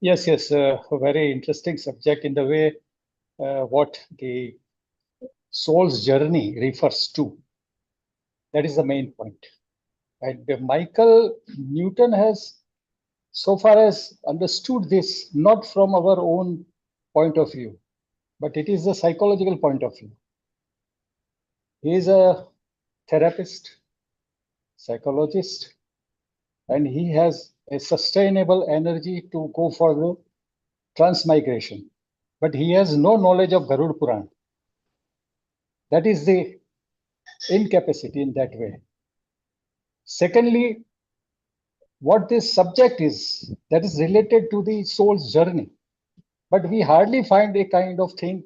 Yes, a very interesting subject in the way what the soul's journey refers to. That is the main point. And Michael Newton has, so far as understood this, not from our own point of view, but it is a psychological point of view. He is a therapist, psychologist, and he has a sustainable energy to go for the transmigration. But he has no knowledge of Garud Puran. That is the incapacity in that way. Secondly, what this subject is, that is related to the soul's journey. But we hardly find a kind of thing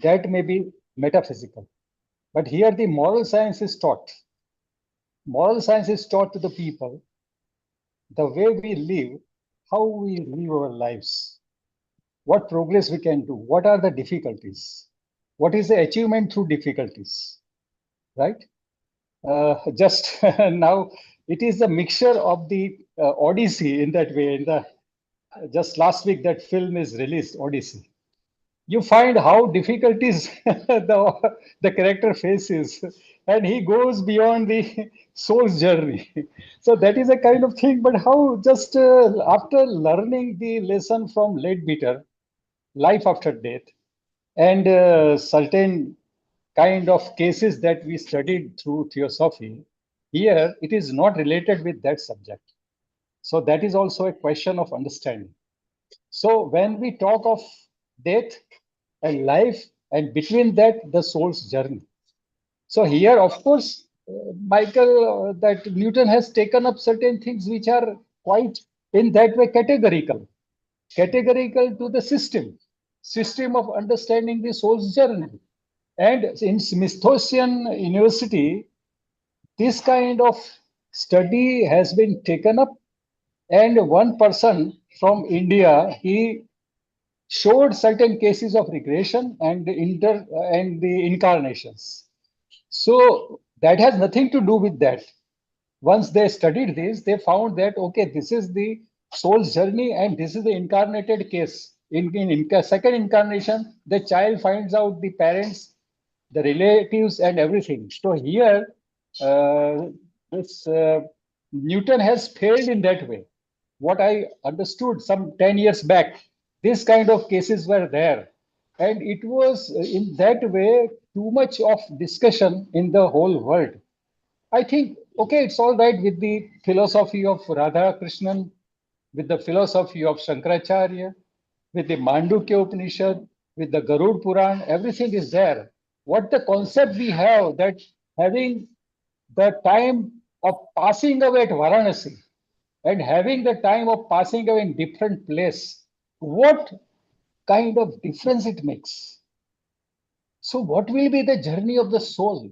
that may be metaphysical. But here the moral science is taught. Moral science is taught to the people the way we live, how we live our lives, what progress we can do, what are the difficulties, what is the achievement through difficulties, right? Just now, it is a mixture of the Odyssey in that way. In the just last week, that film is released, Odyssey. You find how difficulties the character faces, and he goes beyond the soul's journey. So that is a kind of thing. But how just after learning the lesson from Leadbeater, life after death, and certain kind of cases that we studied through theosophy, here it is not related with that subject. So that is also a question of understanding. So when we talk of death and life, and between that, the soul's journey. So here, of course, Michael, that Newton has taken up certain things which are quite in that way categorical to the system of understanding the soul's journey. And in Smithsonian University, this kind of study has been taken up, and one person from India, he showed certain cases of regression and the incarnations. So that has nothing to do with that. Once they studied this, they found that okay, this is the soul's journey, and this is the incarnated case. In second incarnation, the child finds out the parents, the relatives, and everything. So here, this Newton has failed in that way. What I understood some 10 years back, this kind of cases were there. And it was in that way too much of discussion in the whole world. I think, okay, it's all right with the philosophy of Radha Krishnan, with the philosophy of Shankaracharya, with the Mandukya Upanishad, with the Garud Puran, everything is there. What the concept we have that having the time of passing away at Varanasi and having the time of passing away in different place, what kind of difference it makes? So what will be the journey of the soul?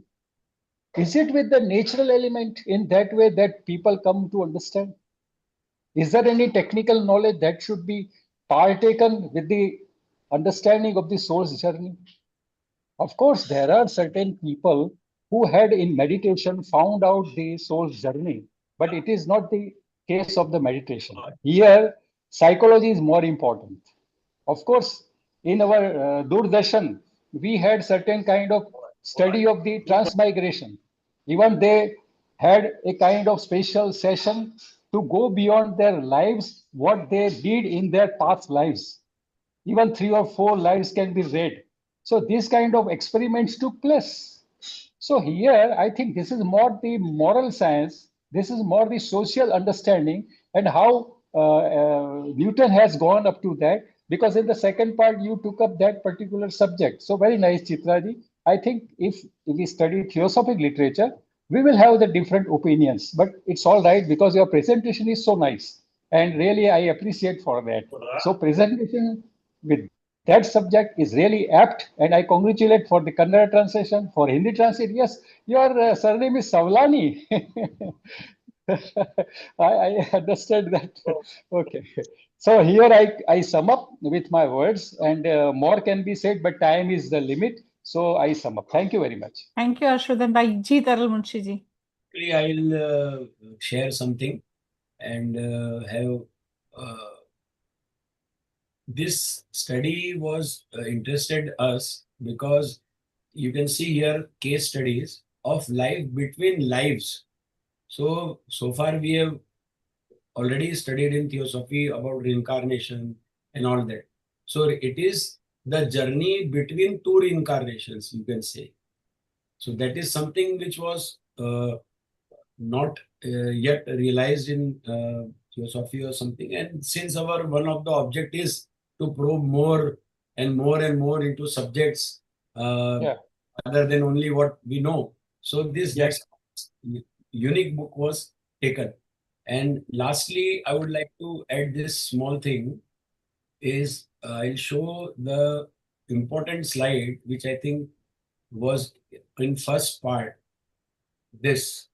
Is it with the natural element in that way that people come to understand? Is there any technical knowledge that should be partaken with the understanding of the soul's journey? Of course, there are certain people who had in meditation found out the soul's journey, but it is not the case of the meditation. Here, psychology is more important. Of course, in our Doordarshan, we had certain kind of study of the transmigration. Even they had a kind of special session to go beyond their lives, what they did in their past lives. Even 3 or 4 lives can be read. So these kind of experiments took place. So here, I think this is more the moral science, this is more the social understanding, and how Newton has gone up to that, because in the second part, you took up that particular subject. So very nice, Chitraji. I think if we study theosophic literature, we will have the different opinions, but it's all right because your presentation is so nice. And really, I appreciate for that. So presentation with that subject is really apt, and I congratulate for the Kannada translation, for Hindi translation. Yes, your surname is Savlani. I understand that. Okay. So here I sum up with my words, and more can be said, but time is the limit. So I sum up. Thank you very much. Thank you, Ashwadan Bhai. Ji Taral Munshi ji. I'll share something and have this study was interested us because you can see here case studies of life between lives. So far we have already studied in theosophy about reincarnation and all that. So it is the journey between two reincarnations, you can say. So that is something which was not yet realized in theosophy or something. And since our one of the object is to probe more and more and more into subjects Yeah. other than only what we know. So this Yeah. that's unique book was taken. And lastly, I would like to add this small thing is I'll show the important slide which I think was in first part. This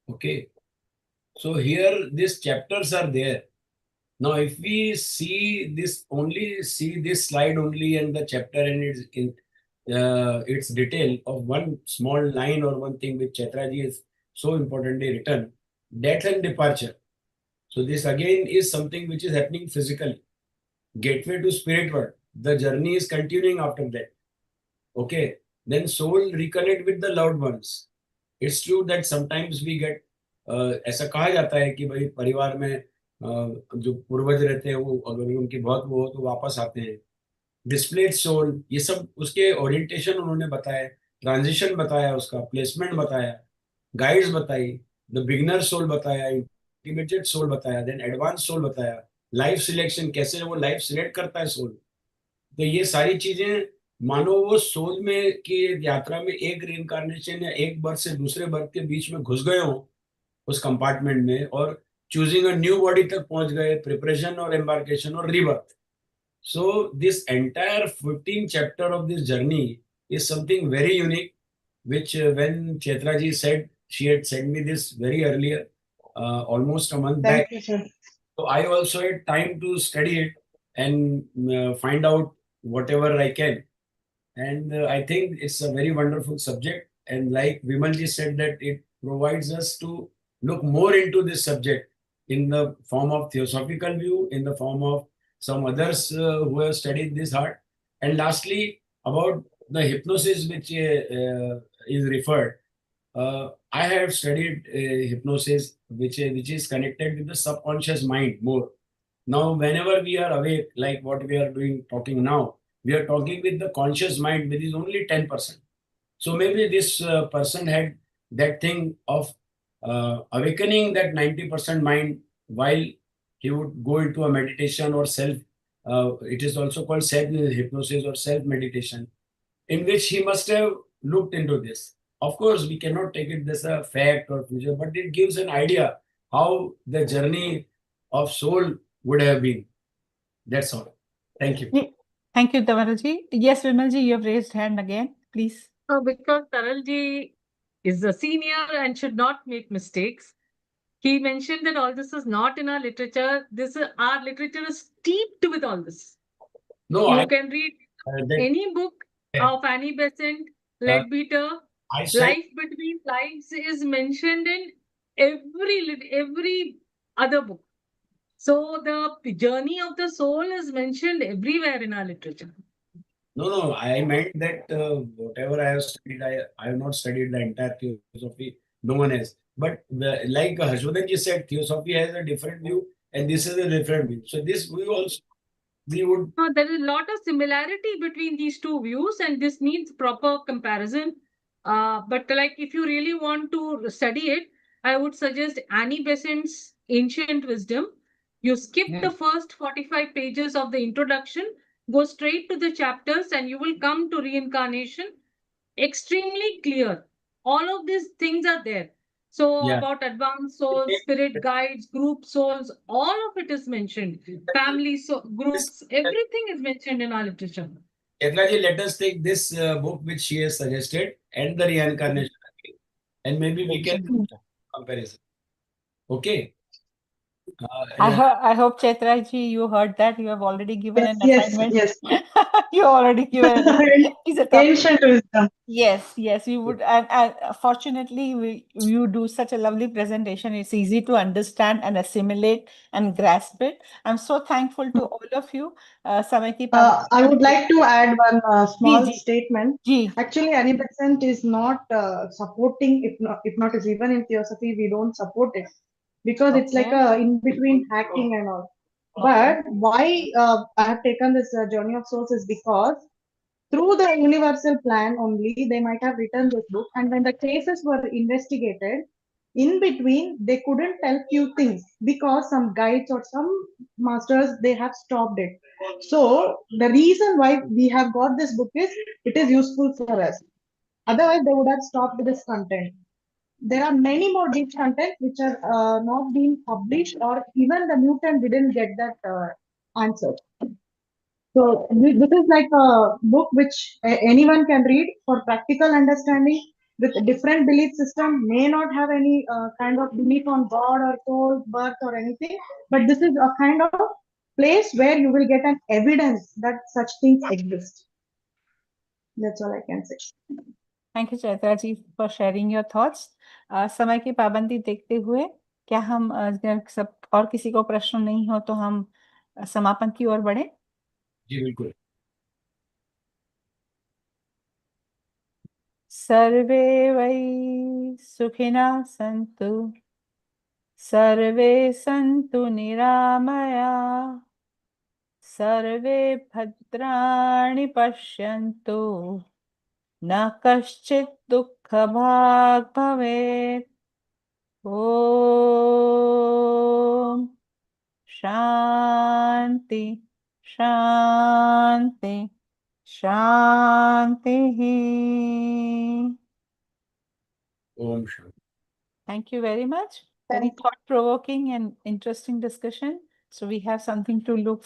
okay. So here these chapters are there. Now, if we see this slide only and the chapter and its detail of one small line or one thing which Chetraji is so importantly written, death and departure. So this again is something which is happening physically. Gateway to spirit world. The journey is continuing after that. Okay. Then soul reconnect with the loved ones. It's true that sometimes we get ऐसा कहा जाता है कि भाई परिवार में जो पूर्वज रहते हैं वो अगर उनकी बहुत वो हो तो वापस आते हैं. डिस्प्लेड सोल ये सब उसके ओरिएंटेशन उन्होंने बताया, ट्रांजिशन बताया, उसका प्लेसमेंट बताया, गाइड्स बताई, द बिगिनर सोल बताया, इंटीग्रेटेड सोल बताया, देन एडवांस सोल बताया, लाइफ सिलेक्शन कैसे वो लाइफ सिलेक्ट करता है सोल. तो ये सारी चीजें मानो वो सोल में की यात्रा में एक रीइंकारनेशन या एक बर्थ से दूसरे बर्थ के बीच में घुस गए हो उस कंपार्टमेंट में और चूजिंग अ न्यू बॉडी तक पहुंच गए, प्रिपरेशन और एम्बार्केशन और rebirth. So this entire 15 chapter of this journey is something very unique, which when Chetraji said, she had sent me this very earlier, almost a month back. Thank you, sir. So I also had time to study it and find out whatever I can. And I think it's a very wonderful subject. And like Vimalji said, that it provides us to look more into this subject in the form of theosophical view, in the form of some others who have studied this art. And lastly, about the hypnosis which is referred. I have studied hypnosis, which is connected with the subconscious mind more. Now, whenever we are awake, like what we are doing, talking now, we are talking with the conscious mind, which is only 10%. So maybe this person had that thing of awakening that 90% mind while he would go into a meditation or self. It is also called self hypnosis or self meditation, in which he must have looked into this. Of course, we cannot take it as a fact or future, but it gives an idea how the journey of soul would have been. That's all. Thank you. Thank you, Tamarji. Yes, Vimalji, you have raised hand again. Please. Because Taralji is a senior and should not make mistakes. He mentioned that all this is not in our literature. Our literature is steeped with all this. No, You can read any book of Annie Besant, Leadbeater. Life Between Lives is mentioned in every other book. So the journey of the soul is mentioned everywhere in our literature. No, I meant that whatever I have studied, I have not studied the entire theosophy. No one has. But like Harshvardhan ji said, theosophy has a different view, and this is a different view. So this we would. There is a lot of similarity between these two views, and this needs proper comparison. But like if you really want to study it, I would suggest Annie Besant's Ancient Wisdom. You skip the first 45 pages of the introduction, go straight to the chapters, and you will come to reincarnation. Extremely clear. All of these things are there. So about advanced souls, spirit guides, group souls, all of it is mentioned. Family groups, everything is mentioned in our literature. Chetraji, let us take this book which she has suggested and the reincarnation, and maybe we can comparison. Okay. I hope Chaitra ji, you heard that. You have already given Yes, an yes, assignment. yes. You already given an It's a tough. Ancient wisdom. Yes, yes, we would. And fortunately, you do such a lovely presentation. It's easy to understand and assimilate and grasp it. I'm so thankful to all of you. Samay ki I would like to add one small ji, statement. ji. Actually, Annie is not supporting hypnosis. Even in Theosophy, we don't support it because it's like Okay. a in between hacking and all. Okay. But why I have taken this journey of souls is because through the universal plan only, they might have written this book. And when the cases were investigated, in between, they couldn't tell few things because some guides or some masters, they have stopped it. So the reason why we have got this book is it is useful for us. Otherwise, they would have stopped this content. There are many more deep content which are not being published, or even the Newton didn't get that answer. So this is like a book which anyone can read for practical understanding. With different belief system, may not have any kind of belief on God or soul, birth or anything, but this is a kind of place where you will get an evidence that such things exist. That's all I can say. Thank you, Chaitra ji, for sharing your thoughts. समय की पाबंदी देखते हुए क्या हम अगर सब और किसी को प्रश्न नहीं हो तो हम समापन की ओर बढ़े? जी बिल्कुल. सर्वे वै सुखिनः सन्तु, सर्वे सन्तु निरामया, सर्वे भद्राणि पश्यन्तु, न कश्चित् दुःखभाग् भवेत्. ॐ शान्ति शान्ति शान्तिः. Om Shanti. Thank you very much. Very thought-provoking and interesting discussion. So we have something to look